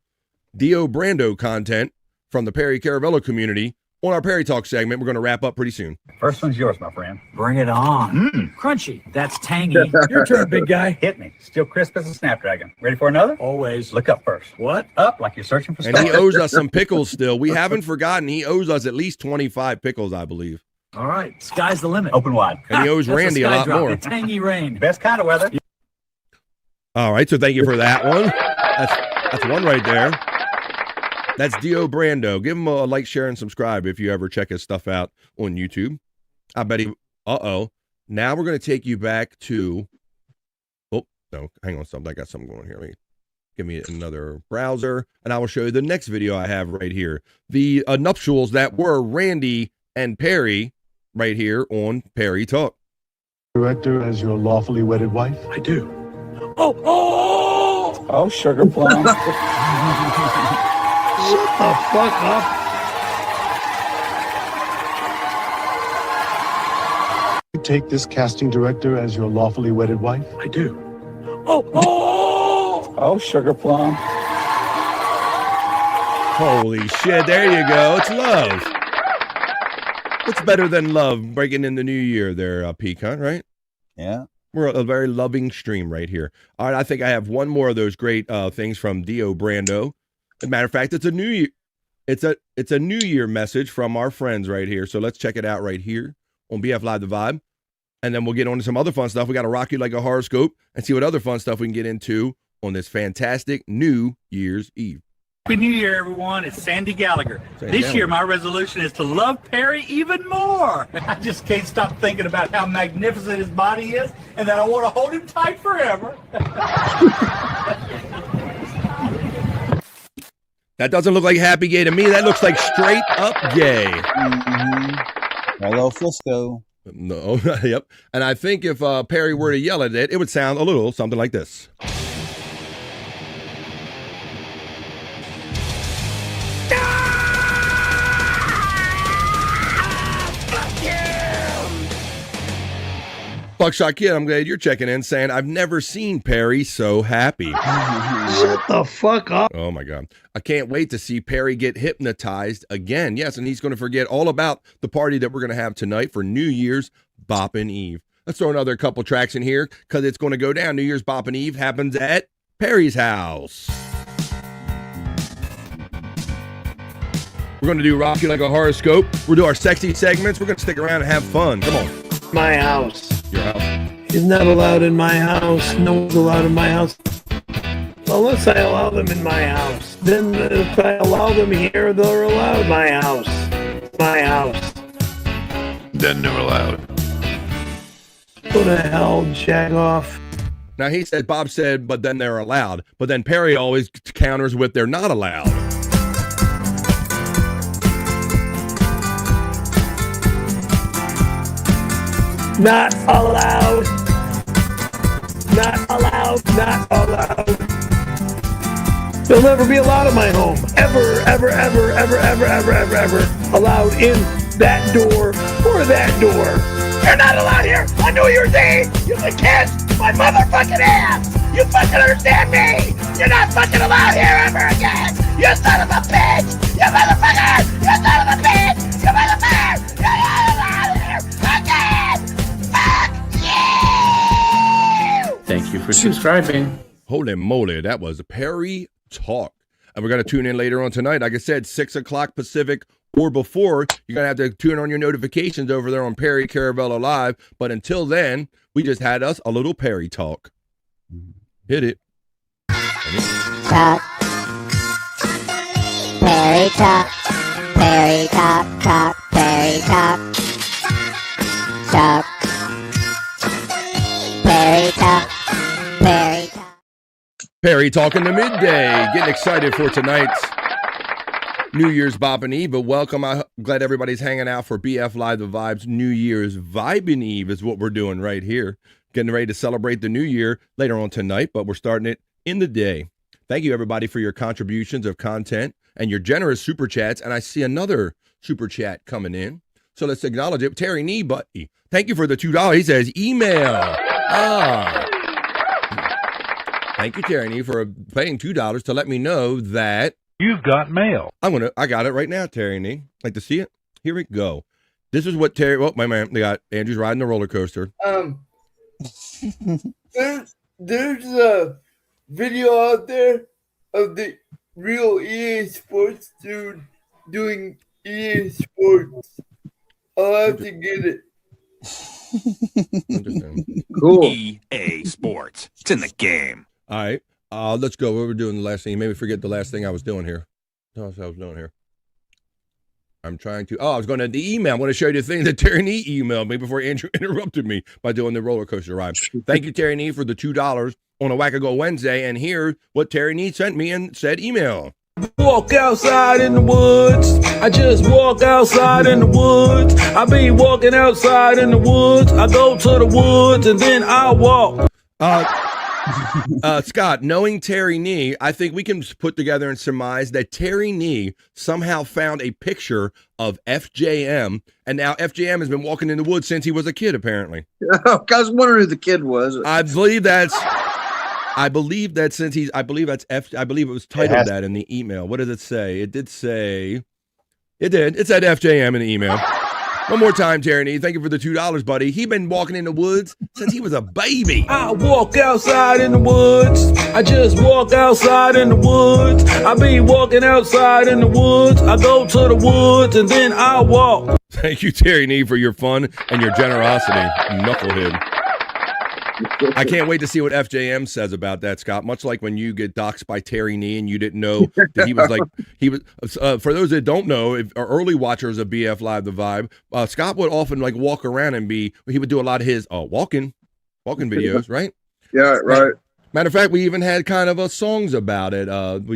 Dio Brando content from the Perry Caravello community on our Perry Talk segment. We're going to wrap up pretty soon. First one's yours, my friend. Bring it on. Crunchy. That's tangy. Your turn, big guy. Hit me. Still crisp as a snapdragon. Ready for another? Always. Look up first. What? Up like you're searching for stars. And he owes us some pickles still. We haven't forgotten. He owes us at least 25 pickles, I believe. All right. Sky's the limit. Open wide. And he owes Randy a lot more. Tangy rain. Best kind of weather. All right. So thank you for that one. That's one right there. That's Dio Brando. Give him a like, share, and subscribe if you ever check his stuff out on YouTube. I bet he... Now we're going to take you back to... Oh, no. Hang on something. I got something going here. Give me another browser, and I will show you the next video I have right here. The nuptials that were Randy and Perry right here on Perry Talk. director as your lawfully wedded wife? I do. Oh, sugar plum. Shut the fuck up. You take this casting director as your lawfully wedded wife? I do. Oh, sugar plum. Holy shit, there you go. It's love. What's better than love breaking in the new year there, Pecan, right? Yeah. We're a very loving stream right here. All right, I think I have one more of those great things from Dio Brando. As a matter of fact, it's a new year. It's a new year message from our friends right here. So let's check it out right here on BF Live The Vibe. And then we'll get on to some other fun stuff. We got to rock you like a horoscope and see what other fun stuff we can get into on this fantastic New Year's Eve. Happy New Year, everyone. It's Sandy Gallagher. This year, my resolution is to love Perry even more. I just can't stop thinking about how magnificent his body is and that I want to hold him tight forever. That doesn't look like happy gay to me. That looks like straight up gay. Hello, Frisco. No, yep. And I think if Perry were to yell at it, it would sound a little something like this. Buckshot Kid, I'm glad you're checking in saying, I've never seen Perry so happy. Shut the fuck up. Oh my God. I can't wait to see Perry get hypnotized again. Yes, and he's going to forget all about the party that we're going to have tonight for New Year's Boppin' Eve. Let's throw another couple tracks in here because it's going to go down. New Year's Boppin' Eve happens at Perry's house. We're going to do Rock You Like a Horoscope. We'll do our sexy segments. We're going to stick around and have fun. Come on. My house. Your house. He's not allowed in my house. No one's allowed in my house. Unless I allow them in my house. Then if I allow them here, they're allowed my house. My house. Then they're allowed. Go to hell, jag off. Now he said, Bob said, but then they're allowed. But then Perry always counters with they're not allowed. Not allowed. Not allowed. Not allowed. They'll never be allowed in my home. Ever, ever, ever, ever, ever, ever, ever, ever allowed in that door or that door. You're not allowed here on New Year's Eve. You can kiss my motherfucking ass. You fucking understand me? You're not fucking allowed here ever again. You son of a bitch. You motherfucker. You son of a bitch. You motherfucker. You're not allowed here again. Fuck you. Thank you for subscribing. Holy moly, that was Perry Talk. And we're going to tune in later on tonight. Like I said, 6 o'clock Pacific or before. You're going to have to tune on your notifications over there on Perry Caravello Live. But until then, we just had us a little Perry Talk. Hit it. Talk. Perry Talk. Perry Talk. Talk. Perry Talk. Talk. Perry Talk. Perry Talk. Perry talking to midday. Getting excited for tonight's New Year's Boppin' Eve. But welcome. I'm glad everybody's hanging out for BF Live The Vibes New Year's Vibin' Eve is what we're doing right here. Getting ready to celebrate the new year later on tonight, but we're starting it in the day. Thank you, everybody, for your contributions of content and your generous super chats. And I see another super chat coming in. So let's acknowledge it. Terry Nee, buddy. Thank you for the $2. He says, email. Thank you, Terry Nee, for paying $2 to let me know that you've got mail. I got it right now, Terry Nee. Like to see it? Here we go. This is what Terry. Oh, my man, they got Andrew's riding the roller coaster. There's a video out there of the real EA Sports dude doing EA Sports. I'll have to get it. Cool. EA Sports. It's in the game. All right. Let's go. What we're doing the last thing. You made me forget the last thing I was doing here. What else I was doing here? I'm trying to. I was going to the email. I'm going to show you the thing that Terry Nee emailed me before Andrew interrupted me by doing the roller coaster ride. Thank you, Terry Nee, for the $2 on a Wackago Wednesday. And here's what Terry Nee sent me and said email. Walk outside in the woods. I just walk outside in the woods. I be walking outside in the woods. I go to the woods and then I walk. Scott, knowing Terry Nee, I think we can put together and surmise that Terry Nee somehow found a picture of FJM, and now FJM has been walking in the woods since he was a kid, apparently. I was wondering who the kid was. I believe it was titled that in the email. What did it say? It said FJM in the email. One more time, Terry. Thank you for the $2, buddy. He been walking in the woods since he was a baby. I walk outside in the woods. I just walk outside in the woods. I be walking outside in the woods. I go to the woods and then I walk. Thank you, Terry Nee, for your fun and your generosity, knucklehead. I can't wait to see what FJM says about that, Scott. Much like when you get doxxed by Terry Nee and you didn't know that he was for those that don't know, if are early watchers of BF Live The Vibe, Scott would often walk around and he would do a lot of his walking videos, right? Yeah, right. Matter of fact, we even had kind of songs about it.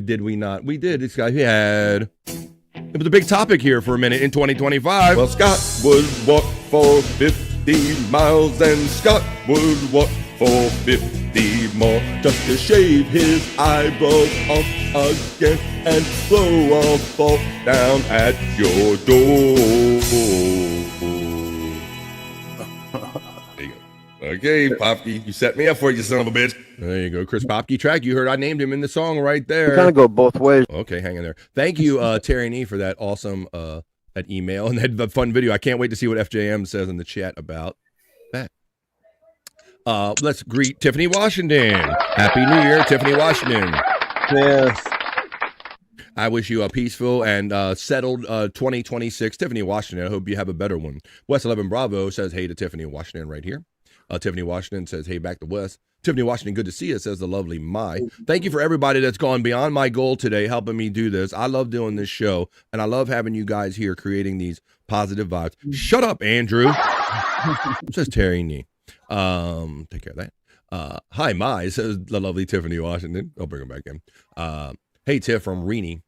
Did we not? We did. This guy had. It was a big topic here for a minute in 2025. Well, Scott would walk for 50 miles and Scott would walk for 50 more just to shave his eyebrows off again and blow a fall down at your door. There you go. Okay, Popke, you set me up for it, you son of a bitch. There you go, Chris Popke track. You heard I named him in the song right there. Kind of go both ways. Okay, hang in there. Thank you, Terry Nee, for that awesome that email and that fun video. I can't wait to see what FJM says in the chat about that. Let's greet Tiffany Washington. Happy New Year, Tiffany Washington. Yes. I wish you a peaceful and settled 2026. Tiffany Washington, I hope you have a better one. West 11 Bravo says hey to Tiffany Washington right here. Tiffany Washington says hey back to West. Tiffany Washington, good to see you, says the lovely Mai. Thank you for everybody that's gone beyond my goal today, helping me do this. I love doing this show, and I love having you guys here creating these positive vibes. Shut up, Andrew. Says Terry Nee. Take care of that. Hi, Mai, says the lovely Tiffany Washington. I'll bring him back in. Hey, Tiff from Reenie.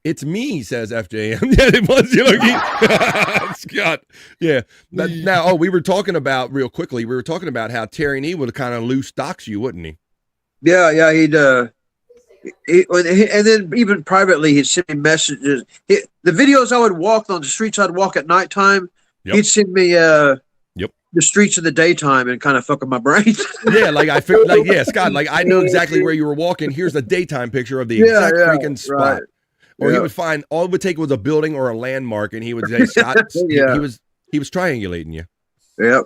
It's me, says FJM. Yeah, it was, Scott. Yeah. Now, we were talking about, real quickly, how Terry Nee would kind of loose dox you, wouldn't he? Yeah, he'd and then even privately, he'd send me messages. The videos I would walk on the streets I'd walk at nighttime, he'd send me the streets in the daytime and kind of fuck up my brain. Yeah, Scott, I know exactly where you were walking. Here's a daytime picture of the exact freaking spot. Right. Or he would find, all it would take was a building or a landmark, and he would say, Scott, he was triangulating you. Yep.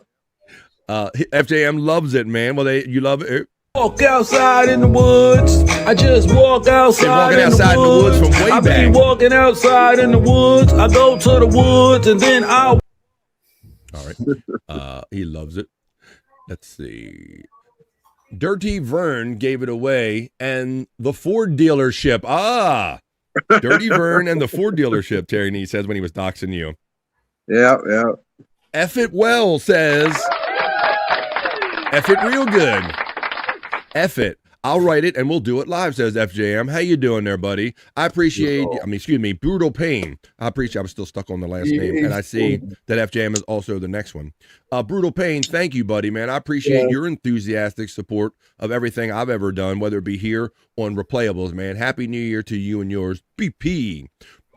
FJM loves it, man. Well, you love it. Walk outside in the woods. I just walk outside in the woods from way back. I be walking outside in the woods. I go to the woods and then I'll. All right. He loves it. Let's see. Dirty Vern gave it away, and the Ford dealership. Dirty Vern and the Ford dealership, Terry Nee says when he was doxing you. Yeah. F it well says. F it real good. F it. I'll write it and we'll do it live, says FJM. How you doing there, buddy? I appreciate, Brutal Pain. I was still stuck on the last name, and I see that FJM is also the next one. Brutal Pain, thank you, buddy, man. I appreciate your enthusiastic support of everything I've ever done, whether it be here on Replayables, man. Happy New Year to you and yours. BP.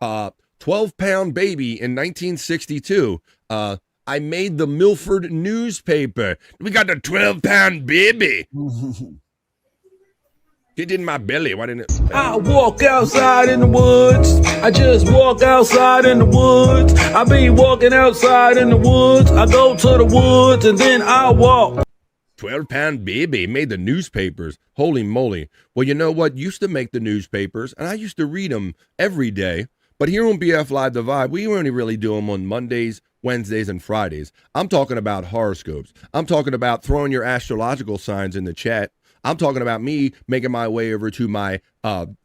12-pound baby in 1962. I made the Milford newspaper. We got the 12-pound baby. It in my belly. Why didn't it? I walk outside in the woods. I just walk outside in the woods. I be walking outside in the woods. I go to the woods and then I walk. 12-pound baby made the newspapers. Holy moly. Well, you know what? Used to make the newspapers, and I used to read them every day. But here on BF Live The Vibe, we only really do them on Mondays, Wednesdays, and Fridays. I'm talking about horoscopes. I'm talking about throwing your astrological signs in the chat. I'm talking about me making my way over to my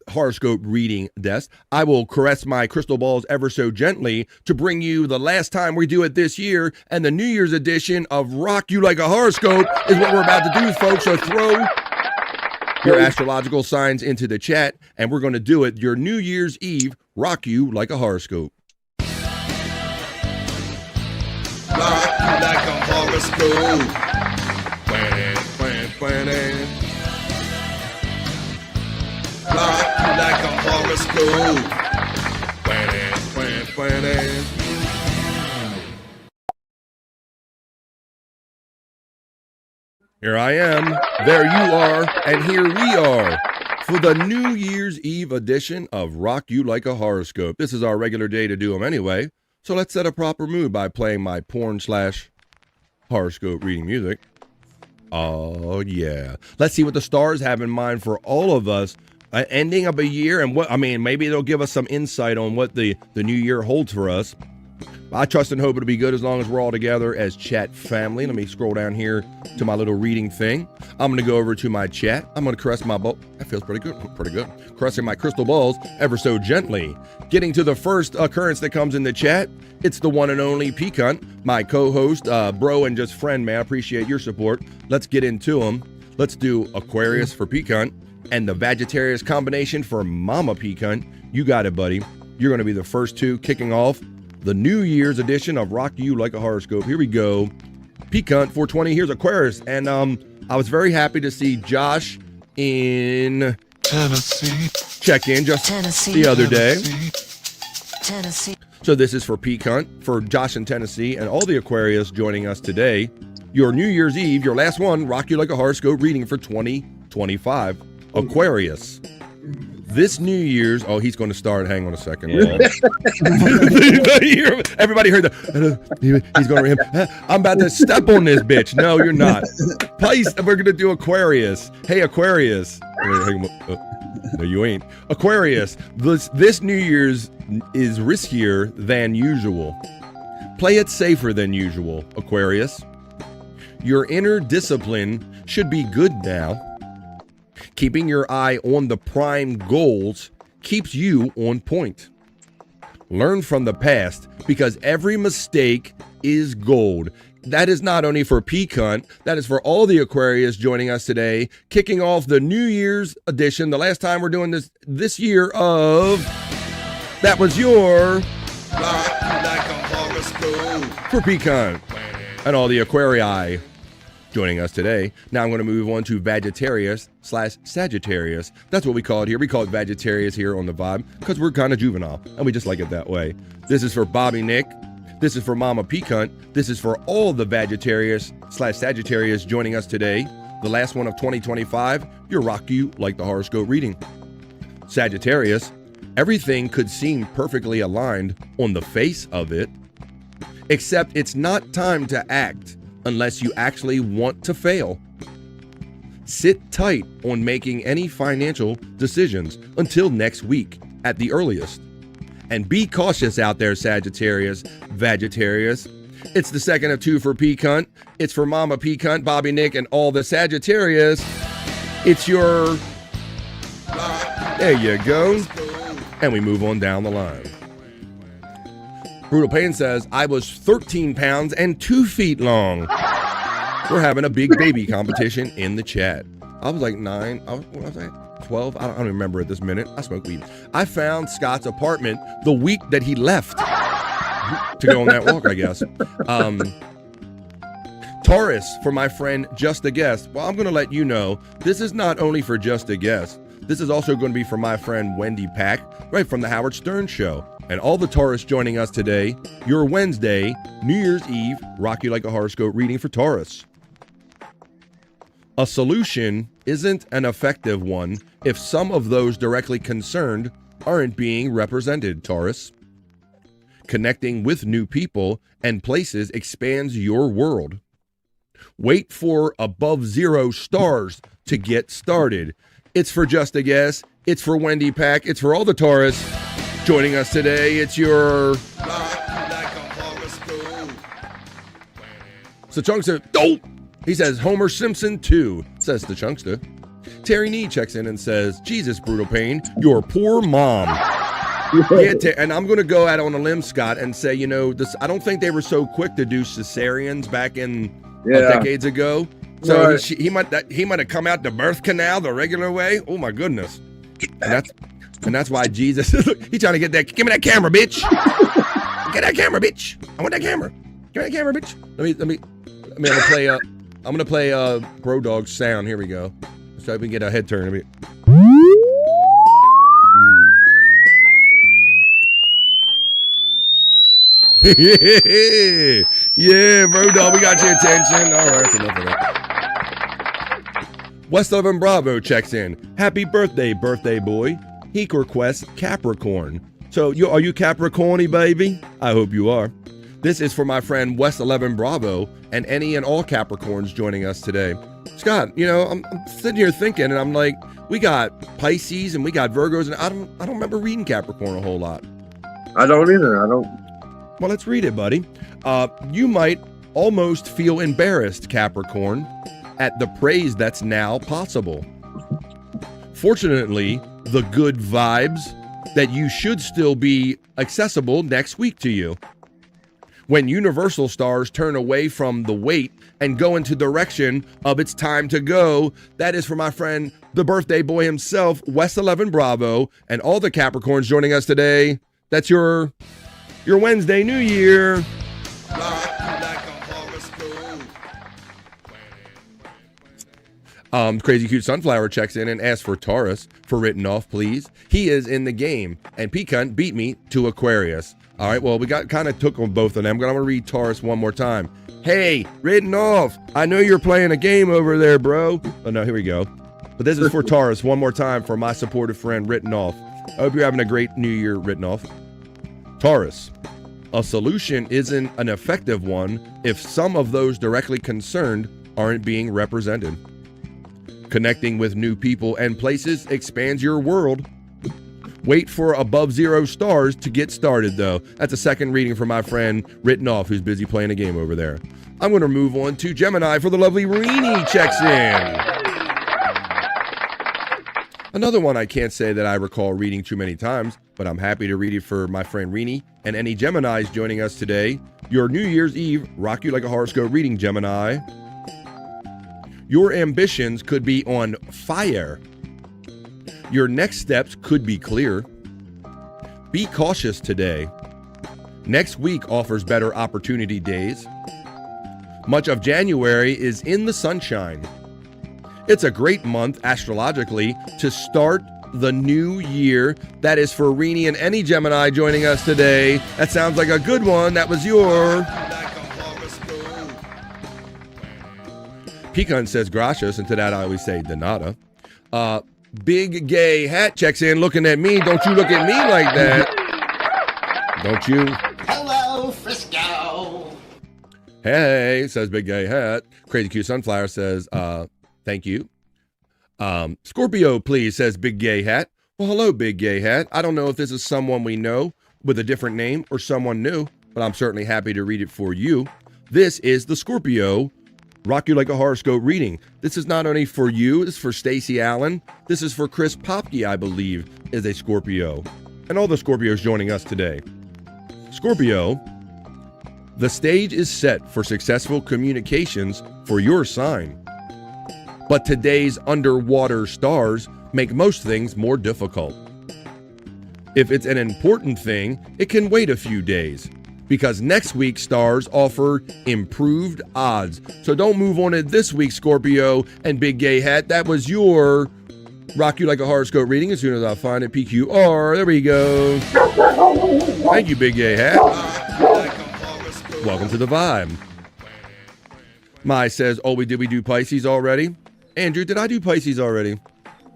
horoscope reading desk. I will caress my crystal balls ever so gently to bring you the last time we do it this year, and the New Year's edition of Rock You Like a Horoscope is what we're about to do, folks. So throw your astrological signs into the chat, and we're going to do it. Your New Year's Eve, rock you like a horoscope. Rock you like a horoscope. Rock you like a horoscope. Here I am, there you are, and here we are for the New Year's Eve edition of Rock You Like a Horoscope. This is our regular day to do them anyway, so let's set a proper mood by playing my porn/horoscope reading music. Oh, yeah. Let's see what the stars have in mind for all of us. Ending of a year, and maybe they'll give us some insight on what the new year holds for us. I trust and hope it'll be good as long as we're all together as chat family. Let me scroll down here to my little reading thing. I'm going to go over to my chat. I'm going to caress my ball. That feels pretty good. Pretty good. Caressing my crystal balls ever so gently. Getting to the first occurrence that comes in the chat. It's the one and only Peacunt, my co-host, bro, and just friend, man. I appreciate your support. Let's get into them. Let's do Aquarius for Peacunt and the Sagittarius combination for Mama Peacunt. You got it, buddy. You're going to be the first two kicking off the New Year's edition of Rock You Like a Horoscope. Here we go. Peacunt 420. Here's Aquarius. And I was very happy to see Josh in Tennessee check in just the other day. Tennessee. So this is for Peacunt, for Josh in Tennessee, and all the Aquarius joining us today. Your New Year's Eve, your last one, Rock You Like a Horoscope reading for 2025. Aquarius. This New Year's, he's going to start. Hang on a second. Everybody heard that. He's going to. I'm about to step on this bitch. No, you're not. We're going to do Aquarius. Hey, Aquarius. No, you ain't. Aquarius. This New Year's is riskier than usual. Play it safer than usual, Aquarius. Your inner discipline should be good now. Keeping your eye on the prime goals keeps you on point. Learn from the past because every mistake is gold. That is not only for Peacunt, that is for all the Aquarius joining us today, kicking off the New Year's edition, the last time we're doing this year of That Was Your for Peacunt and all the Aquarii joining us today. Now I'm going to move on to Sagittarius/Sagittarius. That's what we call it here. We call it Sagittarius here on the Vibe because we're kind of juvenile and we just like it that way. This is for Bobby Nick. This is for Mama Peacunt. This is for all the Sagittarius/Sagittarius joining us today. The last one of 2025, your Rock You Like the Horoscope reading. Sagittarius, everything could seem perfectly aligned on the face of it, except it's not time to act unless you actually want to fail. Sit tight on making any financial decisions until next week at the earliest. And be cautious out there, Sagittarius. It's the second of two for Peacunt. It's for Mama Peacunt, Bobby Nick, and all the Sagittarius. It's your... There you go. And we move on down the line. Brutal Pain says, I was 13 pounds and 2 feet long. We're having a big baby competition in the chat. I was like 9. What was I? 12? I don't remember at this minute. I smoke weed. I found Scott's apartment the week that he left to go on that walk, I guess. Taurus, for my friend Just a Guest. Well, I'm going to let you know, this is not only for Just a Guest. This is also going to be for my friend Wendy Pack, right from the Howard Stern Show. And all the Taurus joining us today, your Wednesday, New Year's Eve, Rock You Like a Horoscope reading for Taurus. A solution isn't an effective one if some of those directly concerned aren't being represented, Taurus. Connecting with new people and places expands your world. Wait for above 0 stars to get started. It's for Just a Guess. It's for Wendy Pack. It's for all the Taurus joining us today. It's your... So Chunkster, he says Homer Simpson too, says the Chunkster. Terry Nee checks in and says, Jesus, Brutal Pain, your poor mom. And I'm going to go out on a limb, Scott, and say, I don't think they were so quick to do cesareans back in decades ago. So Right. he might have come out the birth canal the regular way. Oh my goodness. And that's why Jesus he's trying to get that. Give me that camera, bitch. Get that camera, bitch. I want that camera. Give me that camera, bitch. Let me I'm gonna play Bro Dog's sound. Here we go. Let's try if we can get a head turn. Yeah, Bro Dog, we got your attention. All right, that's enough of that. West 11 Bravo checks in. Happy birthday, birthday boy. He requests Capricorn. So are you Capricorny, baby? I hope you are. This is for my friend West 11 Bravo and any and all Capricorns joining us today. Scott, I'm sitting here thinking, and I'm like, we got Pisces and we got Virgos, and I don't remember reading Capricorn a whole lot. I don't either. I don't. Well, let's read it, buddy. You might almost feel embarrassed, Capricorn, at the praise that's now possible. Fortunately, the good vibes that you should still be accessible next week to you. When universal stars turn away from the wait and go into direction of it's time to go, that is for my friend, the birthday boy himself, West 11 Bravo, and all the Capricorns joining us today. That's your Wednesday New Year. Crazy Cute Sunflower checks in and asks for Taurus for written off, please. He is in the game, and Pecan beat me to Aquarius. All right, well, we kind of took on both of them, but I'm going to read Taurus one more time. Hey, written off. I know you're playing a game over there, bro. Oh, no, here we go. But this is for Taurus one more time for my supportive friend, written off. I hope you're having a great New Year, written off. Taurus, a solution isn't an effective one if some of those directly concerned aren't being represented. Connecting with new people and places expands your world. Wait for above 0 stars to get started, though. That's a second reading for my friend written off who's busy playing a game over there. I'm going to move on to Gemini for the lovely Rini checks in. Another one I can't say that I recall reading too many times, but I'm happy to read it for my friend Rini and any Geminis joining us today. Your New Year's Eve, rock you like a horoscope reading, Gemini. Your ambitions could be on fire. Your next steps could be clear. Be cautious today. Next week offers better opportunity days. Much of January is in the sunshine. It's a great month astrologically to start the new year. That is for Rini and any Gemini joining us today. That sounds like a good one. That was your... Pecan says gracias, and to that I always say de nada. Big Gay Hat checks in looking at me. Don't you look at me like that. Don't you? Hello, Frisco. Hey, says Big Gay Hat. Crazy Cute Sunflower says, thank you. Scorpio, please, says Big Gay Hat. Well, hello, Big Gay Hat. I don't know if this is someone we know with a different name or someone new, but I'm certainly happy to read it for you. This is the Scorpio Rock You Like a Horoscope reading. This is not only for you, this is for Stacy Allen. This is for Chris Popke, I believe, is a Scorpio. And all the Scorpios joining us today. Scorpio, the stage is set for successful communications for your sign. But today's underwater stars make most things more difficult. If it's an important thing, it can wait a few days, because next week's stars offer improved odds. So don't move on it this week, Scorpio and Big Gay Hat. That was your Rock You Like a Horoscope reading. As soon as I find it, PQR. There we go. Thank you, Big Gay Hat. Welcome to the vibe. Mai says, oh, we do Pisces already? Andrew, did I do Pisces already?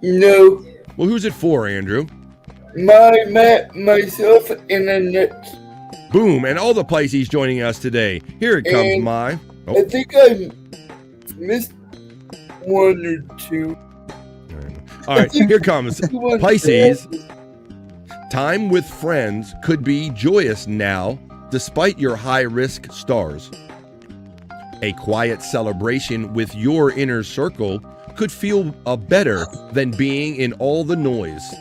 No. Well, who's it for, Andrew? Myself, and the next. Boom, and all the Pisces joining us today. Here it comes, And Mai. Oh. I think I missed one or two. All right, here comes Pisces. Time with friends could be joyous now, despite your high-risk stars. A quiet celebration with your inner circle could feel better than being in all the noise.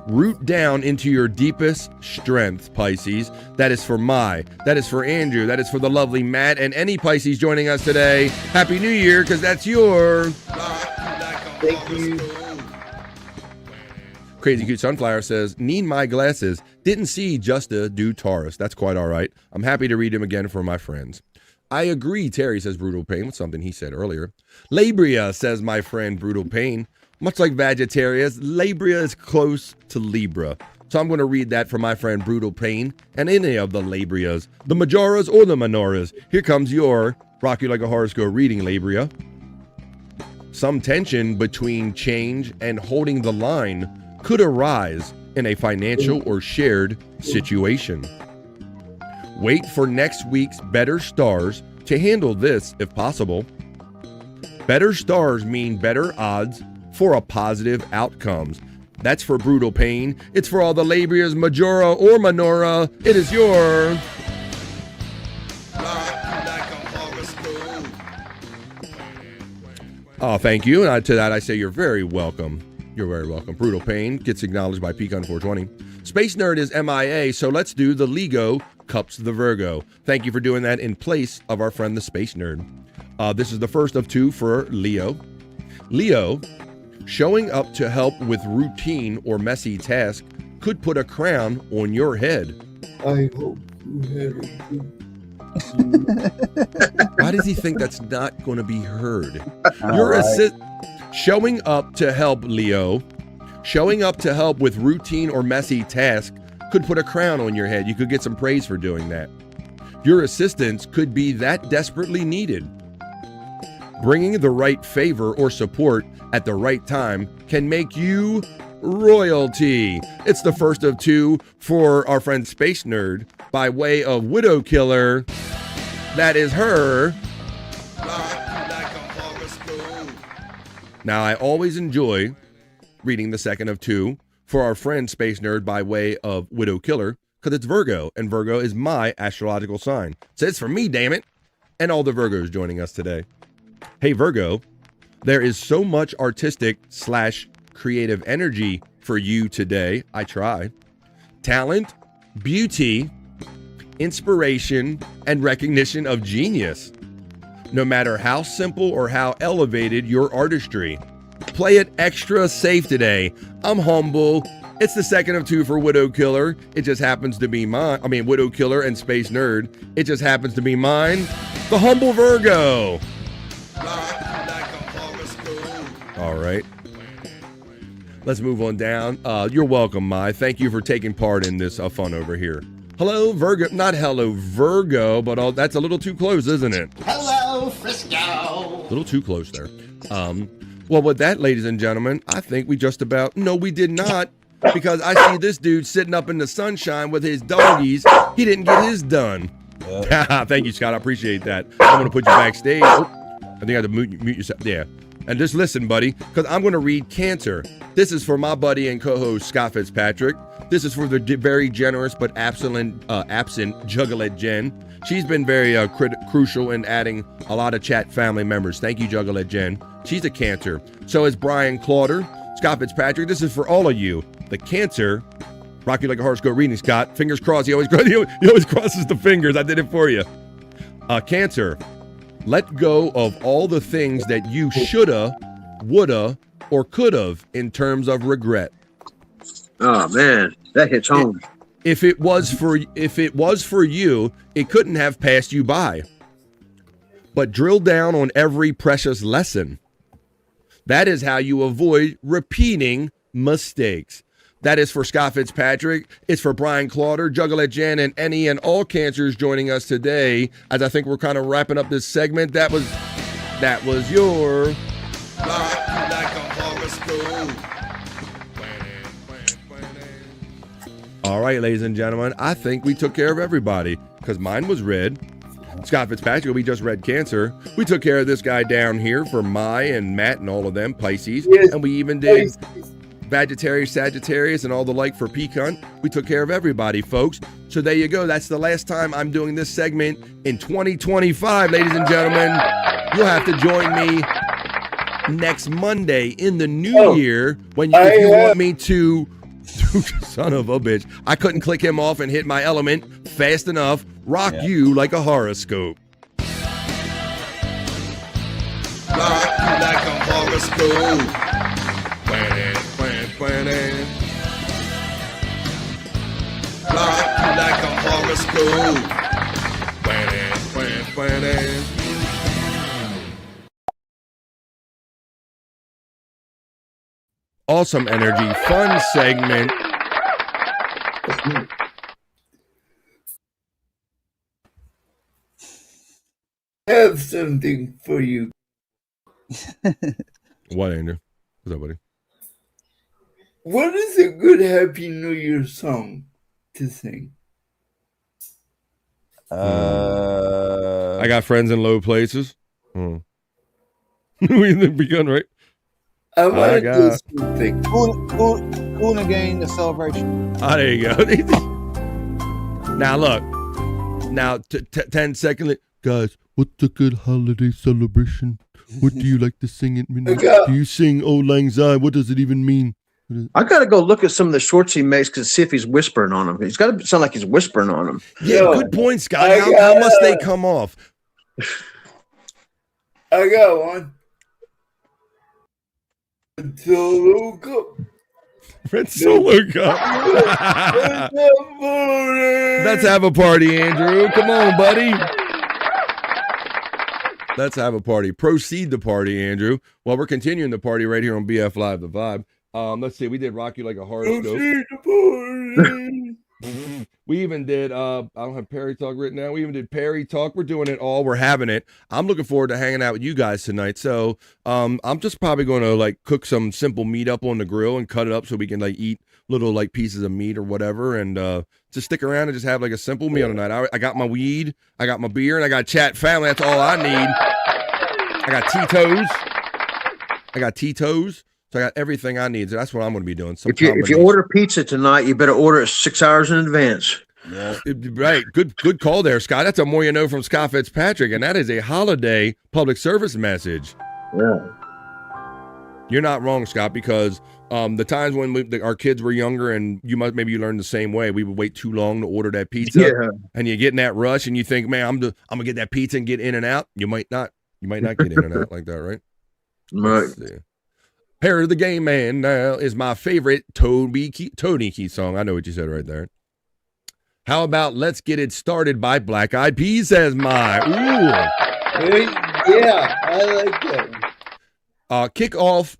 Root down into your deepest strength, Pisces. That is for that is for Andrew, that is for the lovely Matt, and any Pisces joining us today. Happy New Year, because that's your. Thank you. Crazy Cute Sunflower says, need my glasses. Didn't see Justa do Taurus. That's quite all right. I'm happy to read him again for my friends. I agree, Terry says Brutal Pain, with something he said earlier. Labria says my friend Brutal Pain. Much like Sagittarius, Labria is close to Libra. So I'm going to read that for my friend Brutal Pain and any of the Labrias, the Majoras or the Menoras. Here comes your Rock You Like a Horoscope reading, Labria. Some tension between change and holding the line could arise in a financial or shared situation. Wait for next week's better stars to handle this if possible. Better stars mean better odds for a positive outcomes. That's for Brutal Pain. It's for all the Labrias, Majora or Menora. It is your... Oh, thank you. And to that I say you're very welcome. You're very welcome. Brutal Pain gets acknowledged by Pecan 420. Space Nerd is MIA, so let's do the Lego Cups the Virgo. Thank you for doing that in place of our friend the Space Nerd. This is the first of two for Leo. Leo, showing up to help with routine or messy task could put a crown on your head. I hope you had a good. Why does he think that's not going to be heard? Your assist showing up to help, Leo. Showing up to help with routine or messy task could put a crown on your head. You could get some praise for doing that. Your assistance could be that desperately needed. Bringing the right favor or support at the right time can make you royalty. It's the first of two for our friend Space Nerd by way of Widow Killer. That is her. Now, I always enjoy reading the second of two for our friend Space Nerd by way of Widow Killer because it's Virgo, and Virgo is my astrological sign. So it's for me, damn it, and all the Virgos joining us today. Hey, Virgo, there is so much artistic/creative energy for you today. I try. Talent, beauty, inspiration, and recognition of genius. No matter how simple or how elevated your artistry. Play it extra safe today. I'm humble. It's the second of two for Widow Killer. It just happens to be mine. Widow Killer and Space Nerd. It just happens to be mine. The humble Virgo. All right. Let's move on down. You're welcome, Mai. Thank you for taking part in this fun over here. Hello, Virgo. Not hello, Virgo, but that's a little too close, isn't it? Hello, Frisco. A little too close there. Well, with that, ladies and gentlemen, I think we just about... No, we did not, because I see this dude sitting up in the sunshine with his doggies. He didn't get his done. Thank you, Scott. I appreciate that. I'm going to put you backstage. Oh, I think I have to mute yourself. Yeah. And just listen, buddy, because I'm going to read Cancer. This is for my buddy and co-host, Scott Fitzpatrick. This is for the very generous but absent Juggalette Jen. She's been very crucial in adding a lot of chat family members. Thank you, Juggalette Jen. She's a Cancer. So is Brian Clauder, Scott Fitzpatrick. This is for all of you. The Cancer. Rock You Like a Horoscope Reading, Scott. Fingers crossed. He always crosses the fingers. I did it for you. Cancer. Let go of all the things that you shoulda, woulda, or could've in terms of regret. Oh man, that hits home. If it was for you, it couldn't have passed you by. But drill down on every precious lesson. That is how you avoid repeating mistakes. That is for Scott Fitzpatrick. It's for Brian Clauder, Juggalette Jen, and any and all Cancers joining us today. As I think we're kind of wrapping up this segment. That was your... All right, ladies and gentlemen, I think we took care of everybody because mine was red. Scott Fitzpatrick, we just read Cancer. We took care of this guy down here for Mai and Matt and all of them, Pisces. Yes, and we even did Sagittarius, and all the like for Pecan. We took care of everybody, folks. So there you go. That's the last time I'm doing this segment in 2025, ladies and gentlemen. You'll have to join me next Monday in the new year if you want me to Son of a bitch. I couldn't click him off and hit my element fast enough. Rock you like a horoscope. Rock you like a horoscope. Plan. Rock you like a horoscope. Plan. Awesome energy, fun segment. Have something for you. What, Andrew? What's up, buddy? What is a good Happy New Year song to sing? I got friends in low places. We begun, right? I want to do got something. Cool again, the celebration. Oh, there you go. Now look. Now 10 seconds. Guys, what's a good holiday celebration? What do you like to sing at midnight? Do you sing Old Lang Syne? What does it even mean? I got to go look at some of the shorts he makes to see if he's whispering on them. He's got to sound like he's whispering on them. Yeah, good point, Scott. How must they come off? I got one. Solo cup. Red Solo Cup. Let's have a party, Andrew. Come on, buddy. Let's have a party. Proceed the party, Andrew. Well, we're continuing the party right here on BF Live, The Vibe. Let's see. We did Rock You Like a Horoscope. We even did, I don't have Perry Talk written down. We even did Perry Talk. We're doing it all. We're having it. I'm looking forward to hanging out with you guys tonight. So I'm just probably going to like cook some simple meat up on the grill and cut it up so we can like eat little like pieces of meat or whatever. And just stick around and just have like a simple meal tonight. I got my weed, I got my beer, and I got chat family. That's all I need. I got Tito's. So I got everything I need. So that's what I'm going to be doing. If you order pizza tonight, you better order it 6 hours in advance. Yeah. Right. Good call there, Scott. That's a more you know from Scott Fitzpatrick, and that is a holiday public service message. Yeah. You're not wrong, Scott, because the times when our kids were younger, and maybe you learned the same way, we would wait too long to order that pizza, and you get in that rush, and you think, man, I'm gonna get that pizza and get in and out. You might not get in and out like that, right? Right. Harry the Game Man now is my favorite Tony Key song. I know what you said right there. How about Let's Get It Started by Black Eyed Peas as my. Ooh. Yeah, I like that. Kick off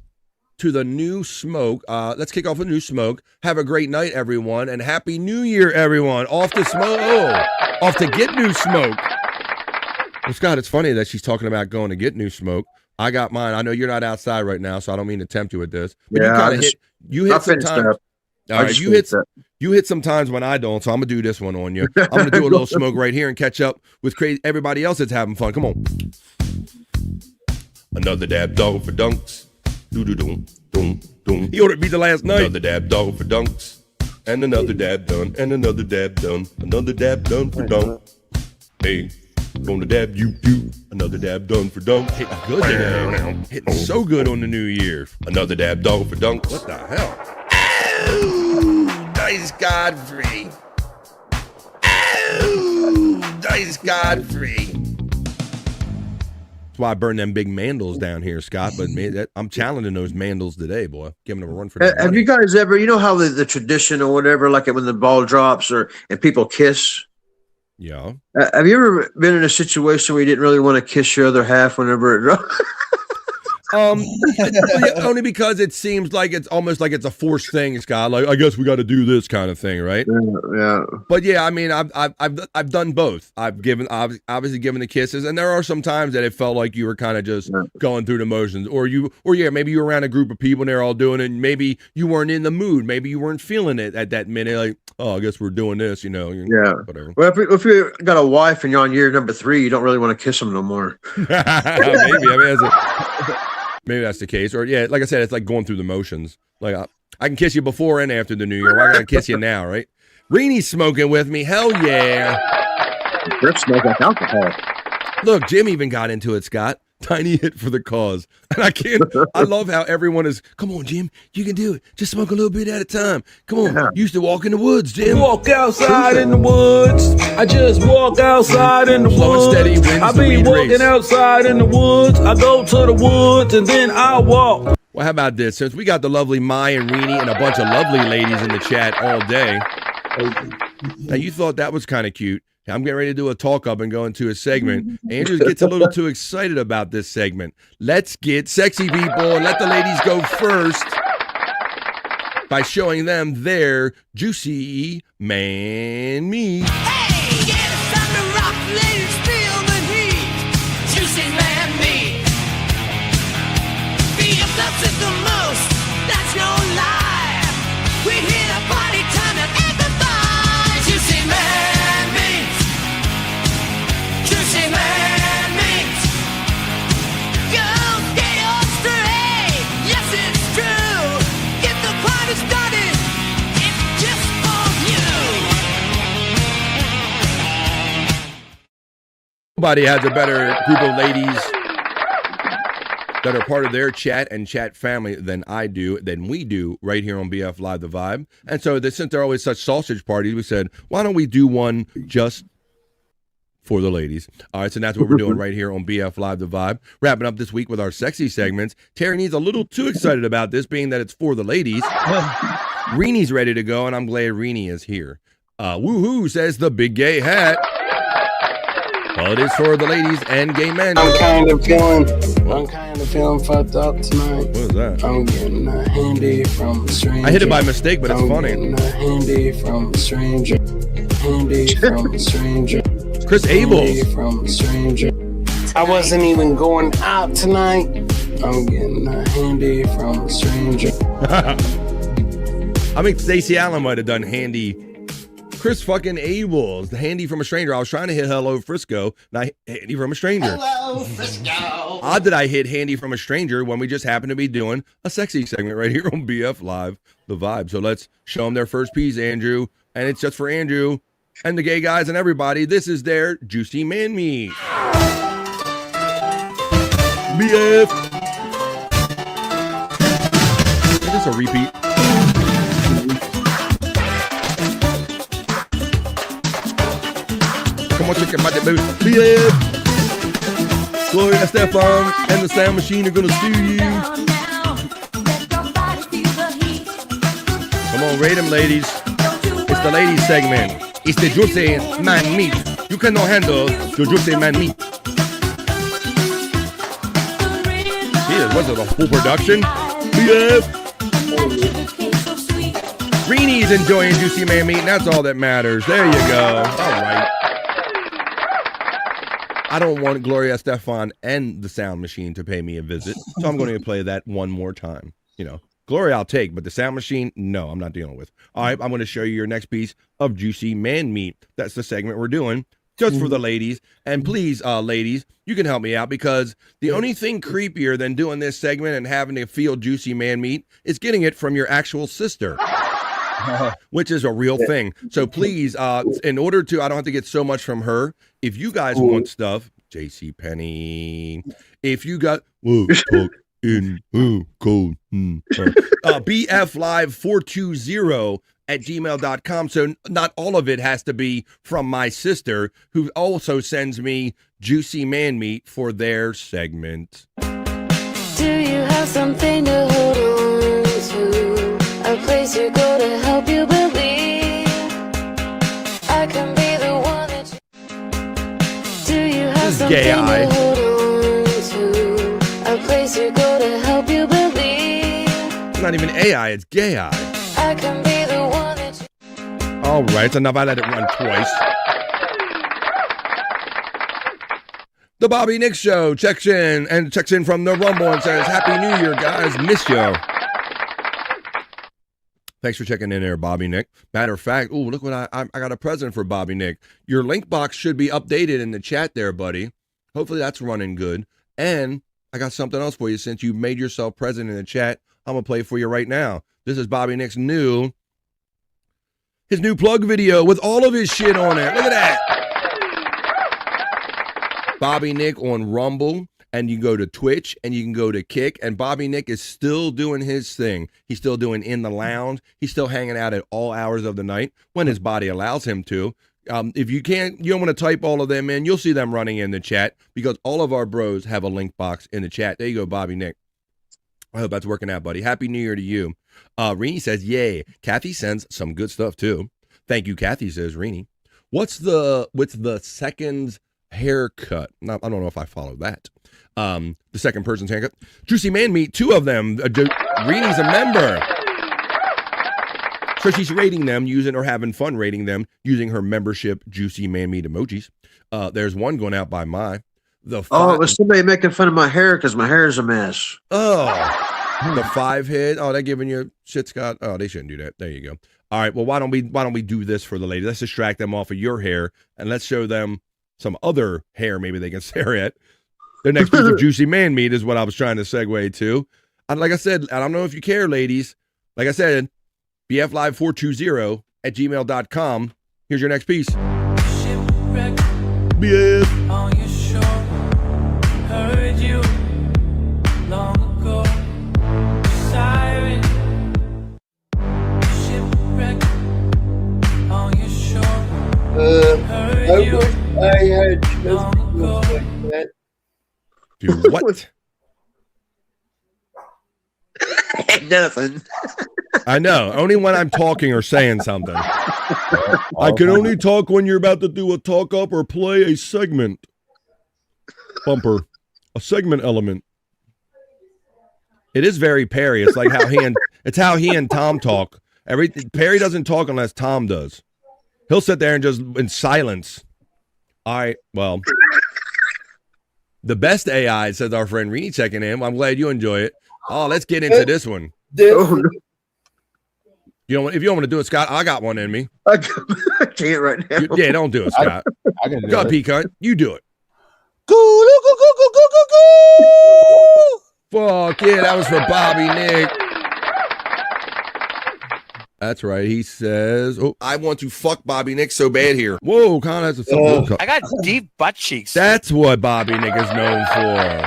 to the new smoke. Let's kick off with new smoke. Have a great night, everyone, and Happy New Year, everyone. Off to smoke. Oh, off to get new smoke. Well, Scott, it's funny that she's talking about going to get new smoke. I got mine. I know you're not outside right now, so I don't mean to tempt you with this. But yeah, you hit some times. All right, you hit some times when I don't, so I'm gonna do this one on you. I'm gonna do a little smoke right here and catch up with everybody else that's having fun. Come on. Another dab dog for dunks. Doo-doo-doom, doom, doom. He ordered me the last night. Another dab dog for dunks. And another dab done. And another dab done. Another dab done for dunk. Hey. Gonna dab you. Another dab done for dunk. Hitting good today. Hitting so good on the new year. Another dab dog for dunk. What the hell? Oh, Dice Godfrey. Oh, Dice Godfrey. That's why I burn them big mandals down here, Scott. But man, I'm challenging those mandals today, boy. Giving them a run for their Have money. you guys ever, you know how the tradition or whatever, like when the ball drops and people kiss? Yeah. Have you ever been in a situation where you didn't really want to kiss your other half whenever it dropped? Only because it seems like it's almost like it's a forced thing, Scott. Like, I guess we got to do this kind of thing, right? Yeah. But yeah, I mean, I've done both. I've obviously given the kisses, and there are some times that it felt like you were kind of just going through the motions, or maybe you were around a group of people and they're all doing it, and maybe you weren't in the mood, maybe you weren't feeling it at that minute. Like, oh, I guess we're doing this, Yeah. Whatever. Well, if you got a wife and you're on year number 3, you don't really want to kiss them no more. Maybe. I mean, maybe that's the case. Or, yeah, like I said, it's like going through the motions. Like, I can kiss you before and after the new year. Why gotta kiss you now, right? Reenie's smoking with me. Hell yeah. Rip smoke like alcohol. Look, Jim even got into it, Scott. Tiny hit for the cause. And I can't, I love how everyone is, come on, Jim, you can do it. Just smoke a little bit at a time. Come on, you used to walk in the woods, Jim. Walk outside in the woods. I just walk outside in the Slow and woods. steady wins I the be weed walking race. outside in the woods. I go to the woods and then I walk. Well, how about this? Since we got the lovely Mai and Rini and a bunch of lovely ladies in the chat all day. Now, you thought that was kind of cute. I'm getting ready to do a talk up and go into a segment. Andrew gets a little too excited about this segment. Let's get sexy, people, and let the ladies go first by showing them their juicy man meat. Nobody has a better group of ladies that are part of their chat and chat family than we do right here on BF Live The Vibe. And so since there are always such sausage parties, we said, why don't we do one just for the ladies? All right, so that's what we're doing right here on BF Live The Vibe. Wrapping up this week with our sexy segments. Terry needs a little too excited about this, being that it's for the ladies. Reenie's ready to go, and I'm glad Reenie is here. Woohoo, says the big gay hat. Well, it is for the ladies and gay men. I'm kind of feeling fucked up tonight. What is that? I'm getting a handy from a stranger. I hit it by mistake, but it's funny. Getting a handy from a stranger. Handy from a stranger. Chris Abel. Handy from a stranger. I wasn't even going out tonight. I'm getting a handy from a stranger. I think Stacey Allen might have done handy. Chris fucking Abel, the handy from a stranger. I was trying to hit hello Frisco, and I hit handy from a stranger. Hello, Frisco. Odd that I hit handy from a stranger when we just happen to be doing a sexy segment right here on BF Live, The Vibe. So let's show them their first piece, Andrew. And it's just for Andrew and the gay guys and everybody. This is their juicy man meat. BF. Is this a repeat? Come on, chicken, my boo. BF. Gloria Estefan and the sound machine are gonna sue you. Come on, rate them, ladies. It's the ladies segment. It's the juicy man meat. You cannot handle the juicy man meat. Yeah, was it a full production? BF. Reenie's enjoying juicy man meat, and that's all that matters. There you go. All right. I don't want Gloria Estefan and the sound machine to pay me a visit, so I'm going to play that one more time. You know, Gloria I'll take, but the sound machine, no, I'm not dealing with. All right, I'm going to show you your next piece of juicy man meat. That's the segment we're doing just for the ladies. And please, ladies, you can help me out, because the only thing creepier than doing this segment and having to feel juicy man meat is getting it from your actual sister. Which is a real thing. So please, in order to, I don't have to get so much from her. If you guys want stuff, JC Penney, if you got BF Live 420 at gmail.com. So not all of it has to be from my sister, who also sends me juicy man meat for their segment. Do you have something to hold on to? A place you go to help you believe I can be the one that you... Do you have something to hold on to? A place you go to help you believe It's not even AI, it's gay eye. I can be the one that you... All right, it's enough. I let it run twice. The Bobby Nick Show checks in from the Rumble and says, Happy New Year, guys. Miss you. Thanks for checking in there, Bobby Nick. Matter of fact, ooh, look what I got a present for Bobby Nick. Your link box should be updated in the chat there, buddy. Hopefully that's running good. And I got something else for you. Since you made yourself present in the chat, I'm going to play it for you right now. This is Bobby Nick's new plug video with all of his shit on it. Look at that. Bobby Nick on Rumble and you can go to Twitch, and you can go to Kick, and Bobby Nick is still doing his thing. He's still doing In the Lounge. He's still hanging out at all hours of the night when his body allows him to. If you don't want to type all of them in, you'll see them running in the chat because all of our bros have a link box in the chat. There you go, Bobby Nick. I hope that's working out, buddy. Happy New Year to you. Rini says, yay. Kathy sends some good stuff, too. Thank you, Kathy, says Rini. What's the second haircut? I don't know if I followed that. The second person's haircut. Juicy Man Meat, 2 of them. Rini's a member. So she's rating them having fun rating them using her membership Juicy Man Meat emojis. There's one going out by it was somebody making fun of my hair because my hair is a mess. Oh, the 5 hit. Oh, they're giving you shit, Scott. Oh, they shouldn't do that. There you go. All right. Well, why don't we do this for the ladies? Let's distract them off of your hair and let's show them some other hair maybe they can stare at. Their next piece of Juicy Man Meat is what I was trying to segue to. And like I said, I don't know if you care, ladies. Like I said, bflive420@gmail.com. Here's your next piece. BF. On your shore, heard you long ago. Siren, shipwreck on your shore. I wish I had just like that. Do what? Nothing. I know. Only when I'm talking or saying something. I can only talk when you're about to do a talk up or play a segment bumper, a segment element. It is very Perry. It's like how he and Tom talk. Perry doesn't talk unless Tom does. He'll sit there and just in silence. All right. Well, the best AI, says our friend Rini checking in. I'm glad you enjoy it. Oh, let's get into this one. If you don't want to do it, Scott, I got one in me. I can't right now. Yeah, don't do it, Scott. I can do Go, it. P-Cunt. You do it. Go. Fuck yeah, that was for Bobby Nick. That's right. He says, "Oh, I want to fuck Bobby Nick so bad here." Whoa, Con has a I got deep butt cheeks. That's what Bobby Nick is known for.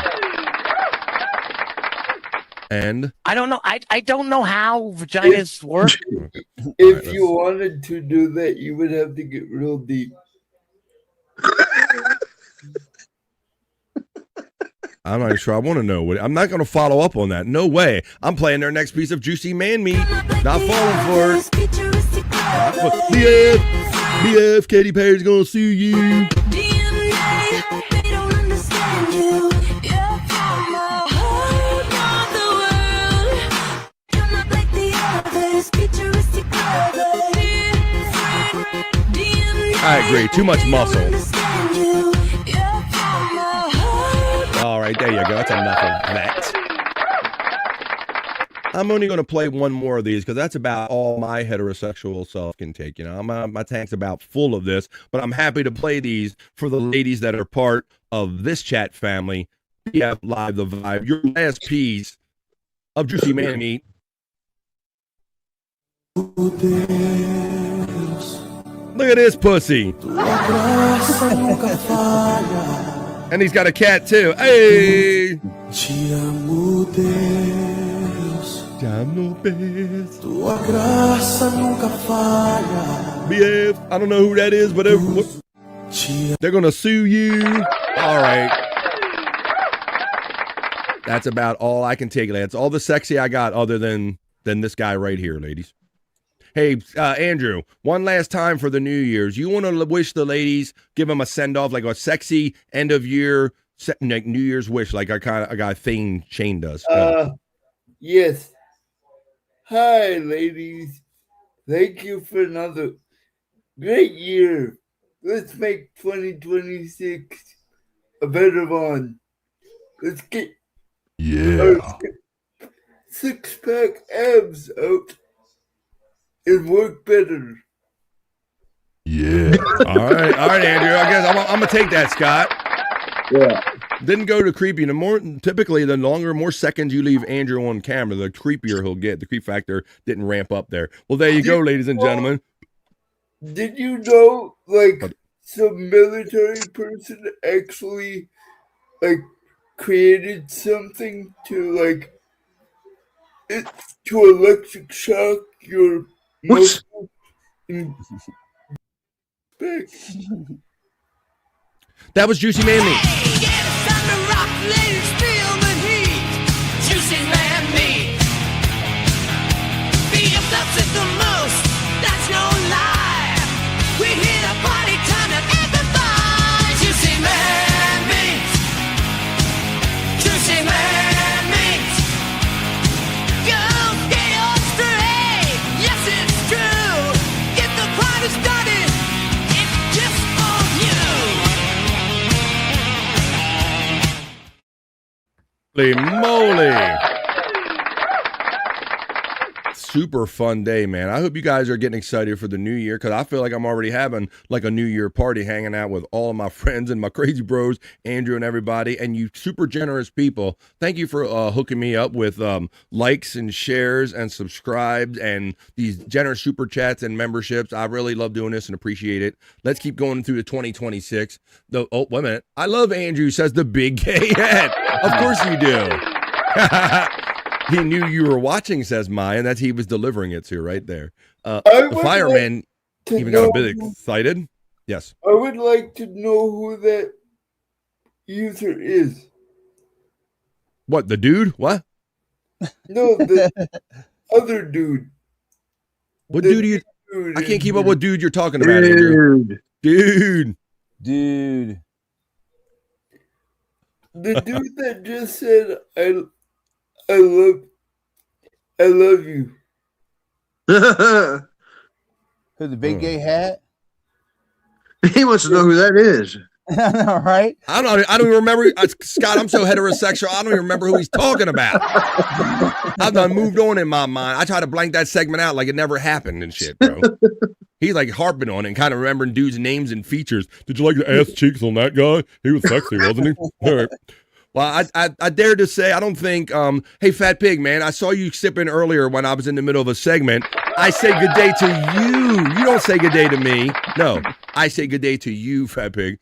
And I don't know. I don't know how vaginas work. If you wanted to do that, you would have to get real deep. I'm not sure I want to know. I'm not going to follow up on that. No way. I'm playing their next piece of Juicy Man Meat. Not falling for it. BF, Katy Perry's going to sue you. I agree. Too much muscle. All right, there you go. That's enough of that. I'm only going to play one more of these because that's about all my heterosexual self can take. You know, my tank's about full of this, but I'm happy to play these for the ladies that are part of this chat family. BF Live the Vibe. Your last piece of Juicy Man Meat. Look at this pussy. And he's got a cat too. Hey. BF, I don't know who that is, but they're going to sue you. All right. That's about all I can take. That's all the sexy I got other than this guy right here, ladies. Hey, Andrew, one last time for the New Year's. You want to wish the ladies, give them a send-off, like a sexy end-of-year like New Year's wish, like a guy Thane Shane does. Yes. Hi, ladies. Thank you for another great year. Let's make 2026 a better one. Let's get our six-pack abs out and work better. Yeah. All right, Andrew. I guess I'm gonna take that, Scott. Yeah. Didn't go to creepy. Typically, the longer, more seconds you leave Andrew on camera, the creepier he'll get. The creep factor didn't ramp up there. Well, there you go, ladies and gentlemen. Did you know, like, some military person actually, like, created something to electric shock your muscles and back. That was Juicy Man Meat. Juicy Man Meat. Be your nuts at the most, that's no lie. We hit a party time to amplify. Juicy Man Meat. Juicy Man Meat. Go get your straight. Yes, it's true. Get the party started. It's just for you. Holy moly. Super fun day, man. I hope you guys are getting excited for the new year, because I feel like I'm already having like a new year party, hanging out with all of my friends and my crazy bros, Andrew and everybody, and you super generous people. Thank you for hooking me up with likes and shares and subscribes and these generous super chats and memberships. I really love doing this and appreciate it. Let's keep going through to 2026. Oh, wait a minute. I love Andrew, says the big gay head. Of course you do. He knew you were watching, says Maya, and he was delivering it to right there. The fireman even got a bit excited. Yes. I would like to know who that user is. What, the dude? What? No, the other dude. What dude are you? I can't keep up what dude you're talking about, Andrew. Dude. Dude. The dude that just said, I love you. Who, the big gay hat? He wants to know who that is. I know, right? I don't even remember. Scott, I'm so heterosexual, I don't even remember who he's talking about. I've done moved on in my mind. I try to blank that segment out like it never happened and shit, bro. He's like harping on it and kind of remembering dudes' names and features. Did you like the ass cheeks on that guy? He was sexy, wasn't he? All right. Well, I dare to say, I don't think, hey, Fat Pig, man, I saw you sipping earlier when I was in the middle of a segment. I say good day to you. You don't say good day to me. No, I say good day to you, Fat Pig.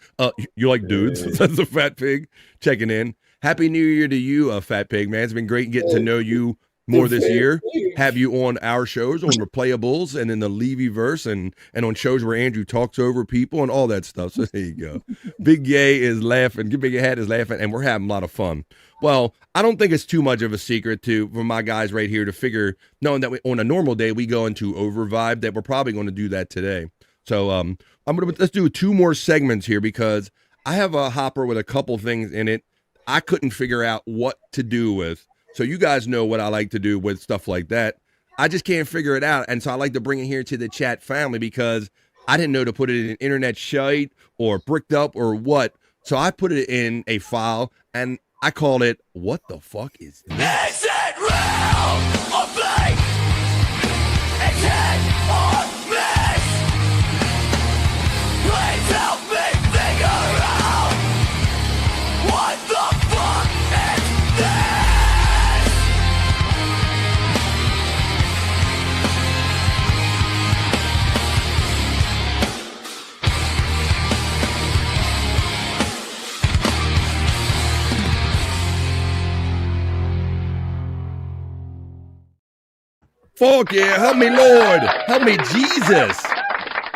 You like dudes? That's the Fat Pig checking in. Happy New Year to you, Fat Pig, man. It's been great getting to know you more this year. Have you on our shows, on Replayables and in the Levy-verse and on shows where Andrew talks over people and all that stuff. So there you go. Big Gay is laughing. Big Gay Hat is laughing, and we're having a lot of fun. Well, I don't think it's too much of a secret for my guys right here to figure, knowing that on a normal day we go into over vibe, that we're probably going to do that today. So let's do 2 more segments here, because I have a hopper with a couple things in it I couldn't figure out what to do with. So you guys know what I like to do with stuff like that. I just can't figure it out. And so I like to bring it here to the chat family, because I didn't know to put it in internet Shyt or bricked up or what. So I put it in a file and I called it, what the fuck is this? Is it real or fake? Is it or myth? Please help me figure out what the fuck is this? Fuck yeah, help me, Lord. Help me, Jesus.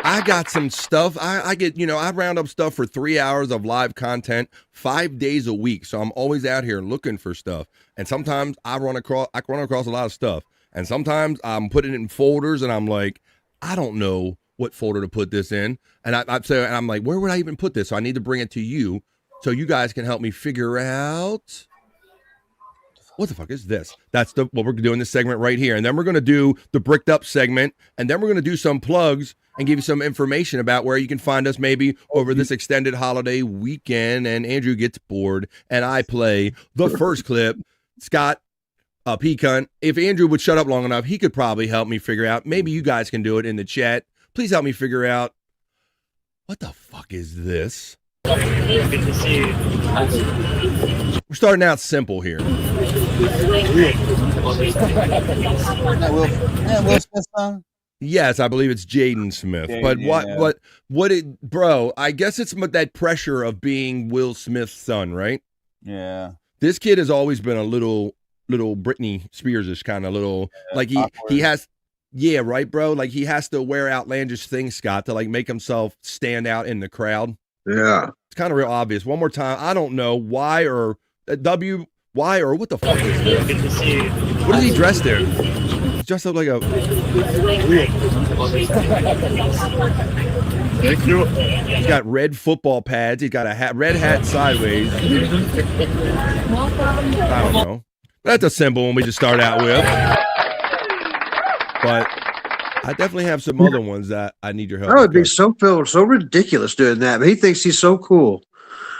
I got some stuff. I get, I round up stuff for 3 hours of live content 5 days a week. So I'm always out here looking for stuff. And sometimes I run across a lot of stuff. And sometimes I'm putting it in folders and I'm like, I don't know what folder to put this in. And I'm like, where would I even put this? So I need to bring it to you so you guys can help me figure out. What the fuck is this? That's what we're doing this segment right here. And then we're going to do the bricked up segment. And then we're going to do some plugs and give you some information about where you can find us maybe over this extended holiday weekend. And Andrew gets bored and I play the first clip. Scott, P-Cunt, if Andrew would shut up long enough, he could probably help me figure out. Maybe you guys can do it in the chat. Please help me figure out. What the fuck is this? Good to see you. We're starting out simple here. Will Smith song? Yes, I believe it's Jaden Smith. Bro, I guess it's that pressure of being Will Smith's son, right? Yeah. This kid has always been a little Britney Spears-ish kind of little, like he has, yeah, right, bro. Like he has to wear outlandish things, Scott, to like make himself stand out in the crowd. Yeah, it's kind of real obvious. One more time, I don't know why or why or what the fuck is this? What is he dressed in? He's dressed up like a. Thank you. He's got red football pads. He's got a red hat sideways. I don't know. That's a simple one we just start out with. But I definitely have some other ones that I need your help. That would be so ridiculous doing that. But he thinks he's so cool.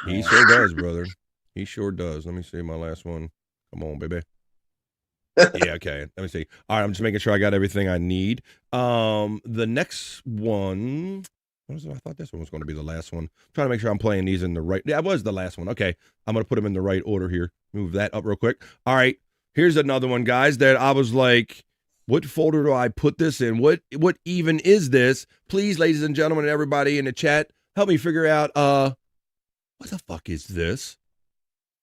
He sure does, brother. He sure does. Let me see my last one. Come on, baby. Yeah, okay. Let me see. All right, I'm just making sure I got everything I need. The next one. I thought this one was going to be the last one. I'm trying to make sure I'm playing these in the right. Yeah, it was the last one. Okay, I'm going to put them in the right order here. Move that up real quick. All right, here's another one, guys, that I was like, what folder do I put this in? What even is this? Please, ladies and gentlemen, and everybody in the chat, help me figure out, what the fuck is this?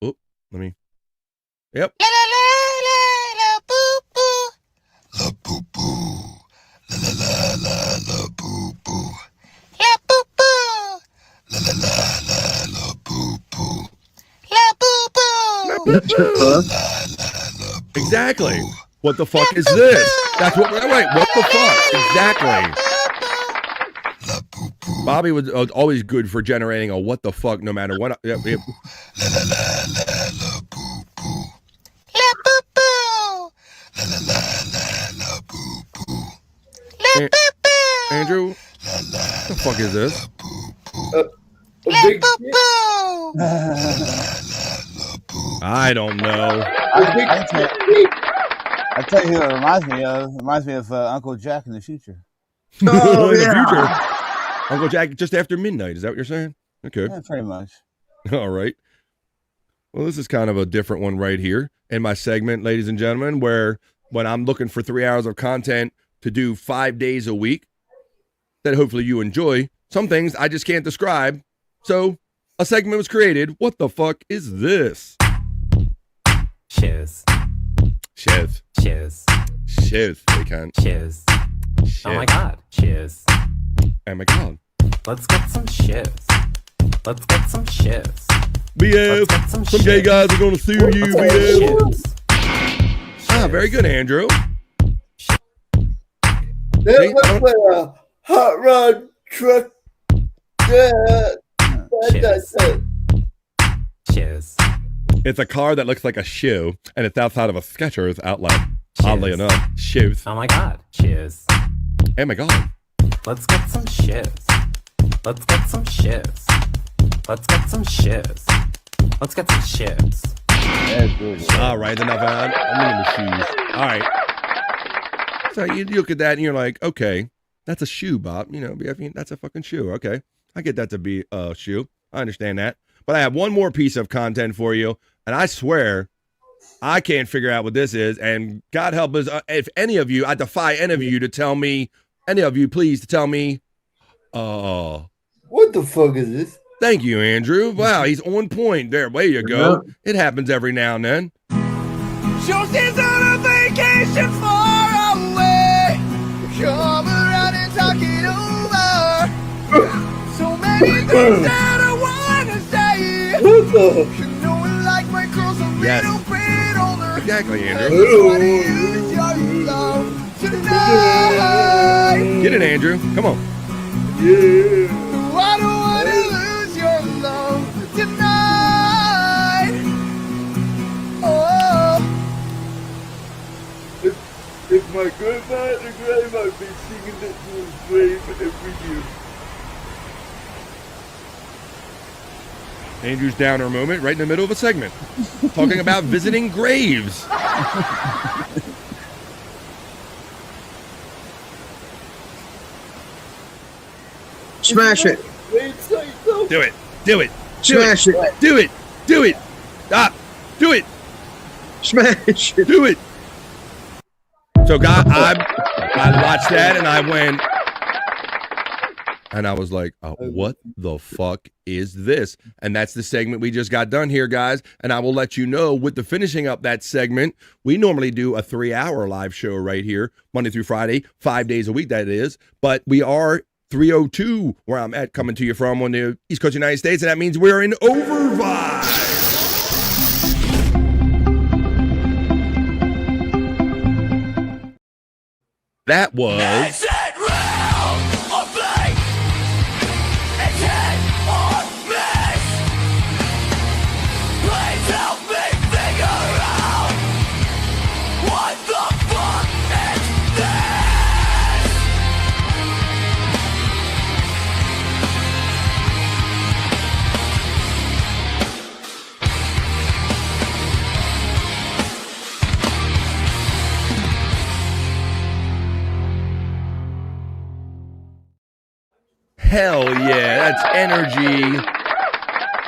Oh, let me. Yep. La boo boo, la la la la la boo boo, la boo boo, la la la la la boo boo, la boo boo. Exactly. What the fuck is this? That's what. Wait. What the fuck? Exactly. Bobby was always good for generating a what the fuck, no matter what. Yep. La la la la la boo boo, la boo boo, la la la la la boo boo, la boo boo. Andrew, what the fuck is this? La boo boo. I don't know. I tell you who it reminds me of. It reminds me of Uncle Jack in the future. Oh, in the future. Uncle Jack just after midnight. Is that what you're saying? Okay. Yeah, pretty much. All right. Well, this is kind of a different one right here in my segment, ladies and gentlemen, where when I'm looking for 3 hours of content to do 5 days a week that hopefully you enjoy, some things I just can't describe. So a segment was created. What the fuck is this? Cheers. Cheers. Cheers. Cheers. They can't. Cheers. Oh my god. Cheers. Oh my god. Let's get some cheers. Let's get some cheers. BF. Some gay guys are going to sue you, BF. Ah, very good, Andrew. That looks like a hot rod truck. Cheers. It's a car that looks like a shoe, and it's outside of a Skechers outlet. Oddly enough, shoes. Oh my god. Cheers. Oh my god. Let's get some cheers. Let's get some cheers. Let's get some cheers. Let's get some cheers. All right, enough. I'm in the shoes. All right. So you look at that and you're like, okay, that's a shoe, Bob. You know, I mean, that's a fucking shoe. Okay, I get that to be a shoe. I understand that. But I have one more piece of content for you, and I swear I can't figure out what this is. And God help us, if any of you, I defy any of you to tell me. Any of you, please, to tell me. What the fuck is this? Thank you, Andrew. Wow, he's on point. There you go. It happens every now and then. She's on a vacation far away. Come around and talk it over. So many things that I want to say. You know it like my girl's a little bit older. Exactly, Andrew. So I use your love tonight. Get it, Andrew. Come on. Yeah. I don't want to lose your love tonight. Oh. If my grandma and grandma be singing this to his grave every year. Andrew's downer moment right in the middle of a segment. Talking about visiting graves. Smash it. Do it. Do it. Smash it. Do it. Do it. Stop. Do it. Smash it. Do it. So, God, I watched that and I went, And I was like, what the fuck is this? And that's the segment we just got done here, guys. And I will let you know with the finishing up that segment, we normally do a 3-hour live show right here, Monday through Friday, 5 days a week, that is. But we are 302 where I'm at, coming to you from on the East Coast of the United States. And that means we're in Overvibe. That was... Hell yeah, that's energy.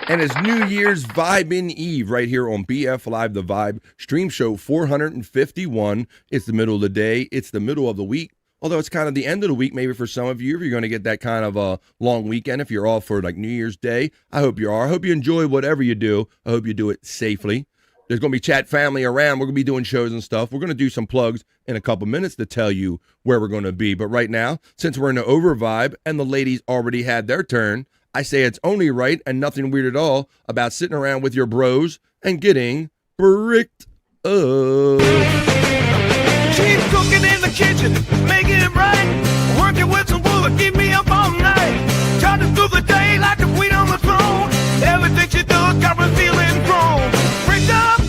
And it's New Year's Vibin Eve right here on BF Live The Vibe, stream show 451. It's the middle of the day. It's the middle of the week. Although it's kind of the end of the week, maybe for some of you, if you're going to get that kind of a long weekend, if you're off for like New Year's Day. I hope you are. I hope you enjoy whatever you do. I hope you do it safely. There's going to be chat family around. We're going to be doing shows and stuff. We're going to do some plugs in a couple minutes to tell you where we're going to be. But right now, since we're in the over vibe and the ladies already had their turn, I say it's only right and nothing weird at all about sitting around with your bros and getting bricked up. Keep cooking in the kitchen, making it right. Working with some wood, keep me up all night. Charging through the day like a queen on the throne. Everything she does got me feeling grown.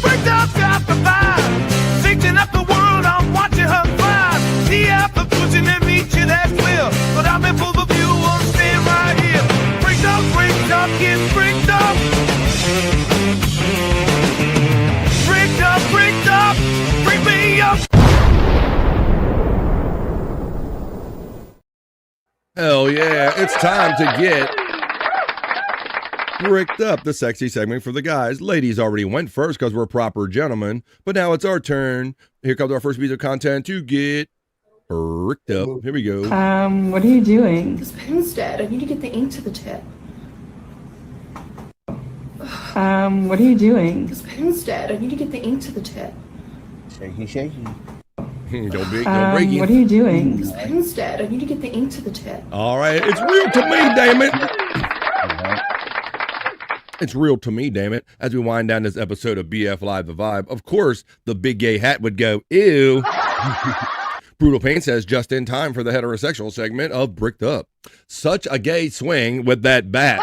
Bricked up, got the vibe. Thinking up the world, I'm watching her thrive. The apple pushing and reaching that will. But I'm in full of view, I'm staying right here. Bricked up, get bricked up. Bricked up, bring me up. Hell yeah, it's time to get bricked up, the sexy segment for the guys. Ladies already went first because we're proper gentlemen, but now it's our turn. Here comes our first piece of content to get bricked up. Here we go. What are you doing? This pen's dead. I need to get the ink to the tip. What are you doing? This pen's dead. I need to get the ink to the tip. Shaky, shaky. Don't break you. What are you doing? This pen's dead. I need to get the ink to the tip. All right, it's real to me, damn it. It's real to me, damn it. As we wind down this episode of BF Live The Vibe, of course, the big gay hat would go, ew. Brutal Pain says, just in time for the heterosexual segment of Bricked Up. Such a gay swing with that bat.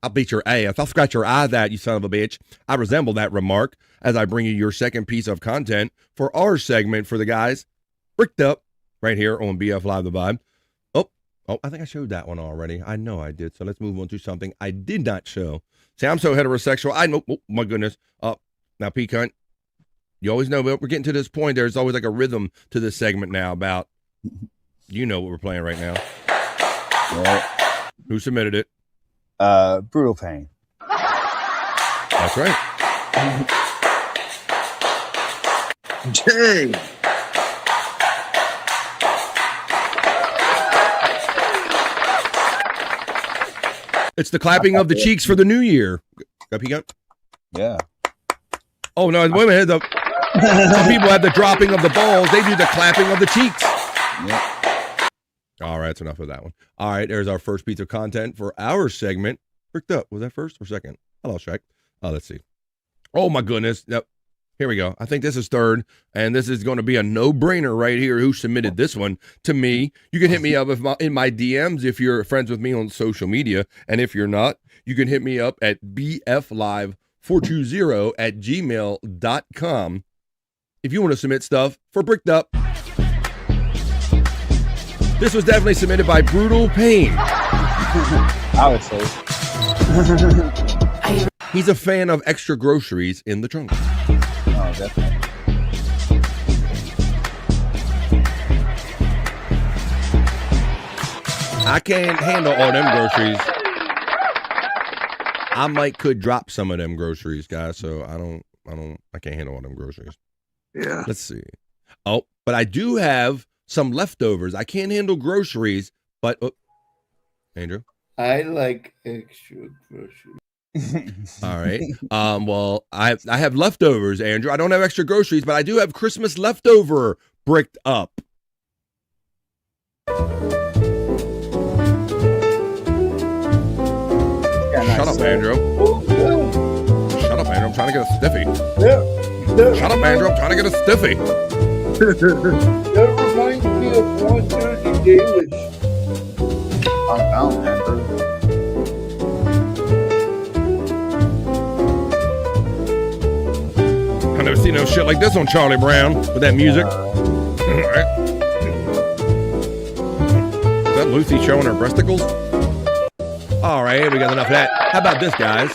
I'll beat your ass. I'll scratch your eye that, you son of a bitch. I resemble that remark as I bring you your second piece of content for our segment for the guys. Bricked Up right here on BF Live The Vibe. Oh, I think I showed that one already. I know I did. So let's move on to something I did not show. See, I'm so heterosexual. I know. Oh, my goodness. Now, P-Cunt, you always know, but we're getting to this point. There's always like a rhythm to this segment now about, you know what we're playing right now. Right. Who submitted it? Brutal Pain. That's right. Dang. It's the clapping of the cheeks for the new year. Got P-Cunt? Yeah. Oh, no, wait a minute. Some people have the dropping of the balls. They do the clapping of the cheeks. Yep. All right, that's enough of that one. All right, there's our first piece of content for our segment. Bricked Up. Was that first or second? I lost track. Oh, let's see. Oh, my goodness. Yep. Here we go. I think this is third, and this is going to be a no-brainer right here. Who submitted this one to me? You can hit me up in my DMs if you're friends with me on social media, and if you're not, you can hit me up at bflive420@gmail.com if you want to submit stuff for Bricked Up. This was definitely submitted by Brutal Pain. I would say. He's a fan of extra groceries in the trunk. Oh, definitely. I can't handle all them groceries. I could drop some of them groceries, guys. So I can't handle all them groceries. Yeah. Let's see. Oh, but I do have some leftovers. I can't handle groceries, but Andrew? I like extra groceries. All right. Well, I have leftovers, Andrew. I don't have extra groceries, but I do have Christmas leftover bricked up. Shut up, Andrew. Shut up, Andrew. I'm trying to get a stiffy. Shut up, Andrew. I'm trying to get a stiffy. That reminds me of 1:30 Dalish. I'm down, Andrew. I never seen no shit like this on Charlie Brown with that music. Is that Lucy showing her breasticles? All right, we got enough of that. How about this, guys?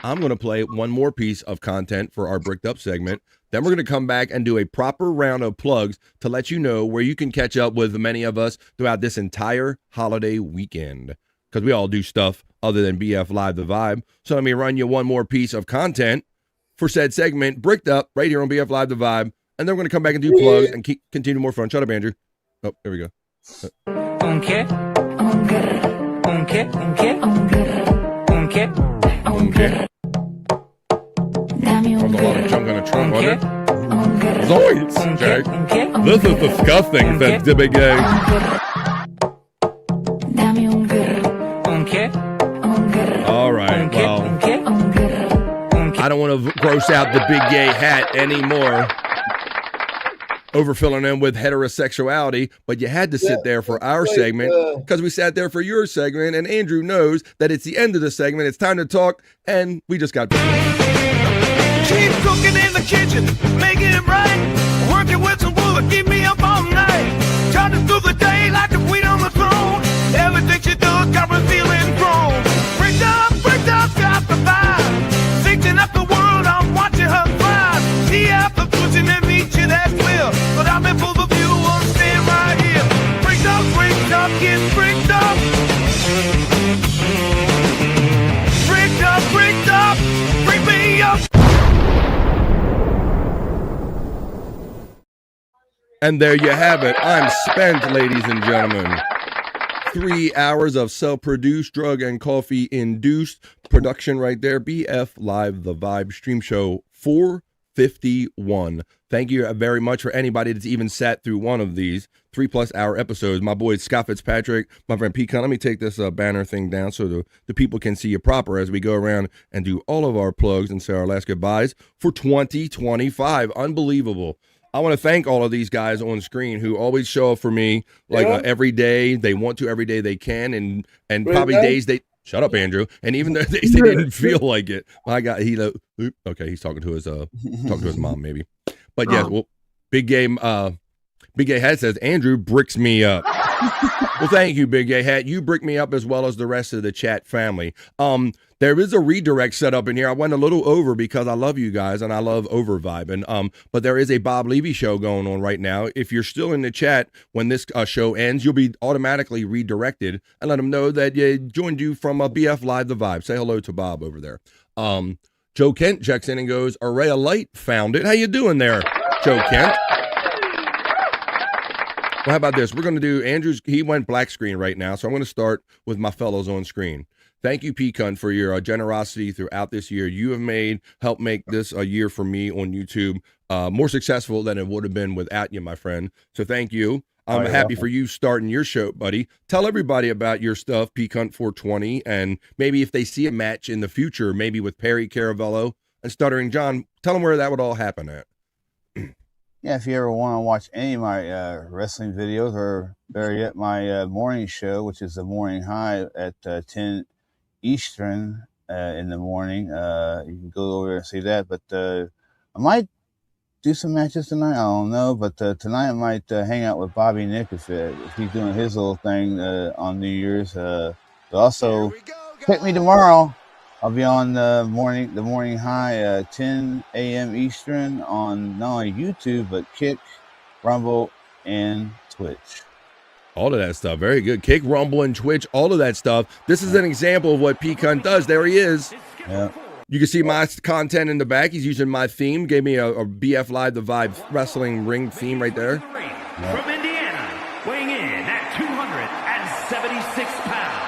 I'm going to play one more piece of content for our Bricked Up segment. Then we're going to come back and do a proper round of plugs to let you know where you can catch up with many of us throughout this entire holiday weekend. Because we all do stuff other than BF Live the Vibe. So let me run you one more piece of content for said segment, Bricked Up, right here on BF Live the Vibe. And then we're going to come back and do plugs and continue more fun. Shut up, Andrew. Oh, there we go. Okay. I'm gonna trump on it. Zoinks! Okay. This is disgusting, said the big gay. All right, well, I don't want to gross out the big gay hat anymore. Overfilling them with heterosexuality, but you had to sit there for our segment because we sat there for your segment, and Andrew knows that it's the end of the segment. It's time to talk, and we just got. Keep cooking in the kitchen, making it right. Working with some wood, keep me up all night. Charging through the day like the queen on the throne. Everything she does got me feeling grown. Bricked up, got the vibe. Fixing up the world, I'm watching her thrive. See after pushing and meet you, that's clear. But I'm in full view, I'm staying right here. Bricked up, get bricked up. Bricked up, bring me up. And there you have it. I'm spent, ladies and gentlemen. 3 hours of self-produced, drug and coffee-induced production right there. BF Live the Vibe stream show 451. Thank you very much for anybody that's even sat through one of these 3+ hour episodes. My boy Scott Fitzpatrick, my friend Pecan. Let me take this banner thing down so the people can see you proper as we go around and do all of our plugs and say our last goodbyes for 2025. Unbelievable. I want to thank all of these guys on screen who always show up for me every day. They want to every day they can, and probably days they shut up, Andrew. And even though they didn't feel like it, my God, okay, he's talking to his mom maybe. But yes, well, Big Gay Hat says Andrew bricks me up. Well, thank you, Big Gay Hat. You brick me up as well as the rest of the chat family. There is a redirect set up in here. I went a little over because I love you guys and I love over vibe. But there is a Bob Levy show going on right now. If you're still in the chat when this show ends, you'll be automatically redirected and let them know that you joined you from BF Live the Vibe. Say hello to Bob over there. Joe Kent checks in and goes, Array of Light found it. How you doing there, Joe Kent? Well, how about this? We're going to do Andrew's. He went black screen right now, so I'm going to start with my fellows on screen. Thank you, Pecan, for your generosity throughout this year. You have helped make this a year for me on YouTube more successful than it would have been without you, my friend. So thank you. I'm happy for you starting your show, buddy. Tell everybody about your stuff, Pecan 420, and maybe if they see a match in the future, maybe with Perry Caravello and Stuttering John, tell them where that would all happen at. Yeah, if you ever want to watch any of my wrestling videos, or better yet, my morning show, which is the morning high at 10 Eastern in the morning, you can go over there and see that. But I might do some matches tonight. I don't know, but tonight I might hang out with Bobby Nick if he's doing his little thing on New Year's. But also, pick me tomorrow. I'll be on the morning high, 10 a.m. Eastern on not only YouTube, but Kick, Rumble, and Twitch. All of that stuff. Very good. Kick, Rumble, and Twitch, all of that stuff. This is an example of what Pecan does. There he is. Yeah. You can see my content in the back. He's using my theme. Gave me a BF Live The Vibe wrestling ring theme right there. From Indiana, weighing in at 276 pounds.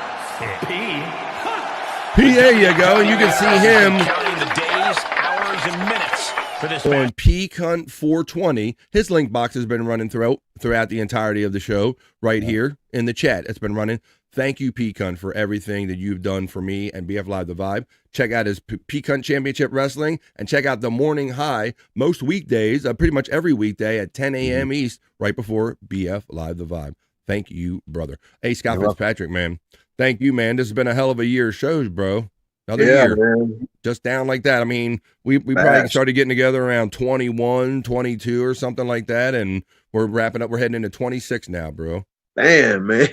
There you go. And you can see him Counting the days, hours, and minutes for this on Peak Hunt 420. His link box has been running throughout the entirety of the show right here in the chat. It's been running. Thank you, Peak Hunt, for everything that you've done for me and BF Live The Vibe. Check out his Peak Hunt Championship Wrestling and check out the Morning High most weekdays, pretty much every weekday at 10 a.m. East, right before BF Live The Vibe. Thank you, brother. Hey, Scott Fitzpatrick, man. Thank you, man. This has been a hell of a year of shows, bro. Another year. Man. Just down like that. I mean, we probably started getting together around 21, 22 or something like that, and we're wrapping up. We're heading into 26 now, bro. Damn, man.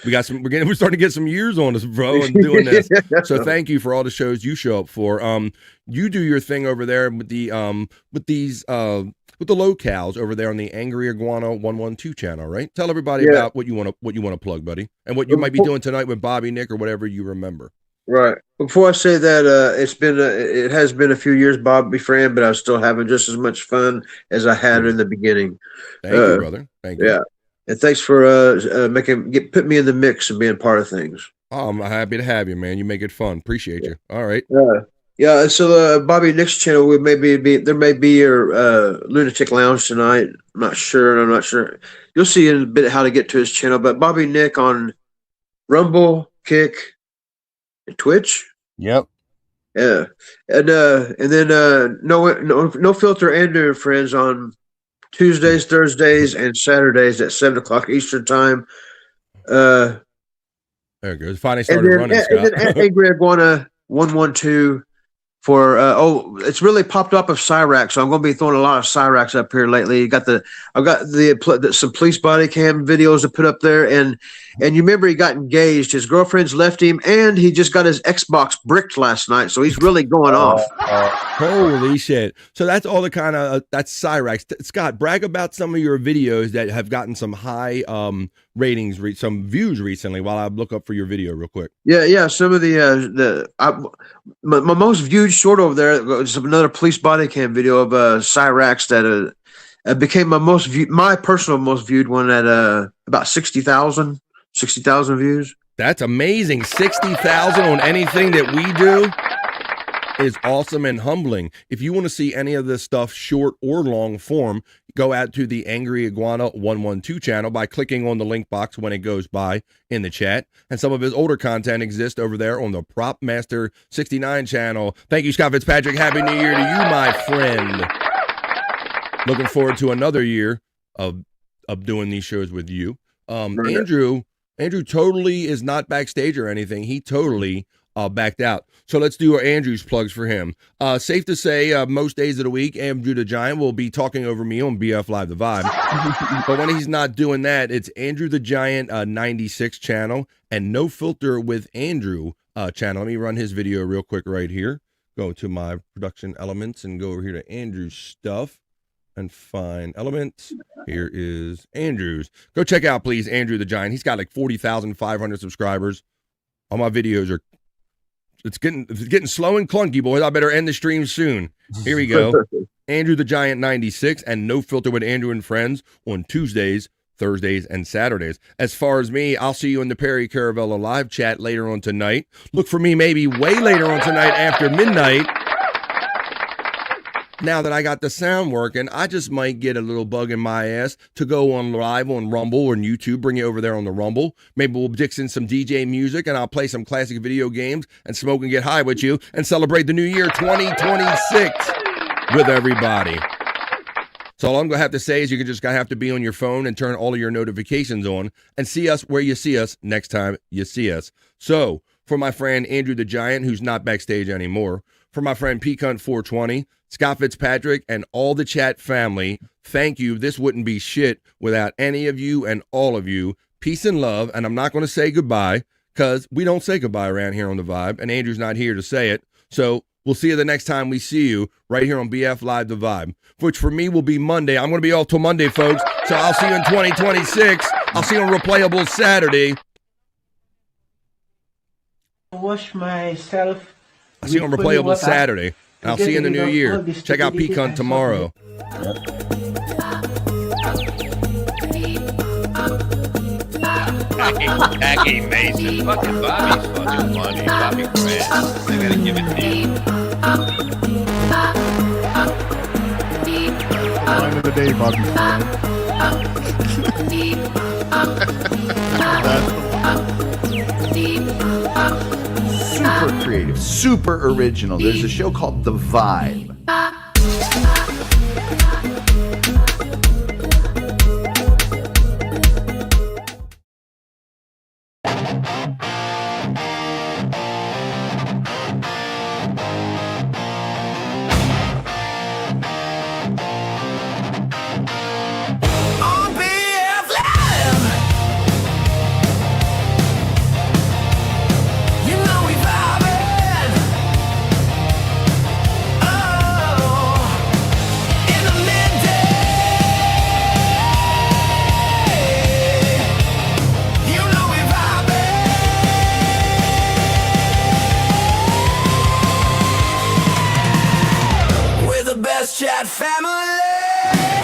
We're starting to get some years on us, bro, and doing this. So thank you for all the shows you show up for. You do your thing over there with the locales over there on the Angry Iguana 112 channel, right? Tell everybody about what you want to plug, buddy, and what you might be doing tonight with Bobby, Nick, or whatever you remember. Right. Before I say that, it has been a few years, Bobby friend, but I was still having just as much fun as I had in the beginning. Thank you, brother. Thank you. Yeah. And thanks for put me in the mix and being part of things. Oh, I'm happy to have you, man. You make it fun. Appreciate you. All right. Yeah. So Bobby Nick's channel, there may be your Lunatic Lounge tonight. I'm not sure. You'll see in a bit how to get to his channel. But Bobby Nick on Rumble, Kick, and Twitch. Yep. Yeah. And then no filter Andrew and friends on Tuesdays, Thursdays, and Saturdays at 7:00 Eastern time. There it goes. Finally started running, Scott. And then Angry Iguana 112 for it's really popped up of Cyrax, so I'm going to be throwing a lot of Cyrax up here lately. I've got some police body cam videos to put up there, and you remember he got engaged. His girlfriend's left him, and he just got his Xbox bricked last night, so he's really going off. Holy shit! So that's all the kind of that's Cyrax. Scott, brag about some of your videos that have gotten some high ratings, some views recently. While I look up for your video real quick. Yeah. Some of my most viewed short over there was another police body cam video of Cyrax that became my personal most viewed one at about 60,000 views. That's amazing. 60,000 on anything that we do is awesome and humbling. If you want to see any of this stuff short or long form, go out to the Angry Iguana 112 channel by clicking on the link box when it goes by in the chat. And some of his older content exists over there on the Prop Master 69 channel. Thank you, Scott Fitzpatrick. Happy New Year to you, my friend. Looking forward to another year of doing these shows with you. Andrew totally is not backstage or anything. He totally backed out. So let's do Andrew's plugs for him. Safe to say, most days of the week, Andrew the Giant will be talking over me on BF Live The Vibe. But when he's not doing that, it's Andrew the Giant 96 channel and No Filter with Andrew channel. Let me run his video real quick right here. Go to my production elements and go over here to Andrew's stuff and find elements. Here is Andrew's. Go check out, please, Andrew the Giant. He's got like 40,500 subscribers. All my videos are It's getting slow and clunky, boys. I better end the stream soon. Here we go. Andrew the Giant 96 and No Filter with Andrew and Friends on Tuesdays, Thursdays, and Saturdays. As far as me, I'll see you in the Perry Caravella live chat later on tonight. Look for me maybe way later on tonight after midnight. Now that I got the sound working, I just might get a little bug in my ass to go on live on Rumble or on YouTube, bring you over there on the Rumble. Maybe we'll mix in some DJ music and I'll play some classic video games and smoke and get high with you and celebrate the new year 2026 with everybody. So all I'm going to have to say is you're just going to have to be on your phone and turn all of your notifications on and see us where you see us next time you see us. So for my friend Andrew the Giant, who's not backstage anymore, for my friend Peacunt 420, Scott Fitzpatrick, and all the chat family, thank you. This wouldn't be shit without any of you and all of you. Peace and love. And I'm not going to say goodbye because we don't say goodbye around here on The Vibe, and Andrew's not here to say it. So we'll see you the next time we see you right here on BF Live The Vibe, which for me will be Monday. I'm going to be off till Monday, folks. So I'll see you in 2026. I'll see you on Replayable Saturday. Wash myself I'll see you on Replayable Saturday. I'll see you in the new year. Check out Pecan tomorrow. Jackie Mason. Fucking Bobby's fucking funny. Bobby Grant. I gotta give it to you. Line of the day, Bobby. Super creative, super original. There's a show called The Vibe. Chat family.